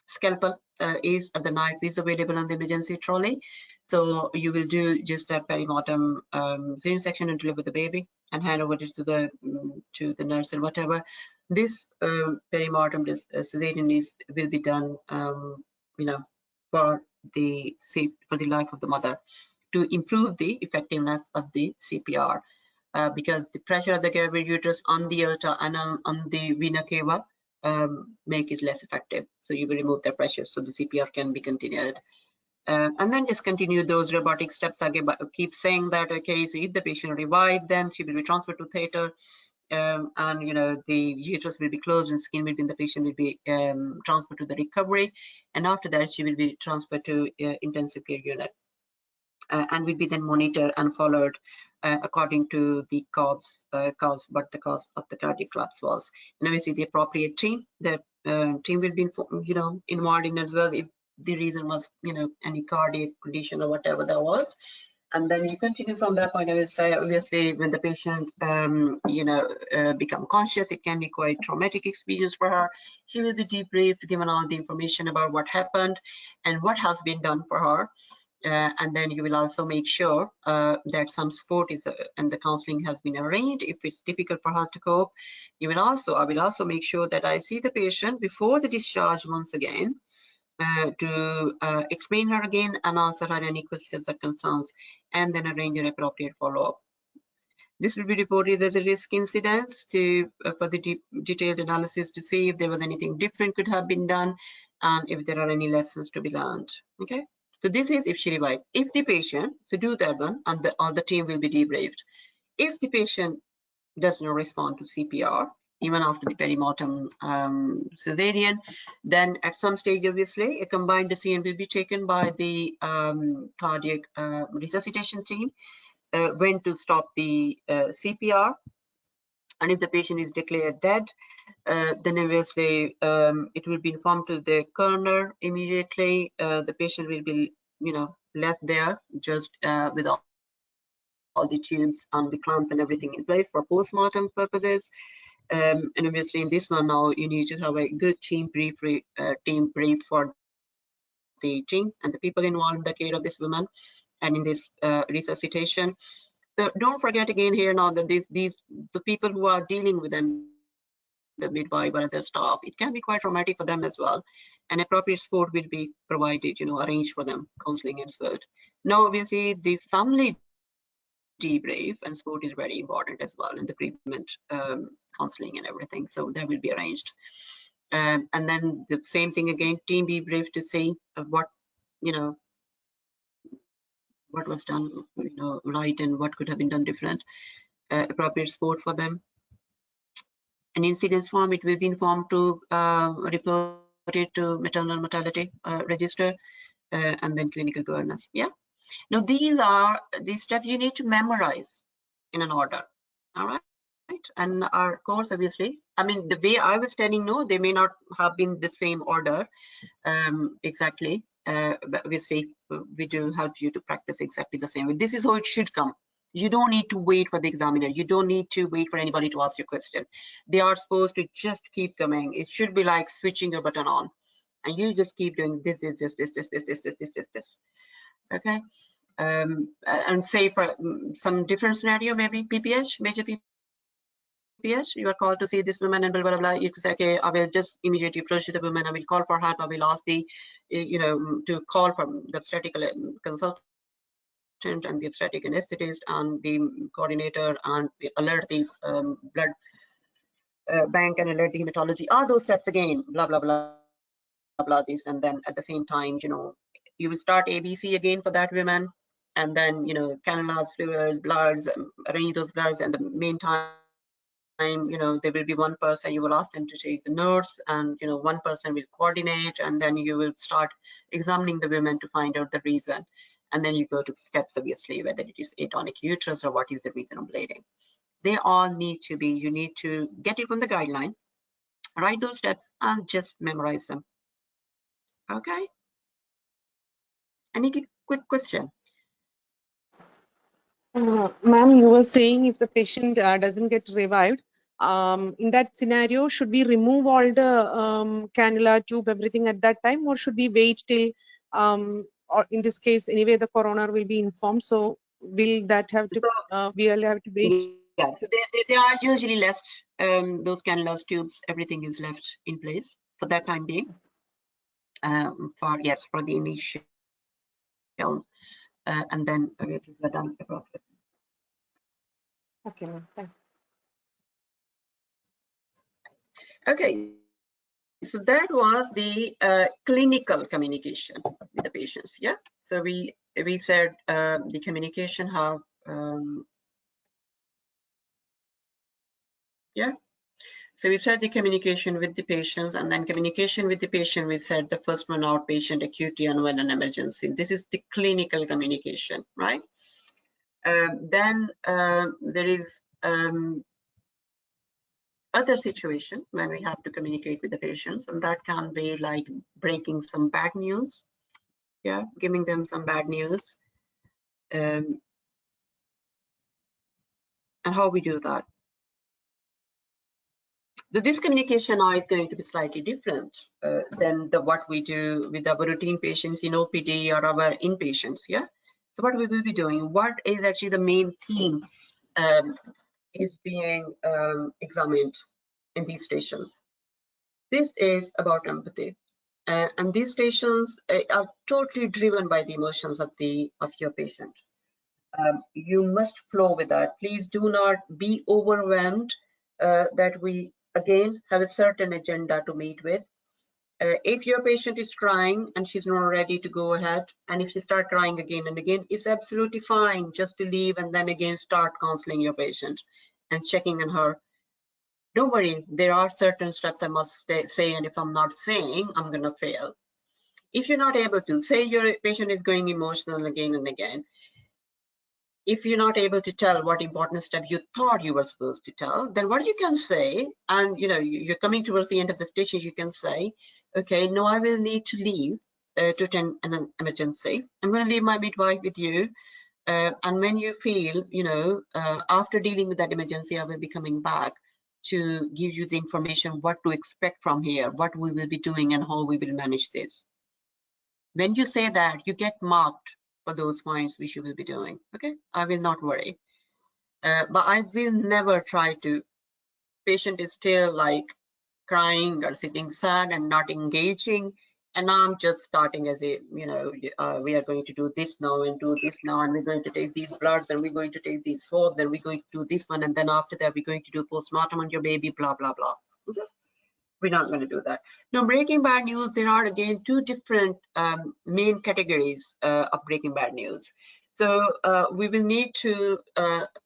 [SPEAKER 2] scalpel is at the knife is available on the emergency trolley. So you will do just a perimortem cesarean section and deliver the baby and hand over it to the nurse or whatever. This perimortem cesarean will be done, for the life of the mother, to improve the effectiveness of the CPR, because the pressure of the gravid uterus on the aorta and on the vena cava make it less effective. So you will remove the pressure so the CPR can be continued. And then just continue those robotic steps again, but keep saying that, okay, so if the patient revived, then she will be transferred to theater, and the uterus will be closed and skin will be in the patient will be transferred to the recovery, and after that she will be transferred to intensive care unit, and will be then monitored and followed according to the cause what the cause of the cardiac collapse was. And obviously the appropriate team, the team will be involved in as well if the reason was any cardiac condition or whatever that was. And then you continue from that point. I will say, obviously, when the patient, become conscious, it can be quite traumatic experience for her. She will be debriefed, given all the information about what happened and what has been done for her. And then you will also make sure that some support is and the counseling has been arranged. If it's difficult for her to cope, I will also make sure that I see the patient before the discharge once again, to explain her again and answer her any questions or concerns, and then arrange an appropriate follow-up. This will be reported as a risk incident for the detailed analysis to see if there was anything different could have been done and if there are any lessons to be learned. Okay, so this is if she revived. If the patient, so do that one, and all the team will be debriefed. If the patient does not respond to CPR, even after the perimortem cesarean, then at some stage, obviously, a combined decision will be taken by the cardiac resuscitation team when to stop the CPR. And if the patient is declared dead, then obviously it will be informed to the coroner immediately. The patient will be, left there just with all the tubes and the clamps and everything in place for post-mortem purposes. And obviously in this one now you need to have a good team brief for the team and the people involved in the care of this woman and in this resuscitation. So don't forget again here now that the people who are dealing with them, the midwife or other staff, it can be quite traumatic for them as well, and appropriate support will be provided, arranged for them, counseling and support. Now obviously the family debrief and support is very important as well in the pre-treatment counseling and everything, so that will be arranged. And then the same thing again, team debrief to see what was done right and what could have been done different, appropriate support for them. An incidence form, it will be informed to report it to maternal mortality register, and then clinical governance. Yeah, now these are the steps you need to memorize in an order. All right, and our course, obviously, I mean, the way I was telling, no, they may not have been the same order exactly, but obviously we do help you to practice exactly the same way. This is how it should come. You don't need to wait for the examiner. You don't need to wait for anybody to ask you a question. They are supposed to just keep coming. It should be like switching your button on, and you just keep doing this. Okay. And say for some different scenario, maybe PPH, major PPH, you are called to see this woman and blah, blah, blah. You can say, okay, I will just immediately approach the woman. I will call for help. I will ask the, to call from the obstetric consultant and the obstetric anesthetist and the coordinator, and alert the blood bank and alert the hematology. All those steps again, blah, blah, blah, blah, this. And then at the same time, you will start ABC again for that woman. And then, cannulas, fluids, bloods, arrange those bloods. And the meantime, there will be one person, you will ask them to take the nurse, and one person will coordinate, and then you will start examining the women to find out the reason. And then you go to steps, obviously, whether it is atonic uterus or what is the reason of bleeding. They all need to be, you need to get it from the guideline, write those steps and just memorize them. Okay. Any quick question?
[SPEAKER 6] Ma'am, you were saying if the patient doesn't get revived, in that scenario, should we remove all the cannula, tube, everything at that time, or should we wait till, or in this case, anyway, the coroner will be informed? So will that have to, we'll have to wait?
[SPEAKER 2] Yeah, so they are usually left, those cannulas, tubes, everything is left in place for that time being, for the initial, and then obviously we're done appropriately.
[SPEAKER 6] Okay, ma'am. Thank you.
[SPEAKER 2] Okay, So that was the clinical communication with the patients. Yeah. So we said the communication have yeah. So we said the communication with the patients, and then communication with the patient, we said the first one outpatient, acute, and when an emergency. This is the clinical communication, right? Then there is other situation when we have to communicate with the patients, and that can be like breaking some bad news, yeah, giving them some bad news. And how we do that. So this communication now is going to be slightly different than what we do with our routine patients in OPD or our inpatients, yeah? So what we will be doing, what is actually the main theme is being examined in these stations. This is about empathy. And these stations are totally driven by the emotions of your patient. You must flow with that. Please do not be overwhelmed that we again have a certain agenda to meet with. If your patient is crying and she's not ready to go ahead, and if she start crying again and again, it's absolutely fine just to leave and then again start counseling your patient and checking on her. Don't worry, there are certain steps I must say, and if I'm not saying, I'm gonna fail. If you're not able to, say your patient is going emotional again and again, if you're not able to tell what important step you thought you were supposed to tell, then what you can say, and you're coming towards the end of the station, you can say, okay, no, I will need to leave to attend an emergency. I'm going to leave my midwife with you. And when you feel, after dealing with that emergency, I will be coming back to give you the information, what to expect from here, what we will be doing and how we will manage this. When you say that, you get marked for those points which you will be doing. Okay, I will not worry. But I will never try to, patient is still like crying or sitting sad and not engaging, and I'm just starting as a, we are going to do this now and do this now, and we're going to take these bloods, and we're going to take these swabs, then we're going to do this one, and then after that we're going to do postmortem on your baby, blah, blah, blah. Okay? We're not going to do that. Now, breaking bad news, there are again two different main categories of breaking bad news. So we will need to,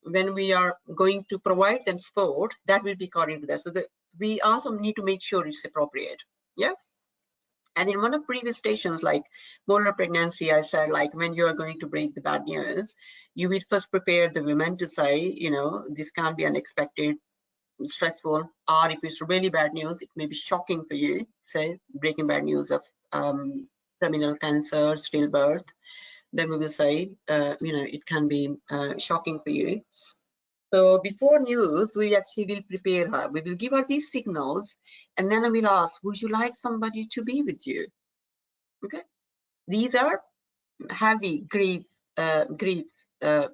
[SPEAKER 2] when we are going to provide them support, that will be according to that. So we also need to make sure it's appropriate. Yeah. And in one of previous stations, like molar pregnancy, I said, like when you are going to break the bad news, you will first prepare the women to say, this can't be unexpected, stressful, or if it's really bad news, it may be shocking for you. Say breaking bad news of terminal cancer, stillbirth, then we will say, it can be shocking for you. So before news, we actually will prepare her. We will give her these signals, and then I will ask, would you like somebody to be with you? Okay, these are heavy grief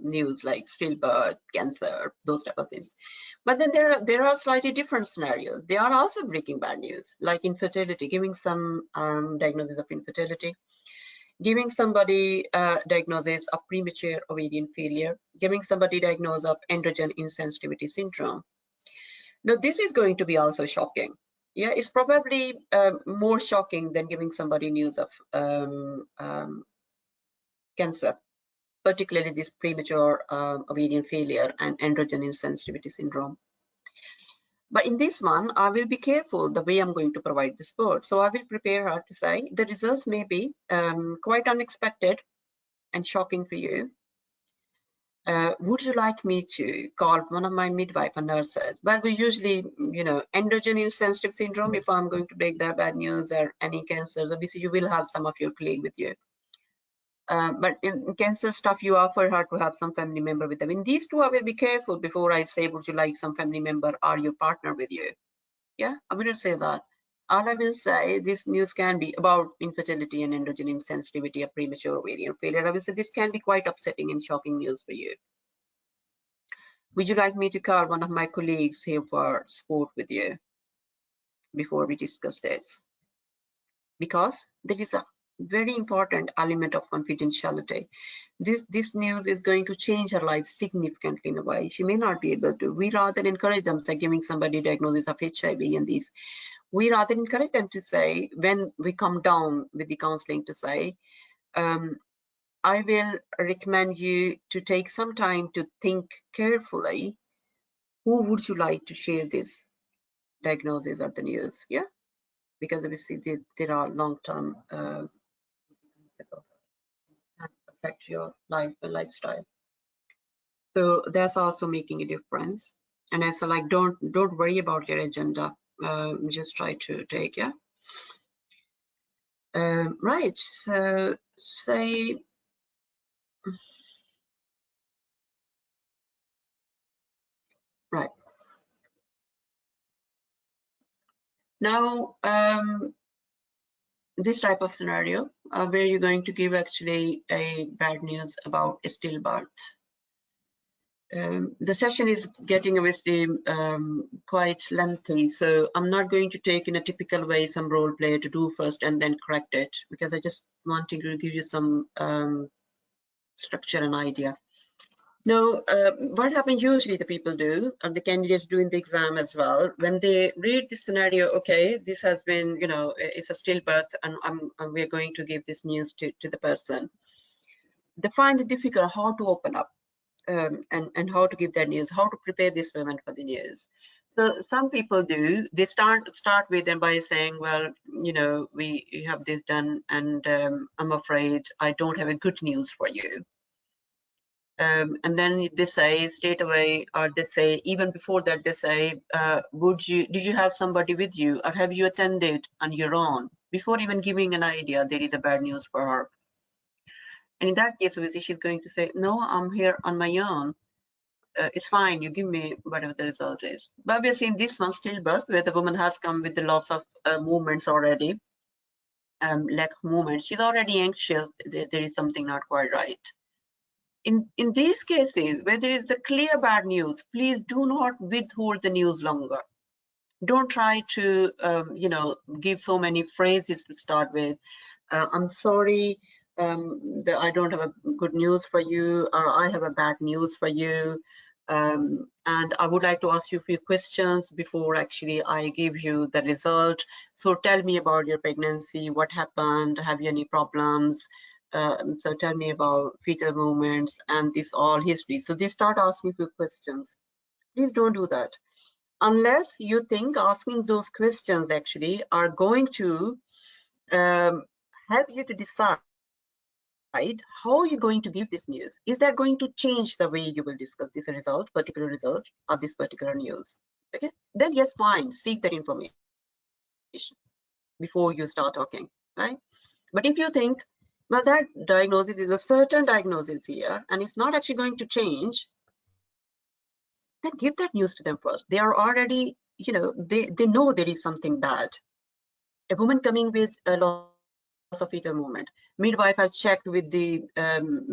[SPEAKER 2] news like stillbirth, cancer, those type of things. But then there are slightly different scenarios. They are also breaking bad news, like infertility, giving some diagnosis of infertility, giving somebody diagnosis of premature ovarian failure, giving somebody diagnosis of androgen insensitivity syndrome. Now, this is going to be also shocking. Yeah, it's probably more shocking than giving somebody news of cancer, particularly this premature ovarian failure and androgen insensitivity syndrome. But in this one, I will be careful the way I'm going to provide the support. So I will prepare her to say the results may be quite unexpected and shocking for you. Would you like me to call one of my midwife or nurses? Well, we usually, androgen insensitive syndrome, if I'm going to break that bad news or any cancers, obviously you will have some of your colleague with you. But in cancer stuff, you offer her to have some family member with them. In these two, I will be careful before I say, would you like some family member or your partner with you? Yeah, I wouldn't say that. All I will say, this news can be about infertility and androgen insensitivity or premature ovarian failure. I will say this can be quite upsetting and shocking news for you. Would you like me to call one of my colleagues here for support with you before we discuss this? Because there is a very important element of confidentiality. This news is going to change her life significantly in a way. She may not be able to. We rather encourage them, say giving somebody diagnosis of HIV and these. we rather encourage them to say, when we come down with the counseling, to say, I will recommend you to take some time to think carefully, who would you like to share this diagnosis or the news? Yeah, because obviously there are long-term affect your lifestyle. So that's also making a difference. And I so like, don't worry about your agenda. Just try to take, yeah. Right. So say, right. Now, this type of scenario where you're going to give actually a bad news about a stillbirth. The session is getting obviously quite lengthy, so I'm not going to take in a typical way some role play to do first and then correct it, because I just wanting to give you some structure and idea. Now, what happens usually the people do, and the candidates do in the exam as well, when they read this scenario, okay, this has been, you know, it's a stillbirth, and we're going to give this news to the person. They find it difficult how to open up and how to give that news, how to prepare this woman for the news. So some people do, they start with them by saying, well, you know, we have this done, and I'm afraid I don't have a good news for you. And then they say straight away, or they say even before that, they say, do you have somebody with you, or have you attended on your own? Before even giving an idea, there is a bad news for her. And in that case, obviously, she's going to say, no, I'm here on my own. It's fine, you give me whatever the result is. But obviously in this one, stillbirth, where the woman has come with the loss of movements already, lack of movement, she's already anxious, there is something not quite right. In these cases, where there is a clear bad news, please do not withhold the news longer. Don't try to, you know, give so many phrases to start with. I'm sorry, I don't have a good news for you, or I have a bad news for you. And I would like to ask you a few questions before actually I give you the result. So tell me about your pregnancy, what happened, have you any problems? So tell me about fetal movements and this all history. So they start asking you questions. Please don't do that unless you think asking those questions actually are going to help you to decide how you're going to give this news. Is that going to change the way you will discuss this particular result, or this particular news? Okay, then yes, fine, seek that information before you start talking, right? But if you think, well, that diagnosis is a certain diagnosis here, and it's not actually going to change, then give that news to them first. They are already, you know, they know there is something bad. A woman coming with a loss of fetal movement, midwife has checked with the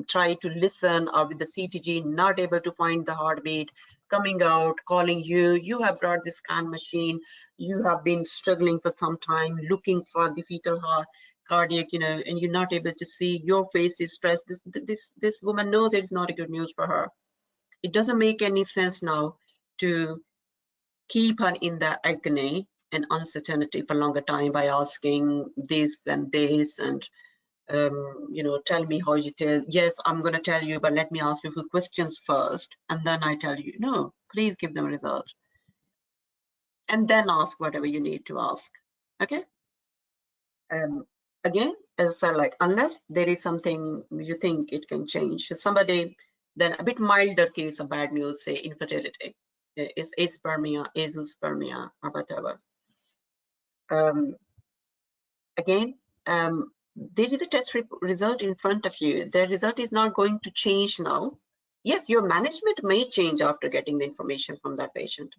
[SPEAKER 2] try to listen, or with the CTG, not able to find the heartbeat, coming out, calling you, you have brought the scan machine, you have been struggling for some time looking for the fetal heart, cardiac, you know, and you're not able to see, your face is stressed. This woman knows there is not a good news for her. It doesn't make any sense now to keep her in the agony and uncertainty for a longer time by asking this and this, and you know, tell me how you tell. Yes, I'm going to tell you, but let me ask you a few questions first, and then I tell you. No, please give them a result, and then ask whatever you need to ask. Okay. Again, as I like, unless there is something you think it can change. If somebody, then a bit milder case of bad news, say infertility, is aspermia, azoospermia, or whatever. Again, there is a test result in front of you. The result is not going to change now. Yes, your management may change after getting the information from that patient.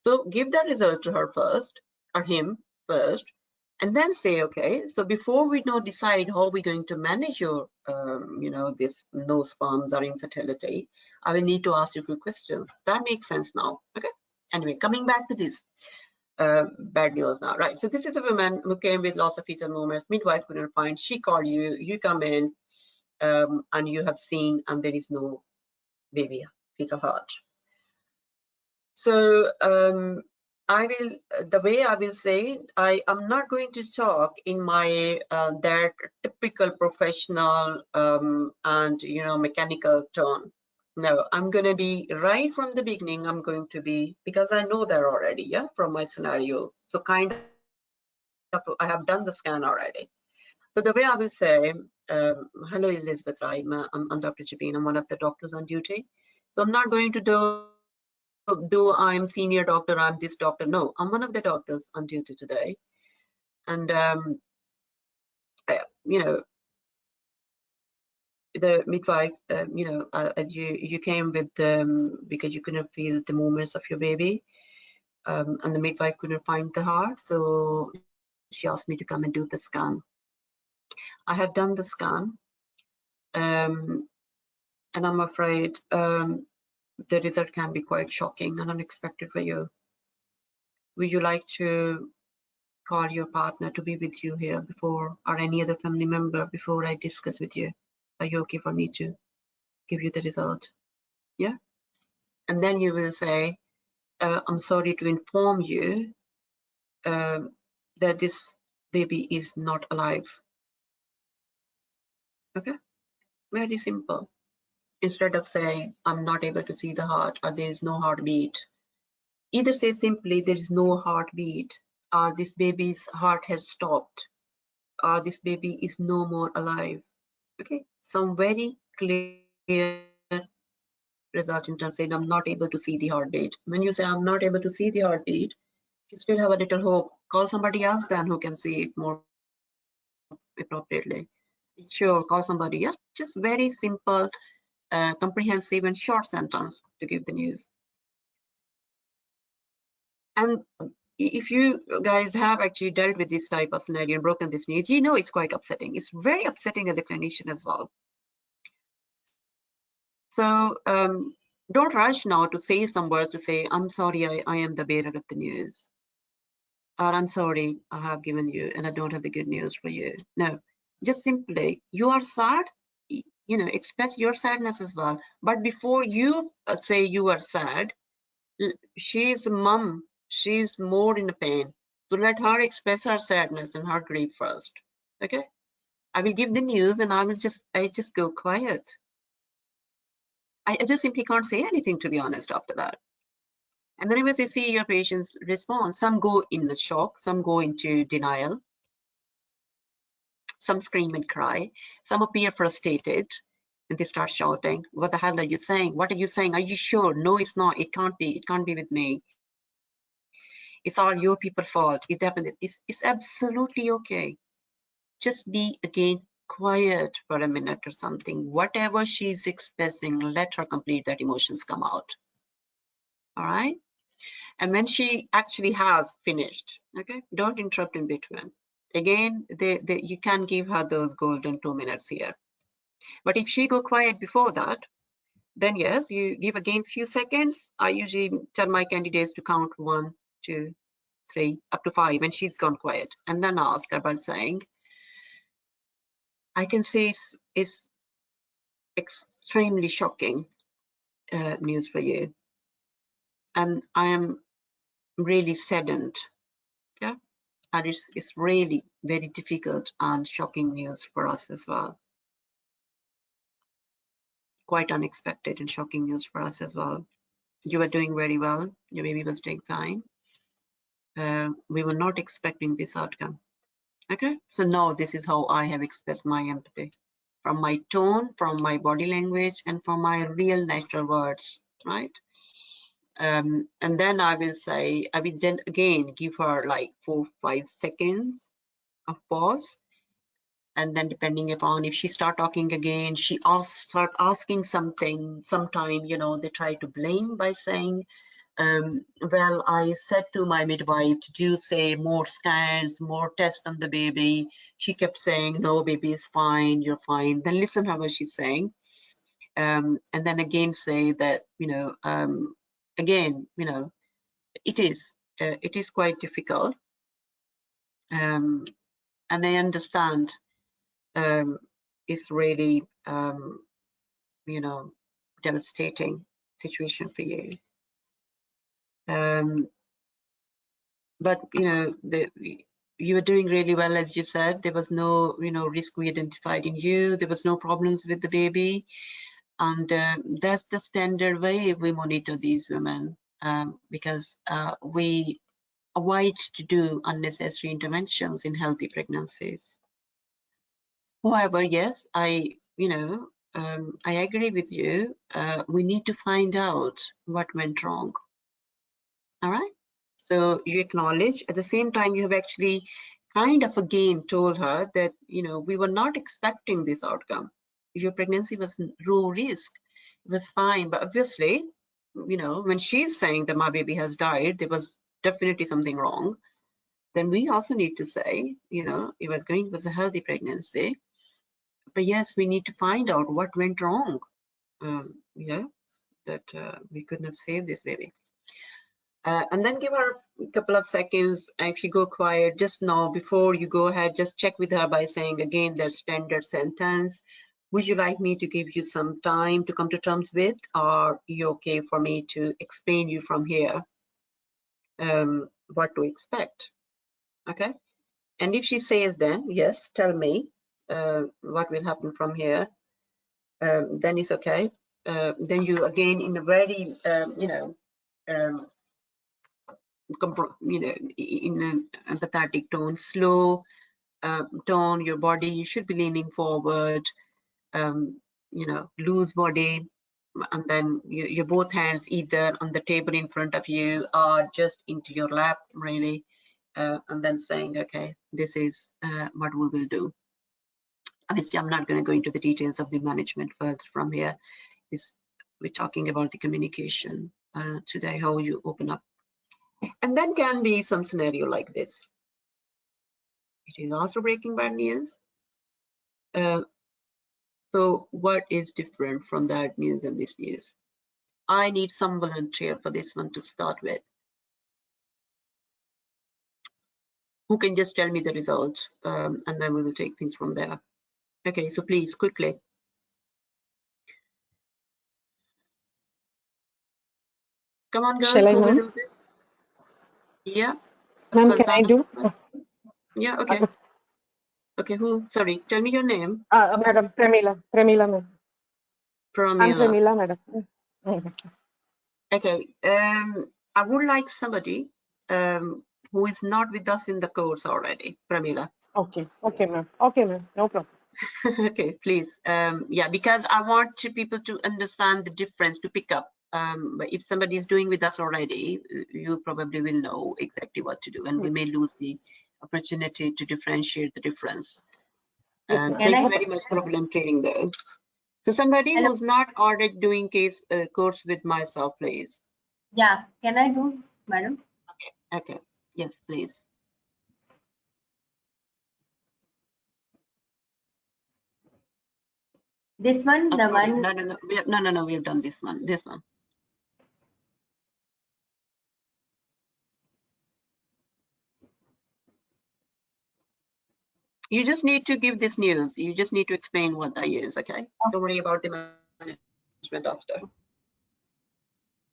[SPEAKER 2] So give that result to her first, or him first, and then say, okay, so before we now decide how we're going to manage your, you know, this no sperms or infertility, I will need to ask you a few questions. That makes sense now. Okay. Anyway, coming back to this. Bad news now, right? So this is a woman who came with loss of fetal movements. Midwife couldn't find. She called you. You come in, and you have seen, and there is no baby fetal heart. So the way I will say, I am not going to talk in my that typical professional and mechanical tone. No, I'm going to be right from the beginning. I'm going to be, because I know that already, yeah, from my scenario. So kind of, I have done the scan already. So the way I will say, hello Elizabeth, I'm Dr. Chapin. I'm one of the doctors on duty. So I'm not going to do I'm senior doctor, I'm this doctor. No, I'm one of the doctors on duty today. And the midwife, you came with because you couldn't feel the movements of your baby, and the midwife couldn't find the heart, so she asked me to come and do the scan. I have done the scan, and I'm afraid the result can be quite shocking and unexpected for you. Would you like to call your partner to be with you here before, or any other family member, before I discuss with you? Are you okay for me to give you the result? Yeah. And then you will say, I'm sorry to inform you that this baby is not alive. Okay, very simple. Instead of saying, I'm not able to see the heart, or there is no heartbeat, either say simply, there is no heartbeat, or this baby's heart has stopped, or this baby is no more alive. Okay, some very clear result in terms of saying, I'm not able to see the heartbeat. When you say, I'm not able to see the heartbeat, you still have a little hope. Call somebody else then who can see it more appropriately. Sure, call somebody. Yeah, just very simple, comprehensive and short sentence to give the news. And if you guys have actually dealt with this type of scenario and broken this news, you know it's quite upsetting. It's very upsetting as a clinician as well. So don't rush now to say some words to say, I'm sorry, I am the bearer of the news. Or I'm sorry, I have given you and I don't have the good news for you. No, just simply, you are sad, express your sadness as well. But before you say you are sad, she's a mom, she's more in pain. So let her express her sadness and her grief first. Okay? I will give the news and I just go quiet. I just simply can't say anything, to be honest, after that. And then as you see your patient's response, some go in the shock, some go into denial, some scream and cry, some appear frustrated, and they start shouting, what the hell are you saying? What are you saying? Are you sure? No, it's not. It can't be with me. It's all your people's fault. It happened. It's absolutely okay. Just be, again, quiet for a minute or something. Whatever she's expressing, let her complete that emotions come out. All right? And when she actually has finished, okay, don't interrupt in between. Again, you can give her those golden 2 minutes here. But if she go quiet before that, then yes, you give again few seconds. I usually tell my candidates to count 1, 2, 3, up to 5 when she's gone quiet, and then ask her by saying, I can say it's extremely shocking news for you, and I am really saddened. Yeah, and it's really very difficult and shocking news for us as well. Quite unexpected and shocking news for us as well. You were doing very well. Your baby was doing fine. We were not expecting this outcome. Okay, so now this is how I have expressed my empathy, from my tone, from my body language, and from my real natural words, right? And then I will say, I will then again give her like 4-5 seconds of pause. And then depending upon if she start talking again, she start asking something, sometime, they try to blame by saying, well, I said to my midwife, did you say more scans, more tests on the baby? She kept saying, no, baby is fine, you're fine. Then listen to what she's saying. And then again say that, again, it is quite difficult. And I understand it's really, devastating situation for you. but you were doing really well, as you said. There was no risk we identified in you. There was no problems with the baby, and that's the standard way we monitor these women, because we avoid to do unnecessary interventions in healthy pregnancies. However, yes, I agree with you. We need to find out what went wrong. All right. So you acknowledge, at the same time, you have actually kind of again told her that, we were not expecting this outcome. Your pregnancy was low risk. It was fine. But obviously, when she's saying that my baby has died, there was definitely something wrong. Then we also need to say, it was a healthy pregnancy. But yes, we need to find out what went wrong. That we couldn't have saved this baby. And then give her a couple of seconds. If you go quiet, just know before you go ahead, just check with her by saying again their standard sentence. Would you like me to give you some time to come to terms with, or are you okay for me to explain you from here what to expect? Okay. And if she says then, yes, tell me what will happen from here, then it's okay. Then you again in a very, in an empathetic tone, slow tone, your body, you should be leaning forward, loose body, and then your both hands either on the table in front of you or just into your lap, really, and then saying, okay, this is what we will do. Obviously, I'm not going to go into the details of the management further from here. We're talking about the communication today, how you open up. And then can be some scenario like this. It is also breaking bad news. So what is different from that news and this news? I need some volunteer for this one to start with. Who can just tell me the result, and then we will take things from there. Okay, so please, quickly. Come on, girls,
[SPEAKER 6] Shall I,
[SPEAKER 2] who will
[SPEAKER 6] ma'am?
[SPEAKER 2] do this? Yeah.
[SPEAKER 6] Ma'am, can I do?
[SPEAKER 2] Yeah, okay. Okay, who? Sorry, tell me your name.
[SPEAKER 6] Madam, Premila, ma'am. I'm Premila, madam.
[SPEAKER 2] Okay, I would like somebody who is not with us in the course already, Pramila.
[SPEAKER 6] Okay, ma'am. Okay, ma'am. No problem.
[SPEAKER 2] Okay, please. Yeah, because I want people to understand the difference, to pick up. But if somebody is doing with us already, you probably will know exactly what to do, and we may lose the opportunity to differentiate the difference.
[SPEAKER 6] Yes, ma'am.
[SPEAKER 2] Thank you very much for volunteering though. So somebody who's not already doing course with myself, please.
[SPEAKER 9] Yeah, can I do, madam?
[SPEAKER 2] Okay. Yes, please.
[SPEAKER 9] This one, the
[SPEAKER 2] sorry.
[SPEAKER 9] one.
[SPEAKER 2] No. We have done this one. This one. You just need to give this news. You just need to explain what that is, okay? Don't worry about the management after.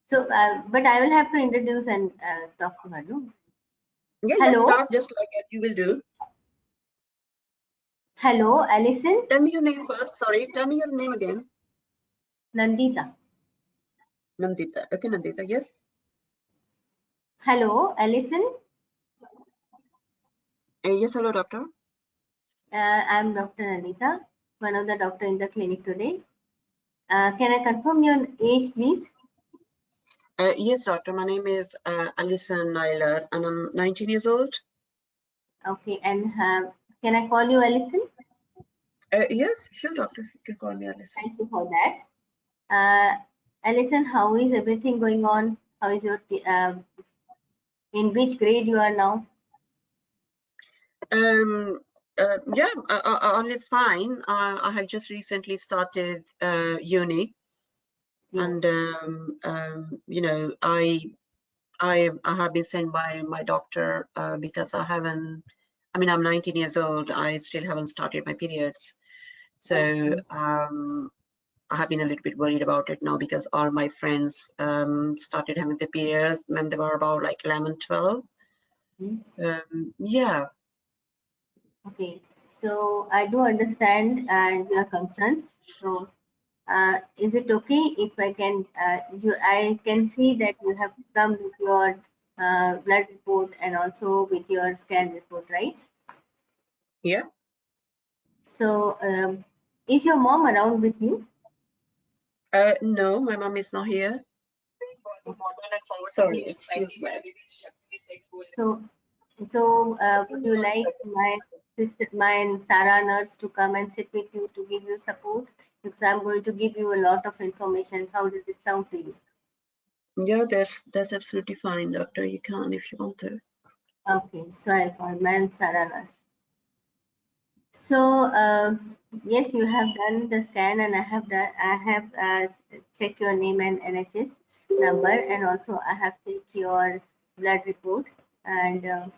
[SPEAKER 9] So, but I will have to introduce and talk to her, no?
[SPEAKER 2] Yeah,
[SPEAKER 9] hello.
[SPEAKER 2] Just start just like you will do.
[SPEAKER 9] Hello, Alison.
[SPEAKER 2] Tell me your name first. Sorry, tell me your name again.
[SPEAKER 9] Nandita.
[SPEAKER 2] Nandita. Okay, Nandita. Yes.
[SPEAKER 9] Hello, Alison.
[SPEAKER 2] Yes, hello, doctor.
[SPEAKER 9] I'm Dr. Nandita, one of the doctor in the clinic today. Can I confirm your age, please?
[SPEAKER 2] Yes, doctor. My name is Alison Naylor, and I'm 19 years old.
[SPEAKER 9] Okay, and can I call you Alison?
[SPEAKER 2] Yes, sure, doctor. You can call me Alison.
[SPEAKER 9] Thank you for that. Alison, how is everything going on? How is your in which grade you are now?
[SPEAKER 2] Yeah, all is fine. I have just recently started uni, and you know, I have been sent by my doctor because I haven't. I mean, I'm 19 years old. I still haven't started my periods, so I have been a little bit worried about it now because all my friends started having their periods when they were about like 11, 12. Yeah.
[SPEAKER 9] Okay, so I do understand your concerns. So, is it okay if I can? I can see that you have come with your blood report and also with your scan report, right?
[SPEAKER 2] Yeah.
[SPEAKER 9] So, is your mom around with you?
[SPEAKER 2] No, my mom is not here. Sorry, excuse me.
[SPEAKER 9] So, would you like my sister, my Sarah nurse, to come and sit with you to give you support? Because I'm going to give you a lot of information. How does it sound to you?
[SPEAKER 2] Yeah, that's absolutely fine, doctor. You can if you want to.
[SPEAKER 9] Okay, so I'll call my Sarah nurse. So yes, you have done the scan, and I have checked your name and NHS number, and also I have checked your blood report. And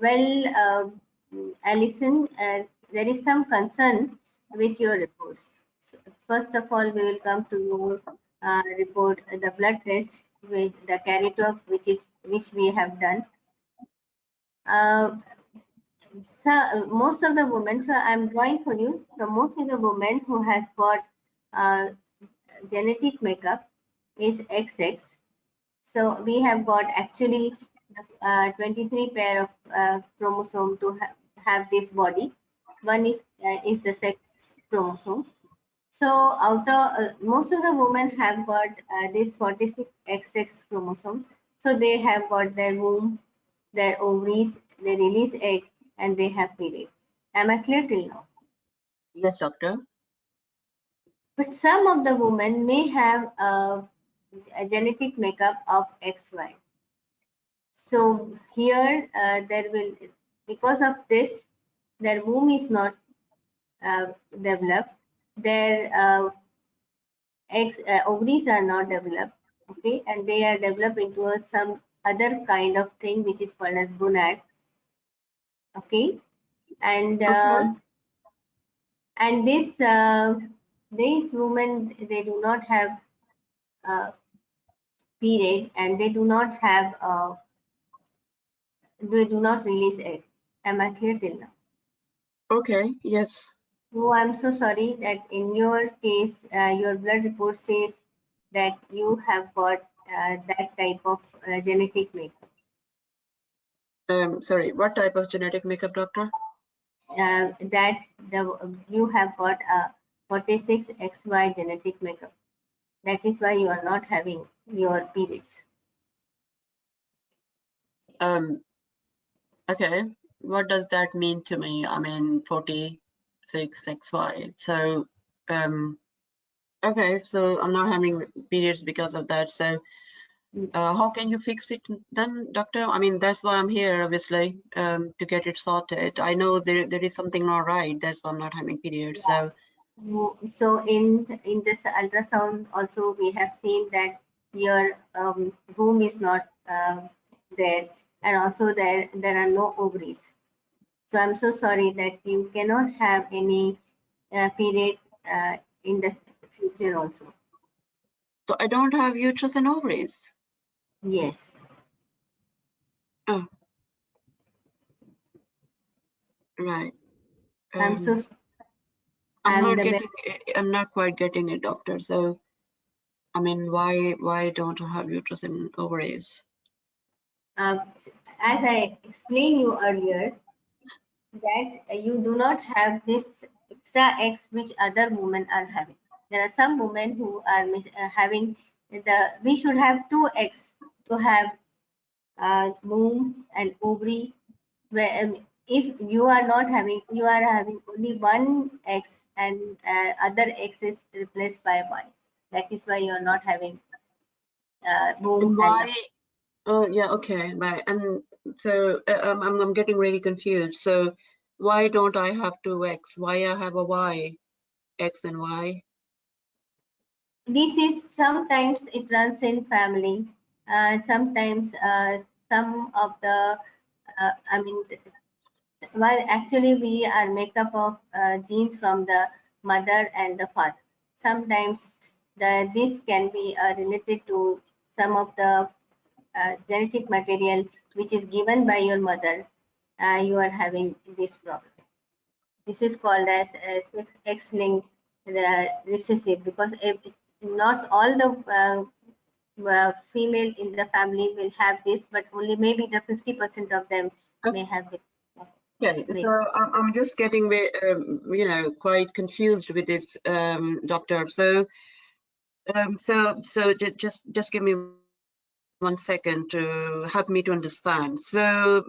[SPEAKER 9] well, Alison, there is some concern with your reports. So first of all, we will come to your report, the blood test with the carrier, which we have done. So most of the women, so I'm drawing for you. So most of the women who has got uh, genetic makeup is XX. So we have got actually 23 pair of chromosome to have this body. One is the sex chromosome. So out of most of the women have got this 46XX chromosome. So they have got their womb, their ovaries, they release egg, and they have period. Am I clear till now?
[SPEAKER 2] Yes, doctor.
[SPEAKER 9] But some of the women may have a genetic makeup of XY. So here there will, because of this, their womb is not developed, their ovaries are not developed, okay, and they are developed into some other kind of thing which is called as gonad, okay, and
[SPEAKER 2] Okay.
[SPEAKER 9] and these women, they do not have uh, period, and they do not release egg. Am I clear till now?
[SPEAKER 2] Okay. Yes.
[SPEAKER 9] Oh, I'm so sorry that in your case, your blood report says that you have got that type of genetic makeup.
[SPEAKER 2] Sorry. What type of genetic makeup, doctor?
[SPEAKER 9] That you have got a 46XY genetic makeup. That is why you are not having your periods.
[SPEAKER 2] Okay. What does that mean to me? I mean, 46XY. So, okay. So I'm not having periods because of that. So, how can you fix it then, doctor? I mean, that's why I'm here, obviously, to get it sorted. I know there is something not right. That's why I'm not having periods. So,
[SPEAKER 9] So in this ultrasound also we have seen that your womb is not there, and also there are no ovaries. So I'm so sorry that you cannot have any period in the future also.
[SPEAKER 2] so I don't have uterus and ovaries.
[SPEAKER 9] Yes.
[SPEAKER 2] Oh, right.
[SPEAKER 9] I'm so
[SPEAKER 2] I'm
[SPEAKER 9] I'm
[SPEAKER 2] not
[SPEAKER 9] the
[SPEAKER 2] getting it. I'm not quite getting it, doctor. So, I mean, why don't I have uterus and ovaries?
[SPEAKER 9] as I explained you earlier, that you do not have this extra X which other women are having. There are some women who are having we should have two X to have womb and ovary. Where if you are not having, you are having only one X, and other X is replaced by Y. That is why you are not having womb
[SPEAKER 2] And
[SPEAKER 9] and
[SPEAKER 2] why? Oh, yeah. Okay. Right. And so I'm getting really confused. So, why don't I have two X? Why I have a Y? X and Y.
[SPEAKER 9] this is sometimes it runs in family. Sometimes some of the I mean, well, actually we are made up of genes from the mother and the father. Sometimes this can be related to some of the genetic material which is given by your mother, you are having this problem. This is called as X-linked recessive, because not all the female in the family will have this, but only maybe the 50% of them may have it.
[SPEAKER 2] Okay, so I'm just getting, quite confused with this, doctor. So, just give me 1 second to help me to understand. So,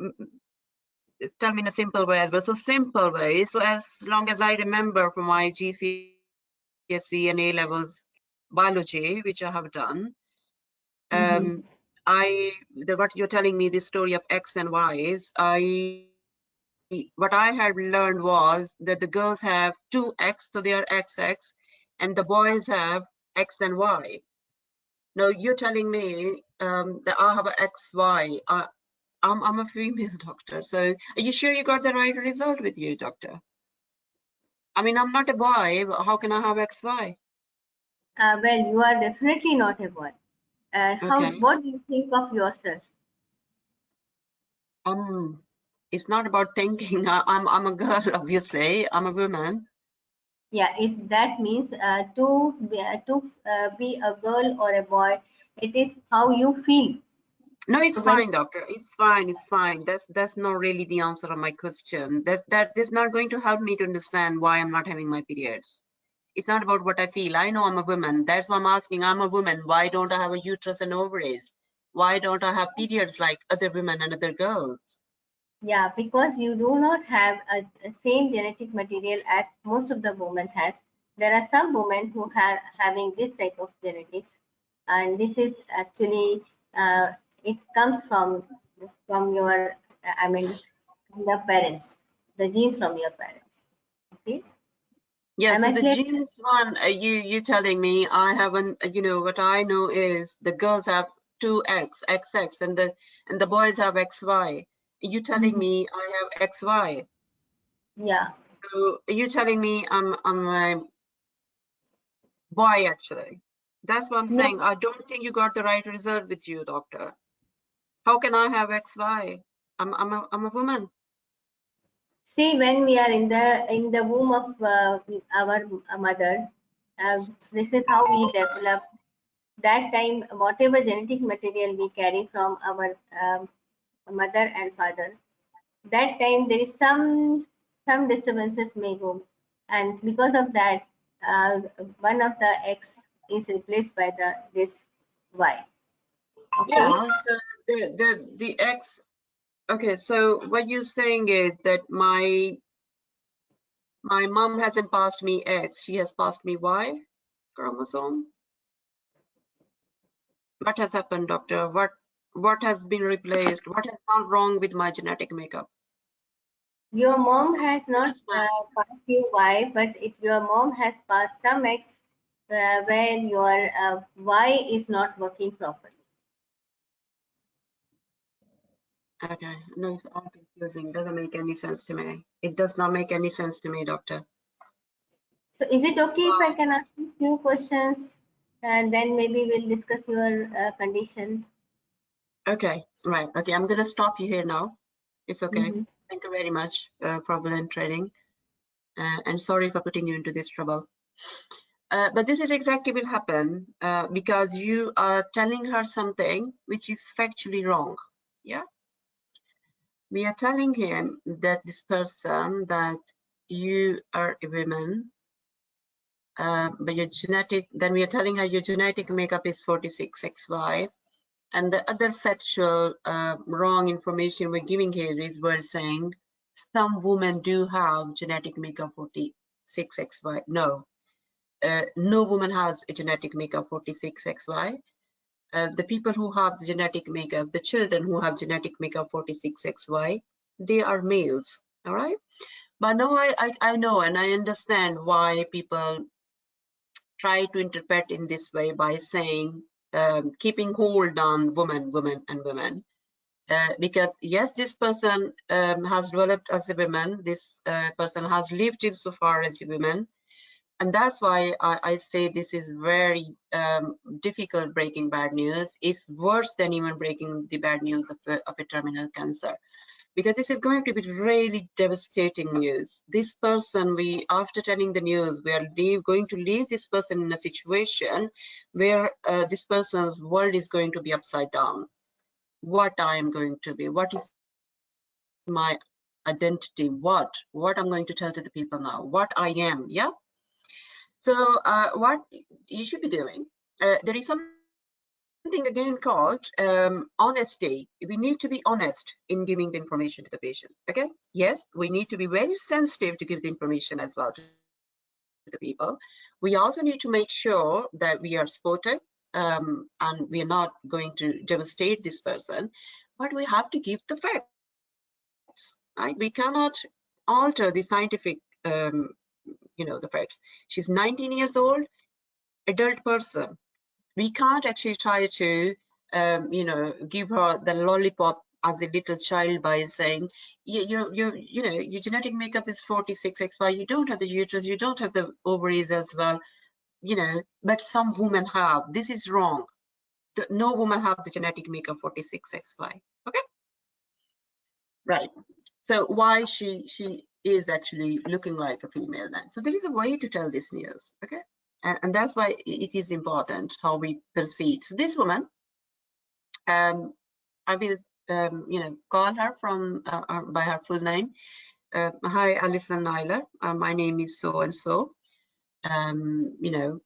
[SPEAKER 2] tell me in a simple way, but so simple way. So as long as I remember from my GCSE and A levels biology, which I have done, what you're telling me, this story of X and Y's, what I had learned was that the girls have 2X, so they are XX, and the boys have X and Y. Now you're telling me that I have an XY. I'm a female doctor, so are you sure you got the right result with you, doctor? I mean, I'm not a boy. How can I have XY?
[SPEAKER 9] Well, you are definitely not a boy.
[SPEAKER 2] Okay.
[SPEAKER 9] What do you think of yourself?
[SPEAKER 2] It's not about thinking. I'm a girl, obviously. I'm a woman.
[SPEAKER 9] Yeah, if that means to be a girl or a boy, it is how you feel.
[SPEAKER 2] No, it's
[SPEAKER 9] So
[SPEAKER 2] fine, doctor. It's fine. It's fine. That's not really the answer of my question. That is not going to help me to understand why I'm not having my periods. It's not about what I feel. I know I'm a woman. That's why I'm asking. I'm a woman. Why don't I have a uterus and ovaries? Why don't I have periods like other women and other girls?
[SPEAKER 9] yeah, because you do not have a same genetic material as most of the women has. There are some women who are having this type of genetics, and this is actually it comes from your the parents, the genes from your parents. Okay.
[SPEAKER 2] Yeah,
[SPEAKER 9] Am
[SPEAKER 2] so
[SPEAKER 9] I
[SPEAKER 2] the
[SPEAKER 9] clear?
[SPEAKER 2] genes one, you telling me I haven't, what I know is the girls have 2X, XX, and the boys have XY. You telling me I have XY.
[SPEAKER 9] Yeah.
[SPEAKER 2] So you telling me I'm a boy actually. That's what I'm
[SPEAKER 9] No.
[SPEAKER 2] saying. I don't think you got the right result with you, doctor. How can I have XY? I'm a woman.
[SPEAKER 9] See, when we are in the womb of our mother, this is how we develop. That time, whatever genetic material we carry from our mother and father, that time there is some disturbances may go, and because of that, one of the X is replaced by this Y. Okay.
[SPEAKER 2] Yeah. So the X. Okay. So what you're saying is that my mom hasn't passed me X. She has passed me Y chromosome. What has happened, doctor? What has been replaced? What has gone wrong with my genetic makeup?
[SPEAKER 9] Your mom has not passed you Y, but your mom has passed some X where your Y is not working properly.
[SPEAKER 2] Okay, no, it's all confusing. Doesn't make any sense to me. It does not make any sense to me, doctor.
[SPEAKER 9] So is it okay if I can ask you a few questions and then maybe we'll discuss your condition?
[SPEAKER 2] Okay, right. Okay, I'm gonna stop you here now. It's okay. Thank you very much for volunteering, and sorry for putting you into this trouble. But this is exactly will happen because you are telling her something which is factually wrong. Yeah, we are telling him that this person that you are a woman, but your genetic. Then we are telling her your genetic makeup is 46XY. And the other factual wrong information we're giving here is we're saying some women do have genetic makeup 46XY. No, no woman has a genetic makeup 46XY. The people who have the genetic makeup, the children who have genetic makeup 46XY, they are males. All right. But now I know and I understand why people try to interpret in this way by saying keeping hold on woman, and women. Because yes, this person has developed as a woman, this person has lived insofar as a woman, And that's why I say this is very difficult breaking bad news. It's worse than even breaking the bad news of a terminal cancer, because this is going to be really devastating news. This person, after telling the news, we are going to leave this person in a situation where this person's world is going to be upside down. What I am going to be, what is my identity, what I'm going to tell to the people now, what I am. Yeah. So what you should be doing, there is something again called honesty. We need to be honest in giving the information to the patient. Okay, yes, we need to be very sensitive to give the information as well to the people. We also need to make sure that we are supportive and we are not going to devastate this person, but we have to give the facts, right? We cannot alter the scientific the facts. She's 19 years old, adult person. We can't actually try to give her the lollipop as a little child by saying your genetic makeup is 46XY, you don't have the uterus, you don't have the ovaries as well, but some women have. This is wrong. No woman have the genetic makeup 46XY. Okay, right. So why she is actually looking like a female then. So there is a way to tell this news. Okay, and that's why it is important how we proceed. So this woman, I will call her from by her full name. Hi, Alison Nyler. My name is so and so. And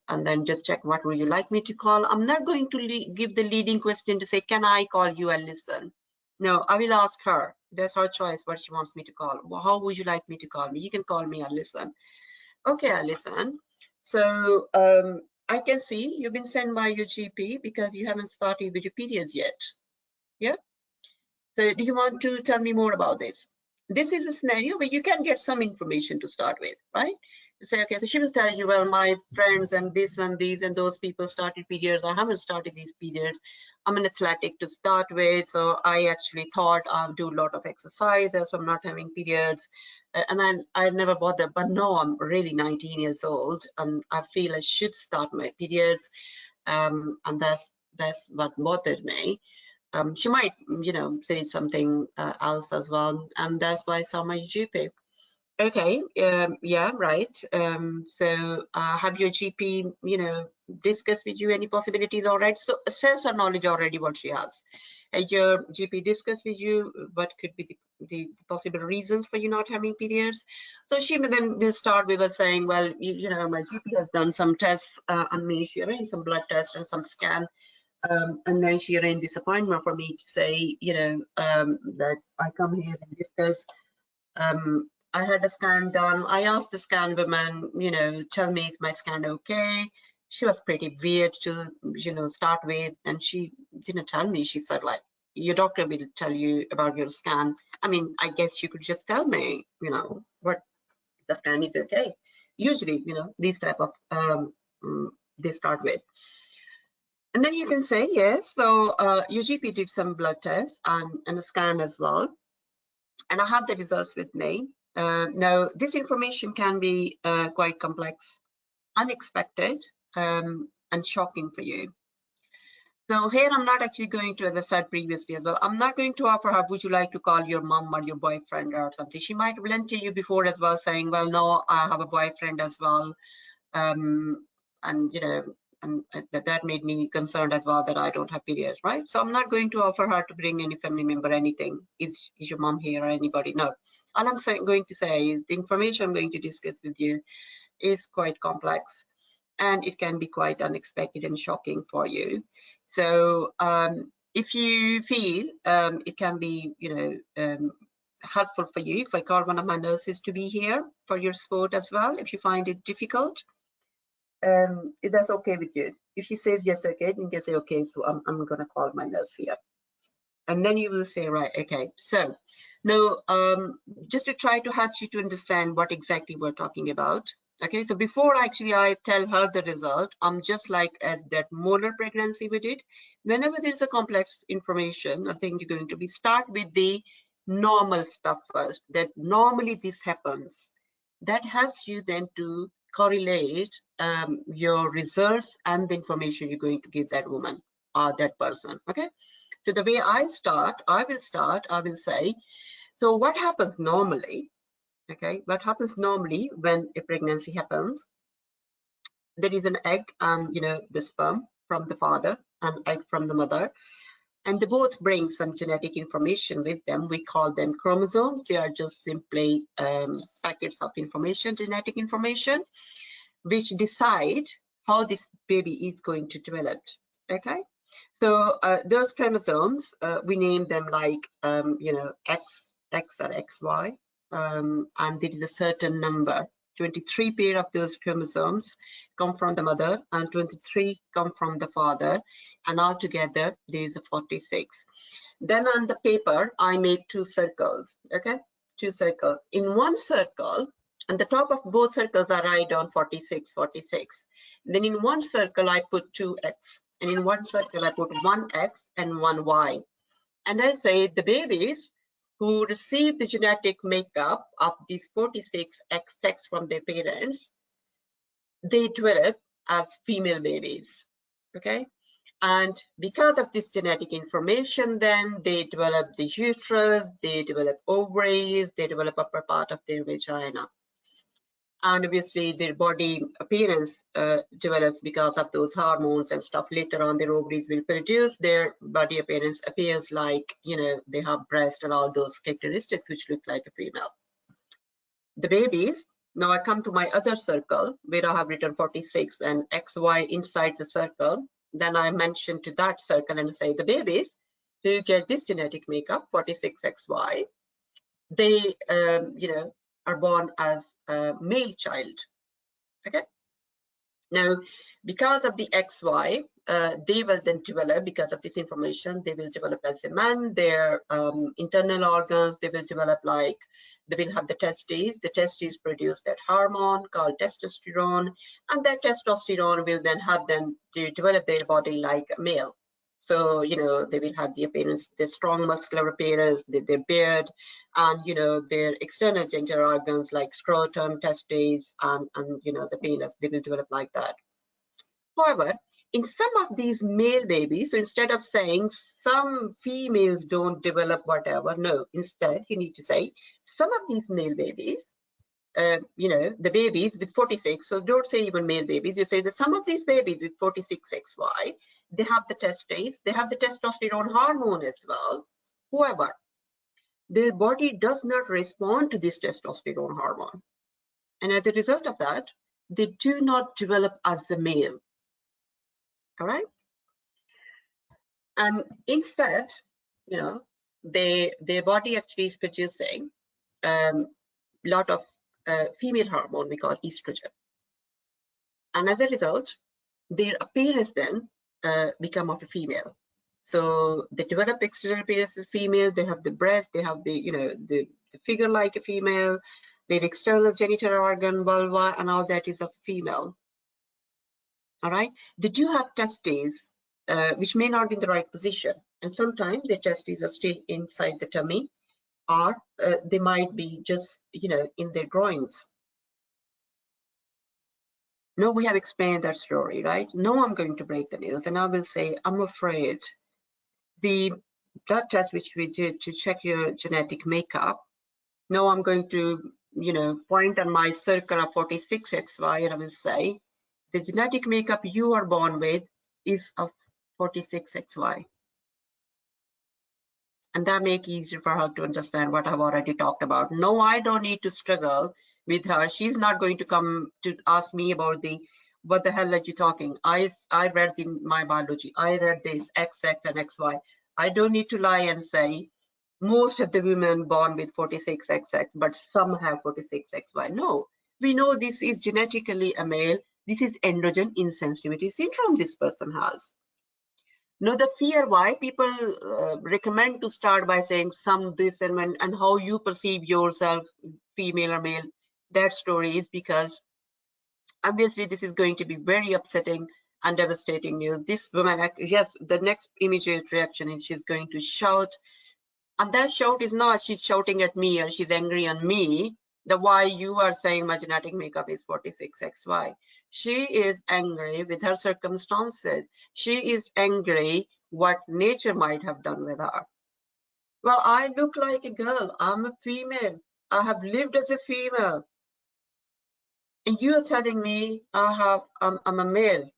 [SPEAKER 2] then just check what would you like me to call. I'm not going to give the leading question to say, can I call you Alison? No, I will ask her. That's her choice what she wants me to call. Well, how would you like me to call me? You can call me Alison. Okay, Alison. So I can see you've been sent by your GP because you haven't started with your periods yet. Yeah. So do you want to tell me more about this? This is a scenario where you can get some information to start with, right? Say, okay, so she will tell you, well, my friends and this and these and those people started periods. I haven't started these periods. I'm an athletic to start with, so I actually thought I'll do a lot of exercises, so I'm not having periods. And then I never bothered, but no, I'm really 19 years old and I feel I should start my periods. And that's what bothered me. She might, say something else as well, and that's why I saw my GP. Okay, yeah, right. So have your GP, discussed with you any possibilities already? So assess her knowledge already what she has. Has your GP discussed with you what could be the possible reasons for you not having periods? So she then will start with us saying, well, my GP has done some tests on me. She arranged some blood tests and some scan. And then she arranged this appointment for me to say, that I come here and discuss. I had a scan done. I asked the scan woman, tell me, is my scan okay? She was pretty weird to, start with. And she didn't tell me. She said, like, your doctor will tell you about your scan. I mean, I guess you could just tell me, what the scan is okay. Usually, these type of, they start with. And then you can say, yes, so your GP did some blood tests and a scan as well. And I have the results with me. Now, this information can be quite complex, unexpected, and shocking for you. So here I'm not actually going to, as I said previously as well, I'm not going to offer her, would you like to call your mom or your boyfriend or something? She might relent to you before as well, saying, well, no, I have a boyfriend as well. And, and that made me concerned as well that I don't have periods, right? So I'm not going to offer her to bring any family member, anything. Is your mom here or anybody? No. All I'm going to say is the information I'm going to discuss with you is quite complex and it can be quite unexpected and shocking for you. So if you feel it can be, helpful for you if I call one of my nurses to be here for your support as well, if you find it difficult. Is that okay with you? If she says yes, okay, then you say, okay, so I'm gonna call my nurse here. And then you will say, right, okay. So now, just to try to help you to understand what exactly we're talking about. Okay, so before actually I tell her the result, I'm just like as that molar pregnancy we did. Whenever there's a complex information, I think you're going to be start with the normal stuff first, that normally this happens. That helps you then to correlate your results and the information you're going to give that woman or that person. Okay, so the way I will say, so what happens normally? Okay, what happens normally when a pregnancy happens? There is an egg and the sperm from the father and egg from the mother, and they both bring some genetic information with them. We call them chromosomes. They are just simply packets of information, genetic information, which decide how this baby is going to develop. Okay, so those chromosomes, we name them like X or XY, and there is a certain number. 23 pair of those chromosomes come from the mother and 23 come from the father, and altogether there is a 46. Then on the paper I make two circles. Okay, two circles. In one circle, on the top of both circles I write down 46, 46. Then in one circle I put 2X, and in one circle I put 1X and 1Y, and I say the babies who receive the genetic makeup of these 46 XX from their parents, they develop as female babies. Okay, and because of this genetic information, then they develop the uterus, they develop ovaries, they develop upper part of their vagina. And obviously their body appearance develops because of those hormones and stuff. Later on, their ovaries will produce, their body appearance appears like, they have breast and all those characteristics which look like a female. The babies, now I come to my other circle where I have written 46 and XY inside the circle. Then I mention to that circle and say the babies who get this genetic makeup, 46XY, they, are born as a male child. Okay, now because of the XY, they will then develop, because of this information, they will develop as a man. Their internal organs, they will develop like, they will have the testes produce that hormone called testosterone, and that testosterone will then have them to develop their body like a male. So, they will have the appearance, the strong muscular appearance, their beard, and, their external genital organs like scrotum, testes, and the penis, they will develop like that. However, in some of these male babies, so instead of saying some females don't develop whatever, no, instead you need to say some of these male babies, the babies with 46, so don't say even male babies, you say that some of these babies with 46XY, they have the testes, they have the testosterone hormone as well. However, their body does not respond to this testosterone hormone. And as a result of that, they do not develop as a male. All right? And instead, their body actually is producing a lot of female hormone we call estrogen. And as a result, their appearance then become of a female. So they develop external appearance as female, they have the breast, they have the figure like a female, their external genital organ, vulva, and all that is of female. All right, they do have testes, which may not be in the right position, and sometimes the testes are still inside the tummy, or they might be just in their groins. No, we have explained that story, right? No, I'm going to break the news, and I will say, I'm afraid the blood test which we did to check your genetic makeup, no, I'm going to, point on my circle of 46XY, and I will say, the genetic makeup you are born with is of 46XY. And that makes it easier for her to understand what I've already talked about. No, I don't need to struggle with her. She's not going to come to ask me about what the hell are you talking? I read my biology. I read this XX and XY. I don't need to lie and say most of the women born with 46XX, but some have 46XY. No, we know this is genetically a male. This is androgen insensitivity syndrome this person has. Now, the fear why people recommend to start by saying some this and how you perceive yourself, female or male, that story is because obviously this is going to be very upsetting and devastating news. This woman, yes, the next immediate reaction is she's going to shout, and that shout is not she's shouting at me or she's angry on me. The why you are saying my genetic makeup is 46XY. She is angry with her circumstances. She is angry what nature might have done with her. Well, I look like a girl. I'm a female. I have lived as a female. And you are telling me I'm a male.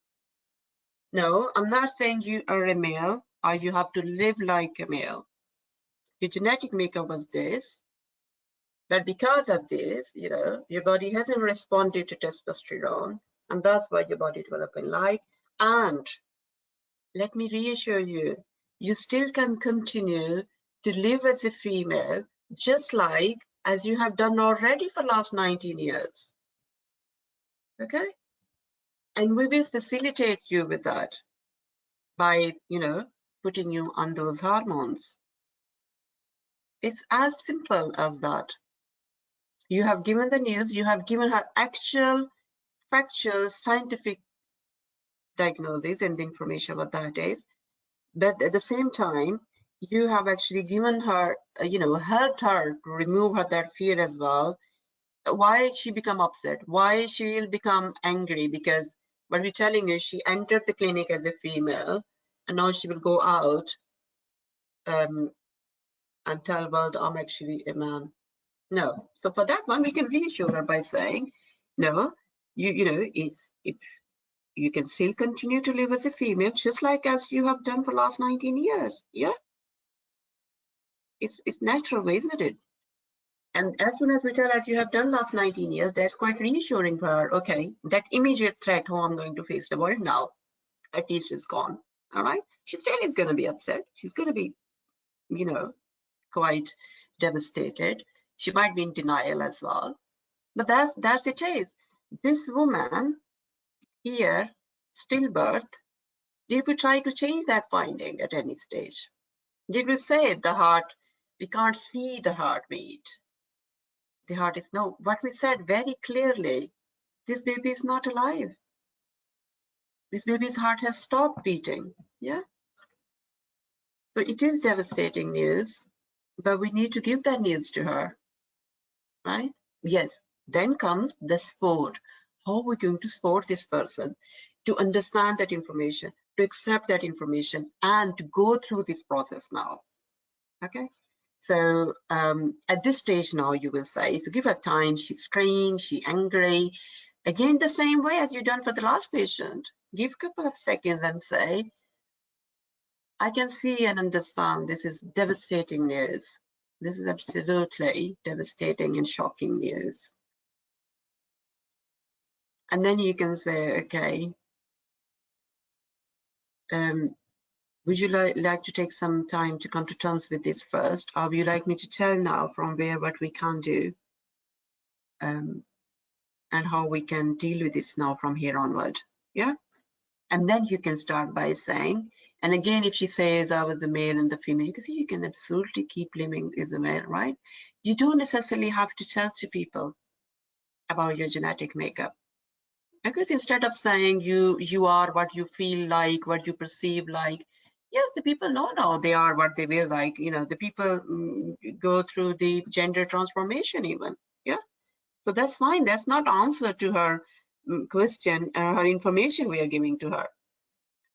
[SPEAKER 2] No, I'm not saying you are a male or you have to live like a male. Your genetic makeup was this. But because of this, your body hasn't responded to testosterone, and that's why your body developing like. And let me reassure you, you still can continue to live as a female, just like as you have done already for the last 19 years. Okay? And we will facilitate you with that by, putting you on those hormones. It's as simple as that. You have given the news, you have given her actual, factual, scientific diagnosis and the information what that is. But at the same time, you have actually given her, helped her to remove her that fear as well. Why she become upset? Why she will become angry? Because what we're telling you, she entered the clinic as a female, and now she will go out and tell world I'm actually a man. No. So for that one, we can reassure her by saying, no, if you can still continue to live as a female, just like as you have done for the last 19 years. Yeah. It's natural, isn't it? And as soon as we tell as you have done last 19 years, that's quite reassuring for her. Okay, that immediate threat, how I'm going to face the world now, at least is gone. All right. She still is going to be upset. She's going to be, quite devastated. She might be in denial as well. But that's it is. This woman here, stillbirth, did we try to change that finding at any stage? Did we say the heart, we can't see the heartbeat? The heart is no. What we said very clearly, this baby is not alive. This baby's heart has stopped beating. Yeah. So it is devastating news, but we need to give that news to her, right? Yes. Then comes the support. How are we going to support this person to understand that information, to accept that information, and to go through this process now? Okay. So at this stage now, you will say, so give her time. She screams, she angry. Again, the same way as you've done for the last patient. Give a couple of seconds and say, I can see and understand this is devastating news. This is absolutely devastating and shocking news. And then you can say, okay, would you like to take some time to come to terms with this first? Or would you like me to tell now from where what we can do and how we can deal with this now from here onward? Yeah. And then you can start by saying, and again, if she says I was a male and the female, you can absolutely keep living as a male, right? You don't necessarily have to tell to people about your genetic makeup. Because instead of saying you are what you feel like, what you perceive like, yes, the people know now they are what they will like. The people go through the gender transformation even. Yeah. So that's fine. That's not answer to her question, her information we are giving to her.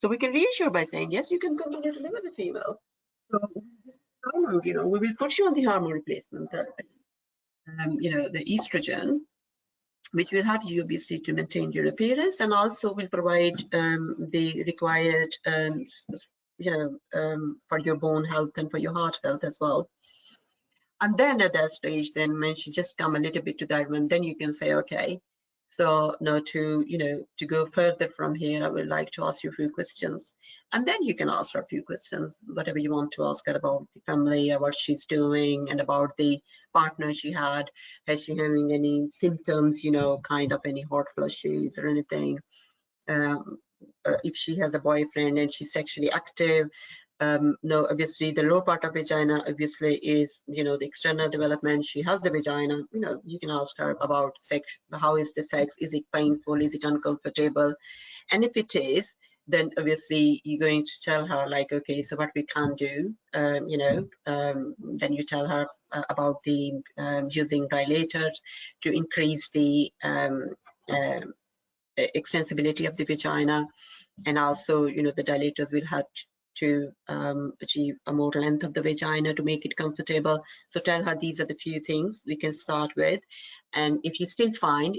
[SPEAKER 2] So we can reassure by saying, yes, you can continue to live as a female. So hormones, we will put you on the hormone replacement therapy. The estrogen, which will help you obviously to maintain your appearance, and also will provide the required, for your bone health and for your heart health as well. And then at that stage, then when she just come a little bit to that one, then you can say, okay, so now to go further from here, I would like to ask you a few questions. And then you can ask her a few questions, whatever you want to ask her about the family or what she's doing and about the partner she had. Has she having any symptoms, kind of any hot flushes or anything? If she has a boyfriend and she's sexually active. No, obviously the lower part of vagina obviously is, the external development. She has the vagina, you can ask her about sex. How is the sex? Is it painful? Is it uncomfortable? And if it is, then obviously you're going to tell her like, okay, so what we can do, then you tell her about the using dilators to increase the extensibility of the vagina, and also, the dilators will help to achieve a more length of the vagina to make it comfortable. So tell her these are the few things we can start with, and if you still find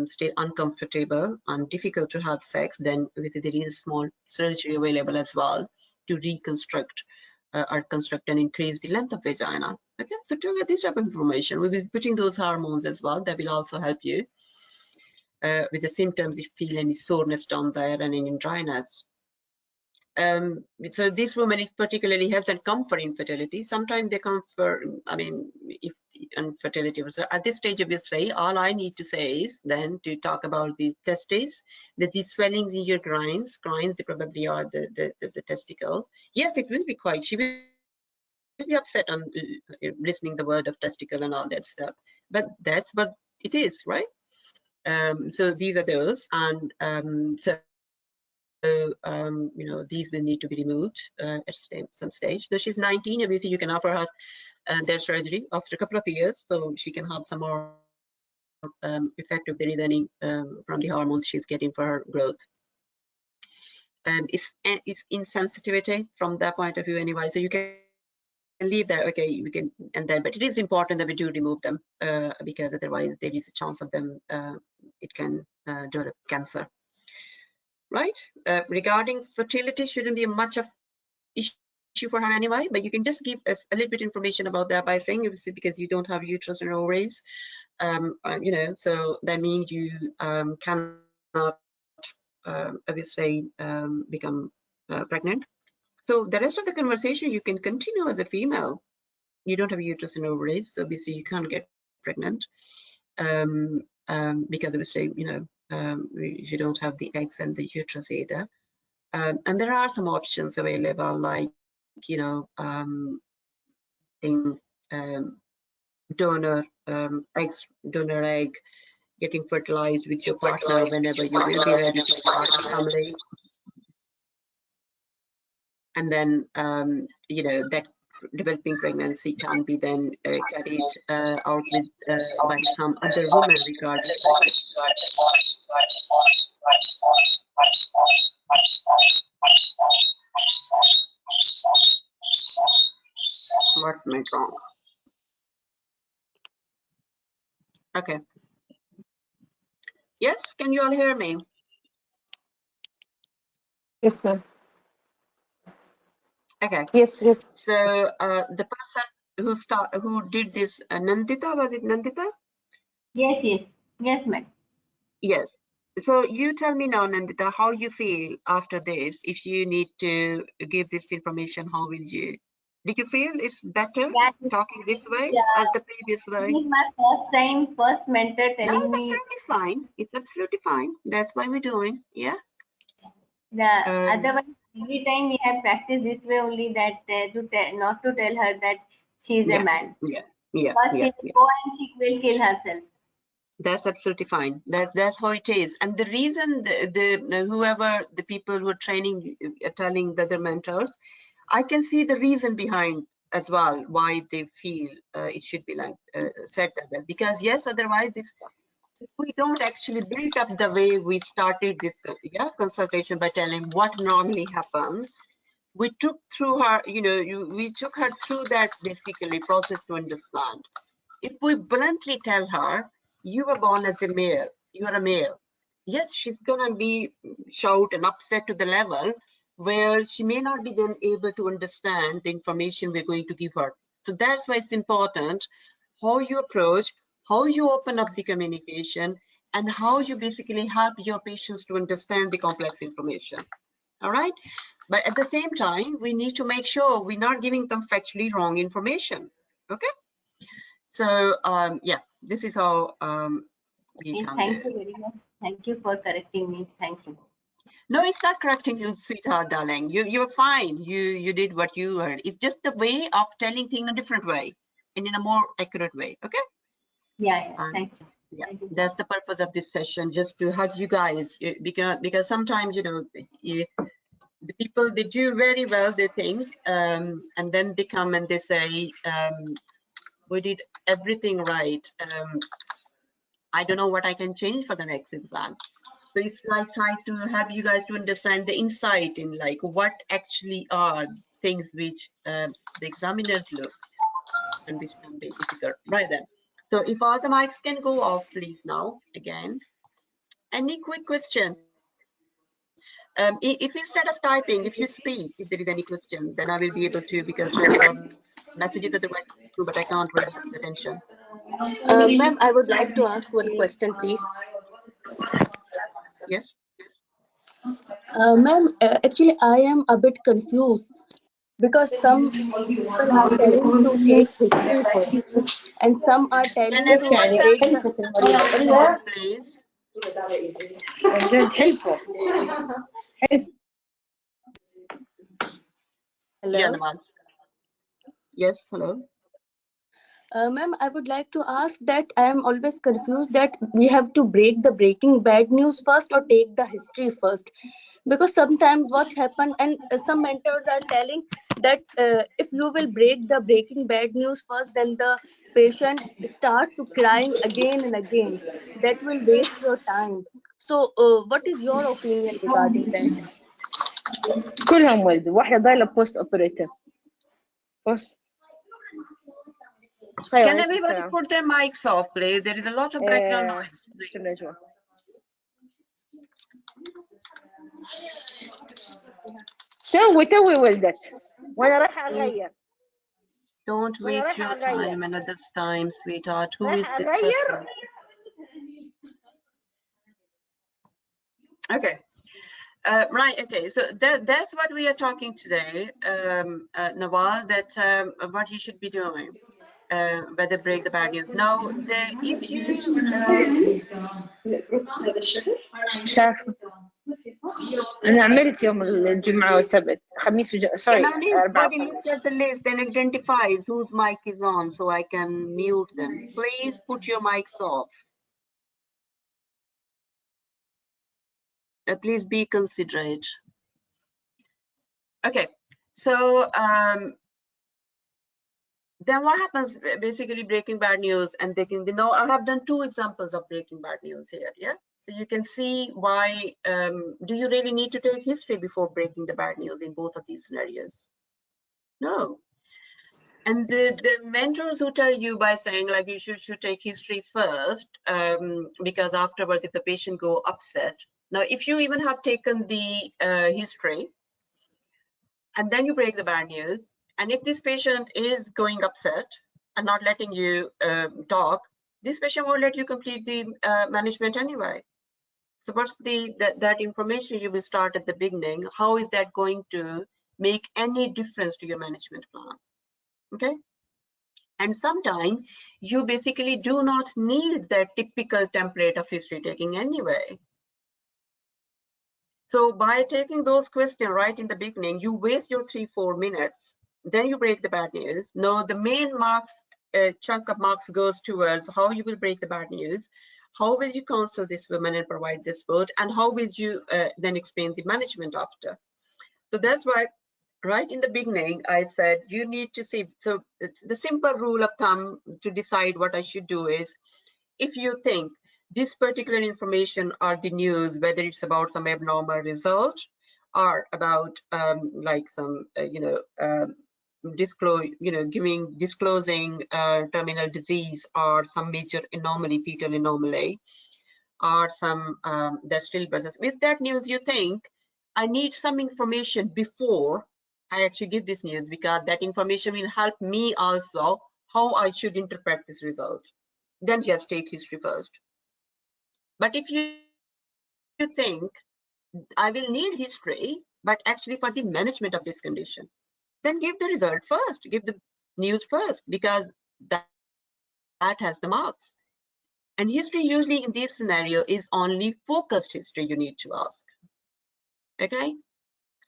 [SPEAKER 2] still uncomfortable and difficult to have sex, then obviously there is a small surgery available as well to reconstruct or construct and increase the length of vagina. Okay, so to get this type of information, we'll be putting those hormones as well. That will also help you with the symptoms if you feel any soreness down there and any dryness. So this woman, it particularly hasn't come for infertility. Sometimes they come for, if infertility was at this stage, obviously, all I need to say is then to talk about the testes, that these swellings in your groins, they probably are the testicles. Yes, it will be quite, she will be upset on listening the word of testicle and all that stuff, but that's what it is, right? So these are those, and these will need to be removed at some stage. So she's 19, obviously you can offer her their surgery after a couple of years, so she can have some more effect if there is any from the hormones she's getting for her growth. It's insensitivity from that point of view anyway, so you can leave that, okay, we can, and then, but it is important that we do remove them because otherwise there is a chance of them, it can develop cancer. Right? Regarding fertility, shouldn't be much of issue for her anyway, but you can just give us a little bit information about that by saying, obviously, because you don't have uterus and ovaries, so that means you cannot obviously become pregnant. So the rest of the conversation you can continue as a female. You don't have uterus and ovaries, so obviously you can't get pregnant because obviously, you don't have the eggs and the uterus either. And there are some options available, like, donor egg, getting fertilized with your partner whenever you will be ready to start a family. And then, that developing pregnancy can be then carried out with by some other woman regardless. What's my wrong? Okay. Yes, can you all hear me?
[SPEAKER 6] Yes, ma'am.
[SPEAKER 2] Okay.
[SPEAKER 6] Yes.
[SPEAKER 2] So the person who did this, Nandita, was it Nandita?
[SPEAKER 9] Yes, ma'am.
[SPEAKER 2] Yes. So you tell me now, Nandita, how you feel after this. If you need to give this information, how will you? Did you feel it's better talking this way or the previous way?
[SPEAKER 9] This is my first mentor telling me.
[SPEAKER 2] No, that's absolutely fine. It's absolutely fine. That's why we're doing. Yeah.
[SPEAKER 9] Otherwise, every time we have practiced this way only, that not to tell her that she is a man.
[SPEAKER 2] Yeah.
[SPEAKER 9] Because she will go and she will kill herself.
[SPEAKER 2] That's absolutely fine. That's how it is. And the reason the people who are training, telling the other mentors, I can see the reason behind as well why they feel it should be like said that. Because yes, otherwise if we don't actually build up the way we started this consultation by telling what normally happens. We took through her, we took her through that basically process to understand. If we bluntly tell her, you were born as a male, you are a male. Yes, she's gonna be shout and upset to the level where she may not be then able to understand the information we're going to give her. So that's why it's important how you approach, how you open up the communication, and how you basically help your patients to understand the complex information. All right. But at the same time, we need to make sure we're not giving them factually wrong information. Okay. So yeah, this is how we can
[SPEAKER 9] Thank you very much. Thank you for correcting me. Thank you.
[SPEAKER 2] No, it's not correcting you, sweetheart, darling. You're fine. You did what you heard. It's just the way of telling things a different way and in a more accurate way. Okay.
[SPEAKER 9] Yeah, thank you.
[SPEAKER 2] Yeah,
[SPEAKER 9] Thank you.
[SPEAKER 2] that's the purpose of this session, just to hug you guys, because sometimes, the people, they do very well, they think, and then they come and they say, we did everything right. I don't know what I can change for the next exam. So it's like trying to have you guys to understand the insight in like what actually are things which the examiners look and which can be difficult. Right then. So if all the mics can go off, please now, again. Any quick question? If instead of typing, if you speak, if there is any question, then I will be able to, because there are a lot of messages that are going through, but I can't really give attention.
[SPEAKER 10] Ma'am, I would like to ask one question, please.
[SPEAKER 2] Yes.
[SPEAKER 10] Ma'am, actually, I am a bit confused because some people are telling to take history first, and some are telling
[SPEAKER 2] Can
[SPEAKER 10] to
[SPEAKER 2] everybody
[SPEAKER 10] break
[SPEAKER 2] ask
[SPEAKER 10] the.
[SPEAKER 2] questions, please? Yeah,
[SPEAKER 10] Hello.
[SPEAKER 2] Namal. Yes, hello.
[SPEAKER 10] Ma'am, I would like to ask that I am always confused that we have to break the breaking bad news first or take the history first. Because sometimes what happen, and some mentors are telling that if you will break the breaking bad news first, then the patient start to crying again and again. That will waste your time. So what is your opinion regarding that?
[SPEAKER 11] كلهم ولدوا واحدة ضايلة بوست اوبريتيف بوست.
[SPEAKER 2] Can everybody put their mics off, please? There is a lot of background noise.
[SPEAKER 11] توي ولدت وانا رايحة اغير.
[SPEAKER 2] Don't waste your time another time, sweetheart. Who is this person? Okay. Right. Okay. So that's what we are talking today, Nawal. That what you should be doing, whether break the bad news. Now the issues.
[SPEAKER 11] مش عارفة. أنا عملت يوم الجمعة والسبت خميس
[SPEAKER 2] Can anybody look at the list and identifies whose mic is on so I can mute them? Please put your mics off. Please be considerate. Okay. So then what happens, basically breaking bad news, and they know I have done 2 examples of breaking bad news here. Yeah. So you can see why, do you really need to take history before breaking the bad news in both of these scenarios? No. And the mentors who tell you by saying like you should take history first, because afterwards if the patient go upset. Now, if you even have taken the history and then you break the bad news, and if this patient is going upset and not letting you talk, this patient will let you complete the management anyway. So what's that information you will start at the beginning? How is that going to make any difference to your management plan? Okay. And sometimes you basically do not need that typical template of history taking anyway. So by taking those questions right in the beginning, you waste your 3-4 minutes. Then you break the bad news. No, the main marks, chunk of marks goes towards how you will break the bad news, how will you counsel this woman and provide this support, and how will you then explain the management after. So that's why right in the beginning, I said you need to see. So it's the simple rule of thumb to decide what I should do is, if you think this particular information or the news, whether it's about some abnormal result or about like some, disclosing terminal disease or some major anomaly, fetal anomaly, or some that stillbirth. With that news, you think I need some information before I actually give this news, because that information will help me also how I should interpret this result. Then just take history first. But if you think I will need history, but actually for the management of this condition, then give the result first, give the news first, because that has the marks. And history usually in this scenario is only focused history you need to ask. Okay,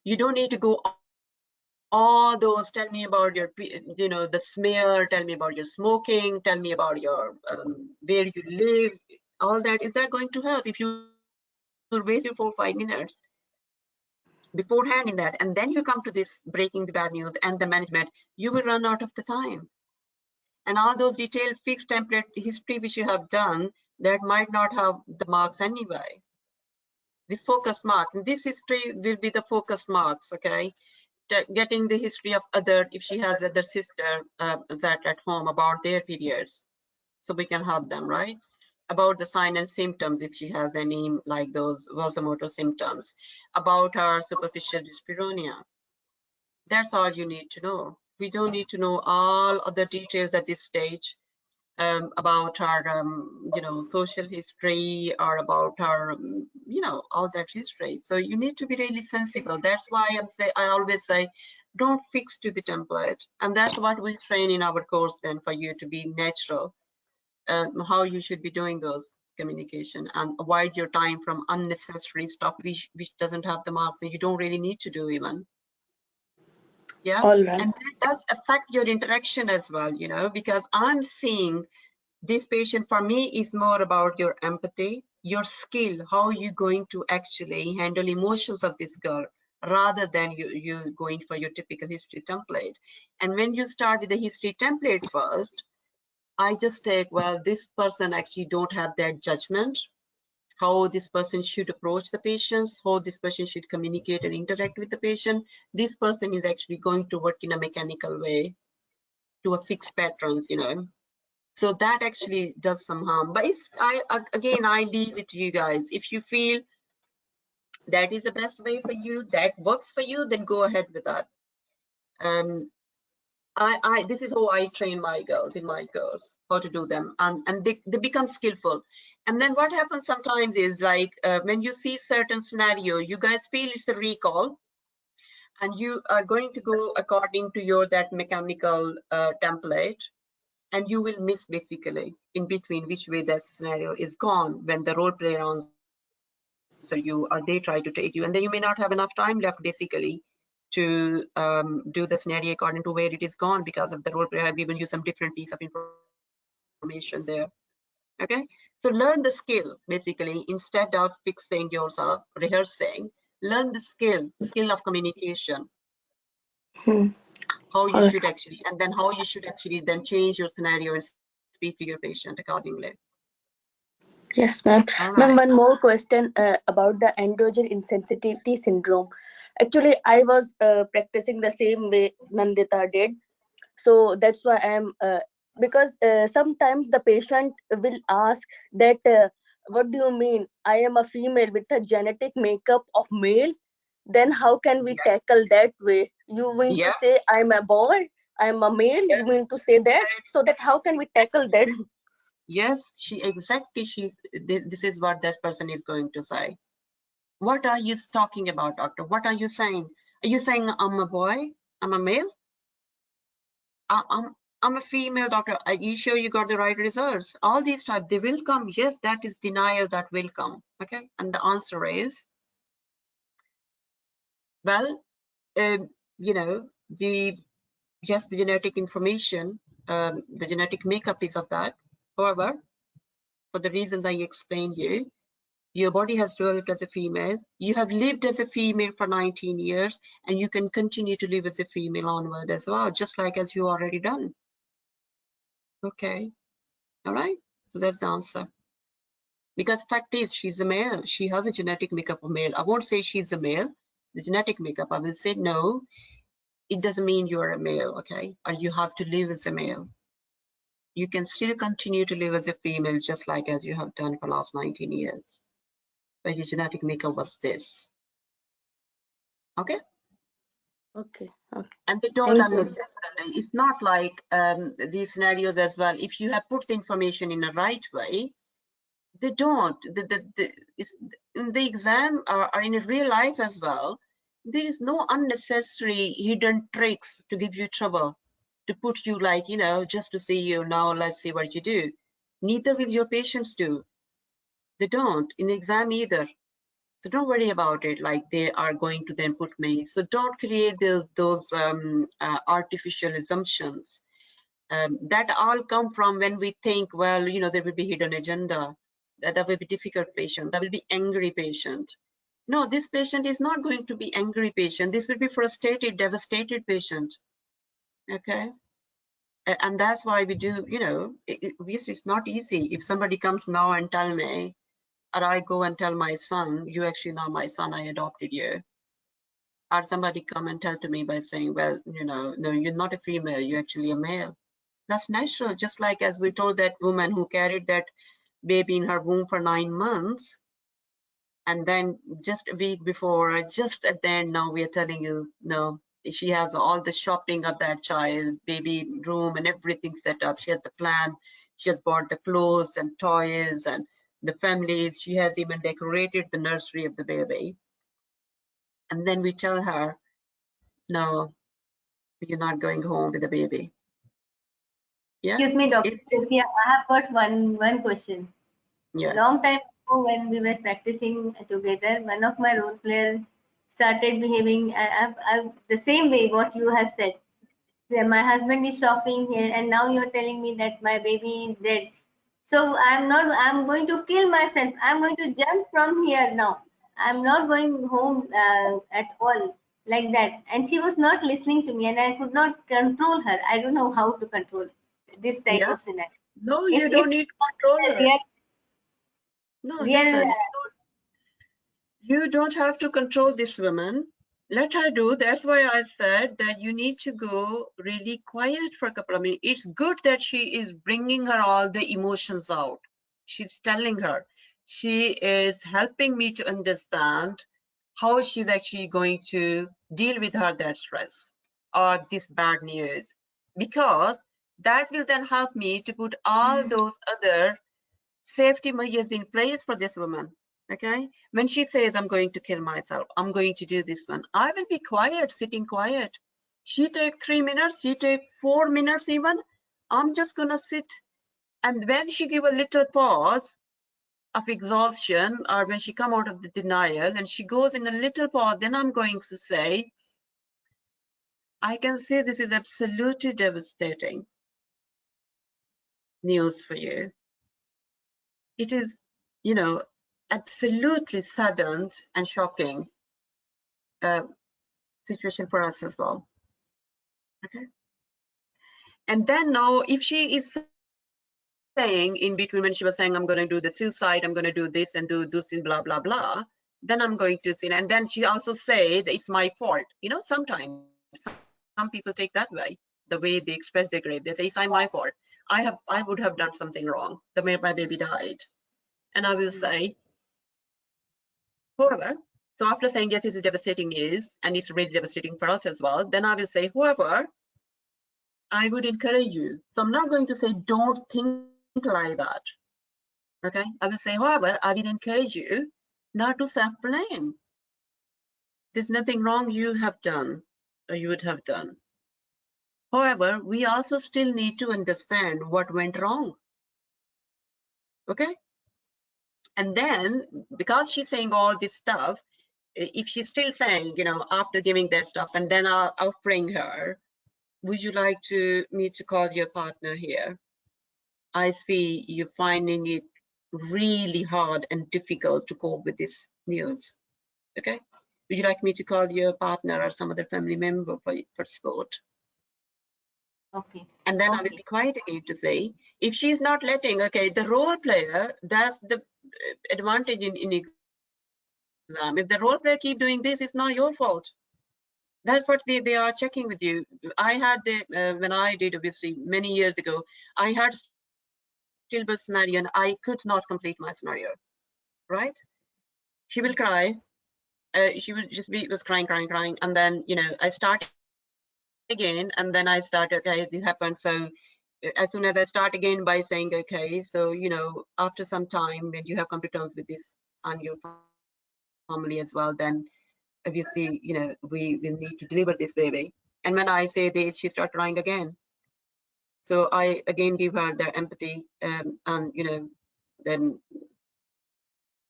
[SPEAKER 2] you don't need to go all those, tell me about your, you know, the smear, tell me about your smoking, tell me about your where you live, all that. Is that going to help? If you waste your 4 or 5 minutes beforehand in that, and then you come to this breaking the bad news and the management, you will run out of the time. And all those detailed fixed template history which you have done, that might not have the marks anyway. The focused marks, and this history will be the focused marks, okay? Getting the history of other, if she has other sister that at home about their periods, so we can help them, right? About the sign and symptoms, if she has any, like those vasomotor symptoms, about her superficial dyspareunia. That's all you need to know. We don't need to know all other details at this stage about her, you know, social history, or about her, you know, all that history. So you need to be really sensible. That's why I always say, don't fix to the template. And that's what we train in our course then, for you to be natural, how you should be doing those communication, and avoid your time from unnecessary stuff which doesn't have the marks and you don't really need to do even. Yeah.
[SPEAKER 10] All right.
[SPEAKER 2] And that does affect your interaction as well, you know, because I'm seeing this patient, for me, is more about your empathy, your skill, how you're going to actually handle emotions of this girl, rather than you going for your typical history template. And when you start with the history template first, I just take, well, this person actually don't have that judgment, how this person should approach the patients, how this person should communicate and interact with the patient. This person is actually going to work in a mechanical way to a fixed patterns, you know. So that actually does some harm. But it's, I leave it to you guys. If you feel that is the best way for you, that works for you, then go ahead with that. This is how I train my girls in my course, how to do them, and they become skillful. And then what happens sometimes is, like, when you see certain scenario, you guys feel it's a recall, and you are going to go according to your that mechanical template, and you will miss basically in between which way that scenario is gone when the role player answer you, or they try to take you, and then you may not have enough time left basically to do the scenario according to where it is gone, because of the role player have given you some different piece of information there. Okay, so learn the skill basically, instead of fixing yourself, rehearsing, learn the skill of communication, how you should actually, and then how you should actually then change your scenario and speak to your patient accordingly.
[SPEAKER 10] Yes, ma'am.
[SPEAKER 2] All
[SPEAKER 10] Ma'am,
[SPEAKER 2] right.
[SPEAKER 10] one more question about the androgen insensitivity syndrome. Actually, I was practicing the same way Nandita did. So that's why I'm, because sometimes the patient will ask that, what do you mean? I am a female with a genetic makeup of male. Then how can we tackle that way? You mean to say I'm a boy? I'm a male? You mean to say that? So that how can we tackle that?
[SPEAKER 2] Yes, this is what that person is going to say. What are you talking about, doctor? What are you saying? Are you saying I'm a boy? I'm a male? I'm a female, doctor. Are you sure you got the right results? All these types, they will come. Yes, that is denial that will come. Okay, and the answer is, well, you know, the genetic information, the genetic makeup is of that. However, for the reasons I explained you, your body has developed as a female. You have lived as a female for 19 years, and you can continue to live as a female onward as well, just like as you already done. Okay, all right. So that's the answer. Because fact is, she's a male. She has a genetic makeup of male. I won't say she's a male. The genetic makeup, I will say no. It doesn't mean you're a male, okay? Or you have to live as a male. You can still continue to live as a female, just like as you have done for the last 19 years. But your genetic makeup was this. Okay?
[SPEAKER 10] Okay.
[SPEAKER 2] And they don't
[SPEAKER 10] Thank you.
[SPEAKER 2] understand that. It's not like these scenarios as well. If you have put the information in the right way, they don't. In the exam or in real life as well, there is no unnecessary hidden tricks to give you trouble, to put you like, you know, just to see you now, let's see what you do. Neither will your patients do. They don't in the exam either. So don't worry about it, like they are going to then put me. So don't create those artificial assumptions. That all come from when we think, well, you know, there will be hidden agenda, that will be difficult patient, that will be angry patient. No, this patient is not going to be angry patient. This will be frustrated, devastated patient. Okay. And that's why we do, you know, obviously it's not easy. If somebody comes now and tell me, or I go and tell my son, you actually not my son, I adopted you. Or somebody come and tell to me by saying, well, you know, no, you're not a female, you're actually a male. That's natural. Just like as we told that woman who carried that baby in her womb for 9 months, and then just a week before, just at the end, now we are telling you, no, she has all the shopping of that child, baby room and everything set up. She has the plan. She has bought the clothes and toys and the families. She has even decorated the nursery of the baby. And then we tell her, no, you're not going home with the baby. Yeah.
[SPEAKER 9] Excuse me, Dr. Sophia, I have got one question.
[SPEAKER 2] Yeah.
[SPEAKER 9] Long time ago, when we were practicing together, one of my role players started behaving the same way what you have said. My husband is shopping here, and now you're telling me that my baby is dead. So I'm going to kill myself. I'm going to jump from here now. I'm not going home at all, like that. And she was not listening to me, and I could not control her. I don't know how to control this type of scenario.
[SPEAKER 2] No, you don't need to control her. No, listen, you don't have to control this woman. Let her do. That's why I said that you need to go really quiet for a couple of minutes. It's good that she is bringing her all the emotions out. She's telling her. She is helping me to understand how she's actually going to deal with her that stress or this bad news, because that will then help me to put all those other safety measures in place for this woman. Okay, when she says, I'm going to kill myself, I'm going to do this one, I will be quiet, sitting quiet. She take 3 minutes, she take 4 minutes even, I'm just gonna sit. And when she give a little pause of exhaustion, or when she come out of the denial and she goes in a little pause, then I'm going to say, I can say this is absolutely devastating news for you. It is, you know, absolutely sudden and shocking situation for us as well. Okay. And then now, if she is saying in between, when she was saying, I'm going to do the suicide, I'm going to do this and do this and blah, blah, blah, then I'm going to sin. And then she also say that it's my fault. You know, sometimes some people take that way, the way they express their grief. They say, it's my fault. I would have done something wrong the way my baby died. And I will say, however, so after saying, yes, it's devastating news, and it's really devastating for us as well, then I will say, however, I would encourage you. So I'm not going to say, don't think like that. Okay. I will say, however, I will encourage you not to self-blame. There's nothing wrong you have done or you would have done. However, we also still need to understand what went wrong. Okay. And then, because she's saying all this stuff, if she's still saying, you know, after giving that stuff, and then I'll offering her, would you like me to call your partner here? I see you finding it really hard and difficult to cope with this news. Okay. Would you like me to call your partner or some other family member for support?
[SPEAKER 9] Okay.
[SPEAKER 2] And then I will be quiet again to say, if she's not letting, okay, the role player, that's the advantage in exam. If the role player keep doing this, it's not your fault. That's what they are checking with you. I had when I did, obviously, many years ago, I had stillbirth scenario and I could not complete my scenario, right? She will cry. She will just was crying. And then, you know, I start again, and then I start, okay, this happened. So as soon as I start again by saying, okay, so, you know, after some time, when you have come to terms with this and your family as well, then obviously, you know, we will need to deliver this baby. And when I say this, she starts crying again. So I again give her the empathy, and, you know, then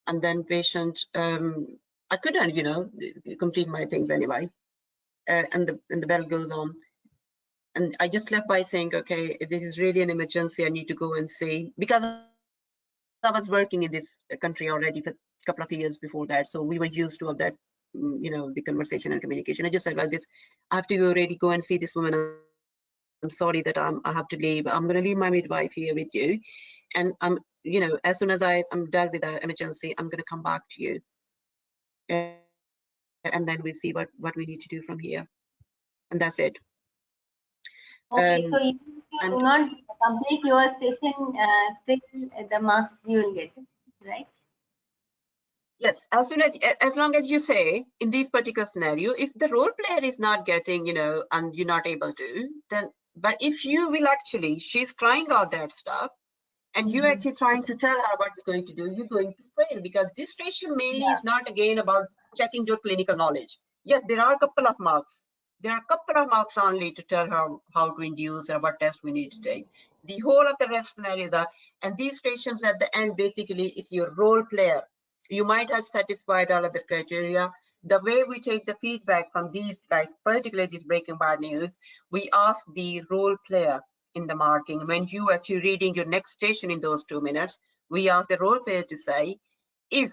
[SPEAKER 2] and then patient, I couldn't, you know, complete my things anyway, and the bell goes on. And I just left by saying, okay, this is really an emergency. I need to go and see, because I was working in this country already for a couple of years before that. So we were used to that, you know, the conversation and communication. I just said like this, I have to already go and see this woman. I'm sorry that I have to leave. I'm going to leave my midwife here with you. And I'm, you know, as soon as I'm done with the emergency, I'm going to come back to you. And then we see what we need to do from here. And that's it.
[SPEAKER 9] Okay, so if you do not complete your session, still the marks you will get, right?
[SPEAKER 2] Yes, as long as you say in this particular scenario, if the role player is not getting, you know, and you're not able to, then, but if you will actually, she's trying all that stuff, and you actually trying to tell her what you're going to do, you're going to fail, because this station mainly is not again about checking your clinical knowledge. Yes, there are a couple of marks. There are a couple of marks only to tell her how to induce or what test we need to take. The whole of the rest scenario that, and these stations at the end basically is your role player. You might have satisfied all of the criteria. The way we take the feedback from these, like particularly this breaking bad news, we ask the role player in the marking. When you actually reading your next station in those 2 minutes, we ask the role player to say, if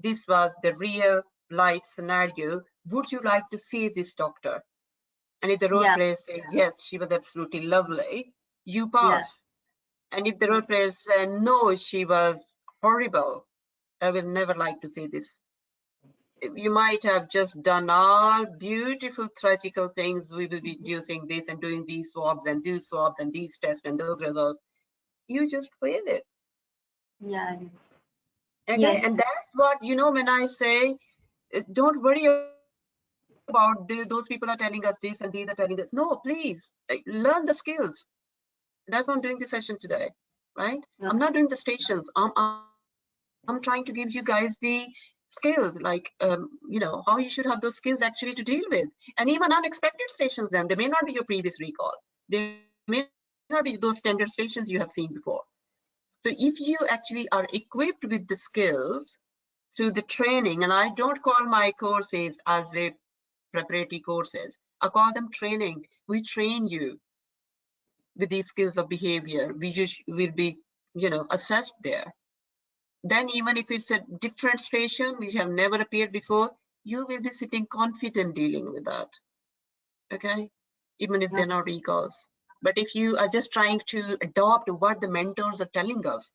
[SPEAKER 2] this was the real life scenario, would you like to see this doctor? And if the role player says, yes, she was absolutely lovely, you pass. And if the role player says, no, she was horrible, I will never like to see this. You might have just done all beautiful theoretical things. We will be using this and doing these swabs and these swabs and these tests and those results. You just fail it.
[SPEAKER 9] Yeah.
[SPEAKER 2] Okay,
[SPEAKER 9] Yes.
[SPEAKER 2] and that's what, you know, when I say, don't worry about those people are telling us this and these are telling us. No, please, learn the skills. That's why I'm doing the session today, right? Yeah. I'm not doing the stations. I'm trying to give you guys the skills, like, you know, how you should have those skills actually to deal with. And even unexpected stations, then they may not be your previous recall. They may not be those standard stations you have seen before. So if you actually are equipped with the skills through the training, and I don't call my courses as a preparatory courses, I call them training. We train you with these skills of behavior. We just will be, you know, assessed there. Then even if it's a different station which have never appeared before, you will be sitting confident dealing with that. Okay, even if they're not recalls. But if you are just trying to adopt what the mentors are telling us,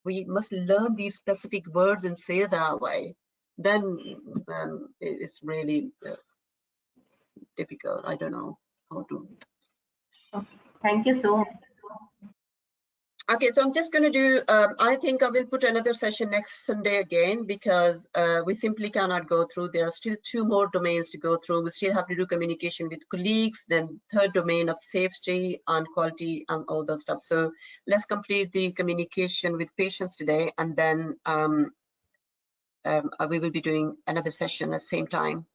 [SPEAKER 2] we must learn these specific words and say that way, then it's really difficult. I don't know how to.
[SPEAKER 9] Okay. Thank you so much.
[SPEAKER 2] Okay, so I'm just going to do, I think I will put another session next Sunday again, because we simply cannot go through. There are still 2 more domains to go through. We still have to do communication with colleagues, then 3rd domain of safety and quality and all those stuff. So let's complete the communication with patients today, and then we will be doing another session at the same time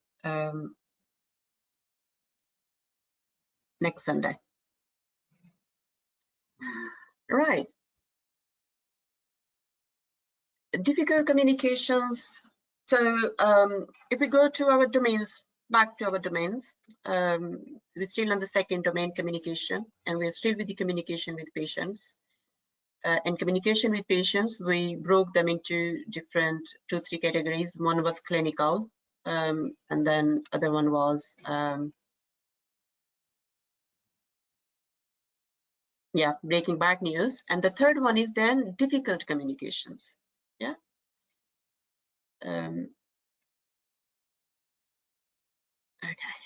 [SPEAKER 2] next Sunday. Right. Difficult communications. So if we go to our domains, back to our domains, we're still on the 2nd domain, communication, and we're still with the communication with patients. And communication with patients, we broke them into different 2-3 categories. One was clinical, and then other one was breaking bad news, and the 3rd one is then difficult communications. Okay,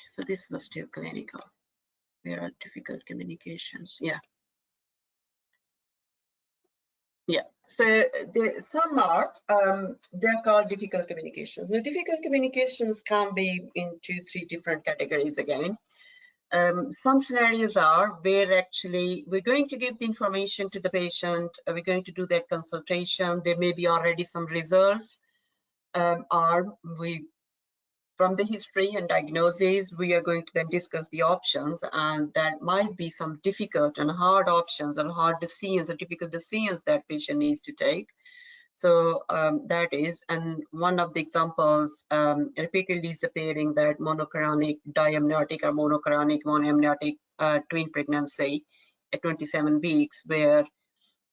[SPEAKER 2] so this was still clinical. Where are difficult communications? So some are, they're called difficult communications. Now, difficult communications can be in 2-3 different categories again. Some scenarios are where actually we're going to give the information to the patient, we're going to do that consultation, there may be already some results, or from the history and diagnosis, we are going to then discuss the options, and that might be some difficult and hard options and hard decisions or difficult decisions that patient needs to take. So that is, and one of the examples repeatedly is appearing that monochronic diamniotic or monochronic monoamniotic twin pregnancy at 27 weeks, where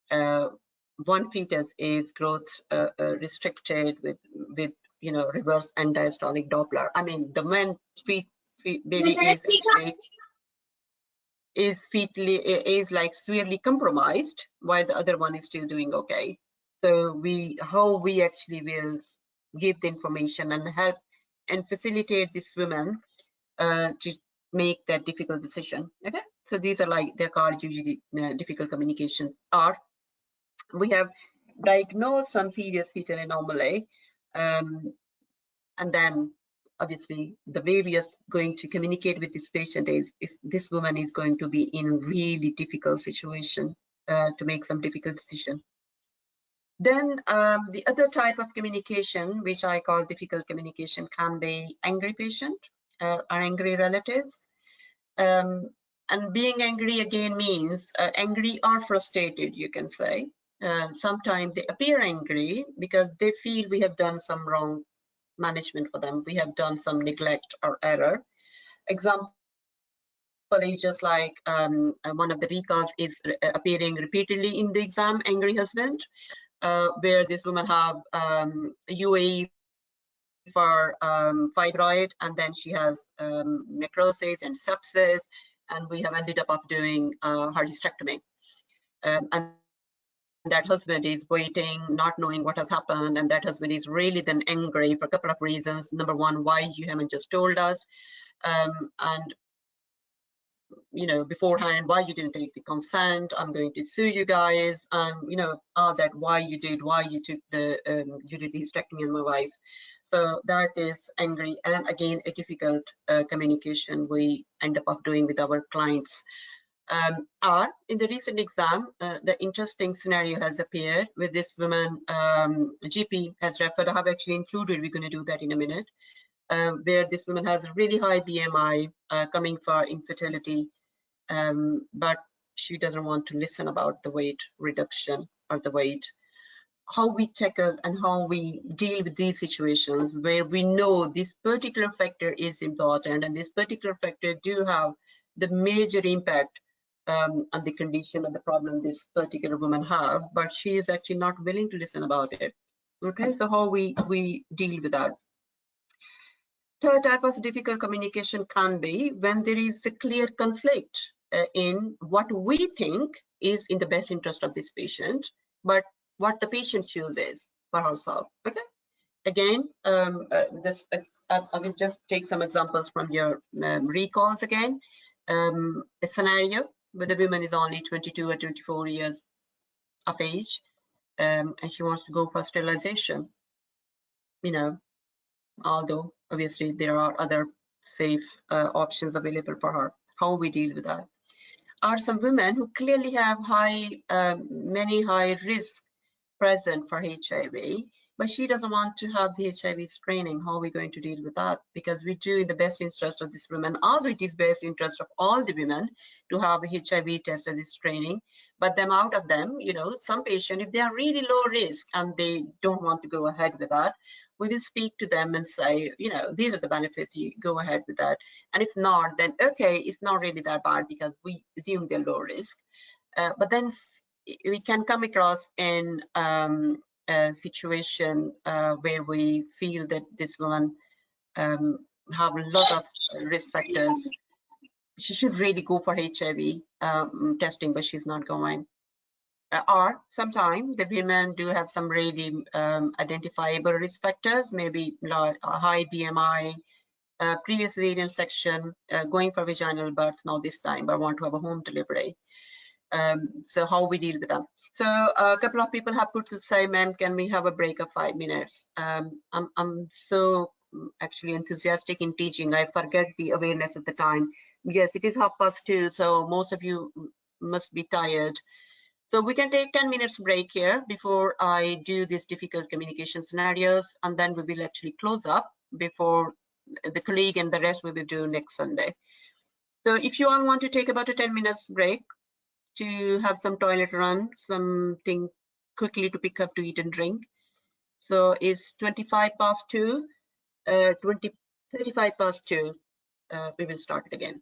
[SPEAKER 2] one fetus is growth restricted with reverse and diastolic Doppler. I mean, the man baby is actually is like severely compromised, while the other one is still doing okay. So how we actually will give the information and help and facilitate this women to make that difficult decision. Okay, so these are like, they're called usually difficult communication. Or we have diagnosed some serious fetal anomaly, and then obviously the way we are going to communicate with this patient is this woman is going to be in really difficult situation to make some difficult decision. Then the other type of communication, which I call difficult communication, can be angry patient or angry relatives. And being angry again means angry or frustrated, you can say. Sometimes they appear angry because they feel we have done some wrong management for them. We have done some neglect or error. Example is just like one of the recalls is appearing repeatedly in the exam, angry husband, where this woman have UAE for fibroid, and then she has necrosis and sepsis, and we have ended up of doing her hysterectomy. And that husband is waiting, not knowing what has happened, and that husband is really then angry for a couple of reasons. Number one, why you haven't just told us, and beforehand, why you didn't take the consent, I'm going to sue you guys, and all that, why you took the you did the hysterectomy on my wife. So that is angry, and again a difficult communication we end up of doing with our clients. Or in the recent exam, the interesting scenario has appeared with this woman. GP has referred, I have actually included, we're going to do that in a minute, where this woman has a really high BMI coming for infertility, but she doesn't want to listen about the weight reduction or the weight. How we tackle and how we deal with these situations where we know this particular factor is important and this particular factor do have the major impact on the condition or the problem this particular woman have, but she is actually not willing to listen about it. Okay, so how we deal with that. Third type of difficult communication can be when there is a clear conflict in what we think is in the best interest of this patient, but what the patient chooses for herself. Okay, again, I will just take some examples from your recalls again. A scenario where the woman is only 22 or 24 years of age, and she wants to go for sterilization. Although obviously there are other safe options available for her. How we deal with that? Are some women who clearly have many high risks present for HIV, but she doesn't want to have the HIV screening. How are we going to deal with that? Because we do in the best interest of this woman, although it is best interest of all the women to have a HIV test as a screening, but them out of them, some patient, if they are really low risk and they don't want to go ahead with that, we will speak to them and say, these are the benefits, you go ahead with that. And if not, then okay, it's not really that bad because we assume they're low risk. But then we can come across in a situation where we feel that this woman have a lot of risk factors. She should really go for HIV testing, but she's not going. Or sometimes the women do have some really identifiable risk factors, maybe a high BMI, previous variant section, going for vaginal births now this time, but want to have a home delivery. So how we deal with them. So a couple of people have put to say, ma'am, can we have a break of 5 minutes? I'm so actually enthusiastic in teaching. I forget the awareness at the time. Yes, it is 2:30, so most of you must be tired. So we can take 10 minutes break here before I do these difficult communication scenarios, and then we will actually close up before the colleague and the rest we will do next Sunday. So if you all want to take about a 10 minutes break to have some toilet run, something quickly to pick up to eat and drink, So it's 25 past 2, 35 past 2. We will start it again.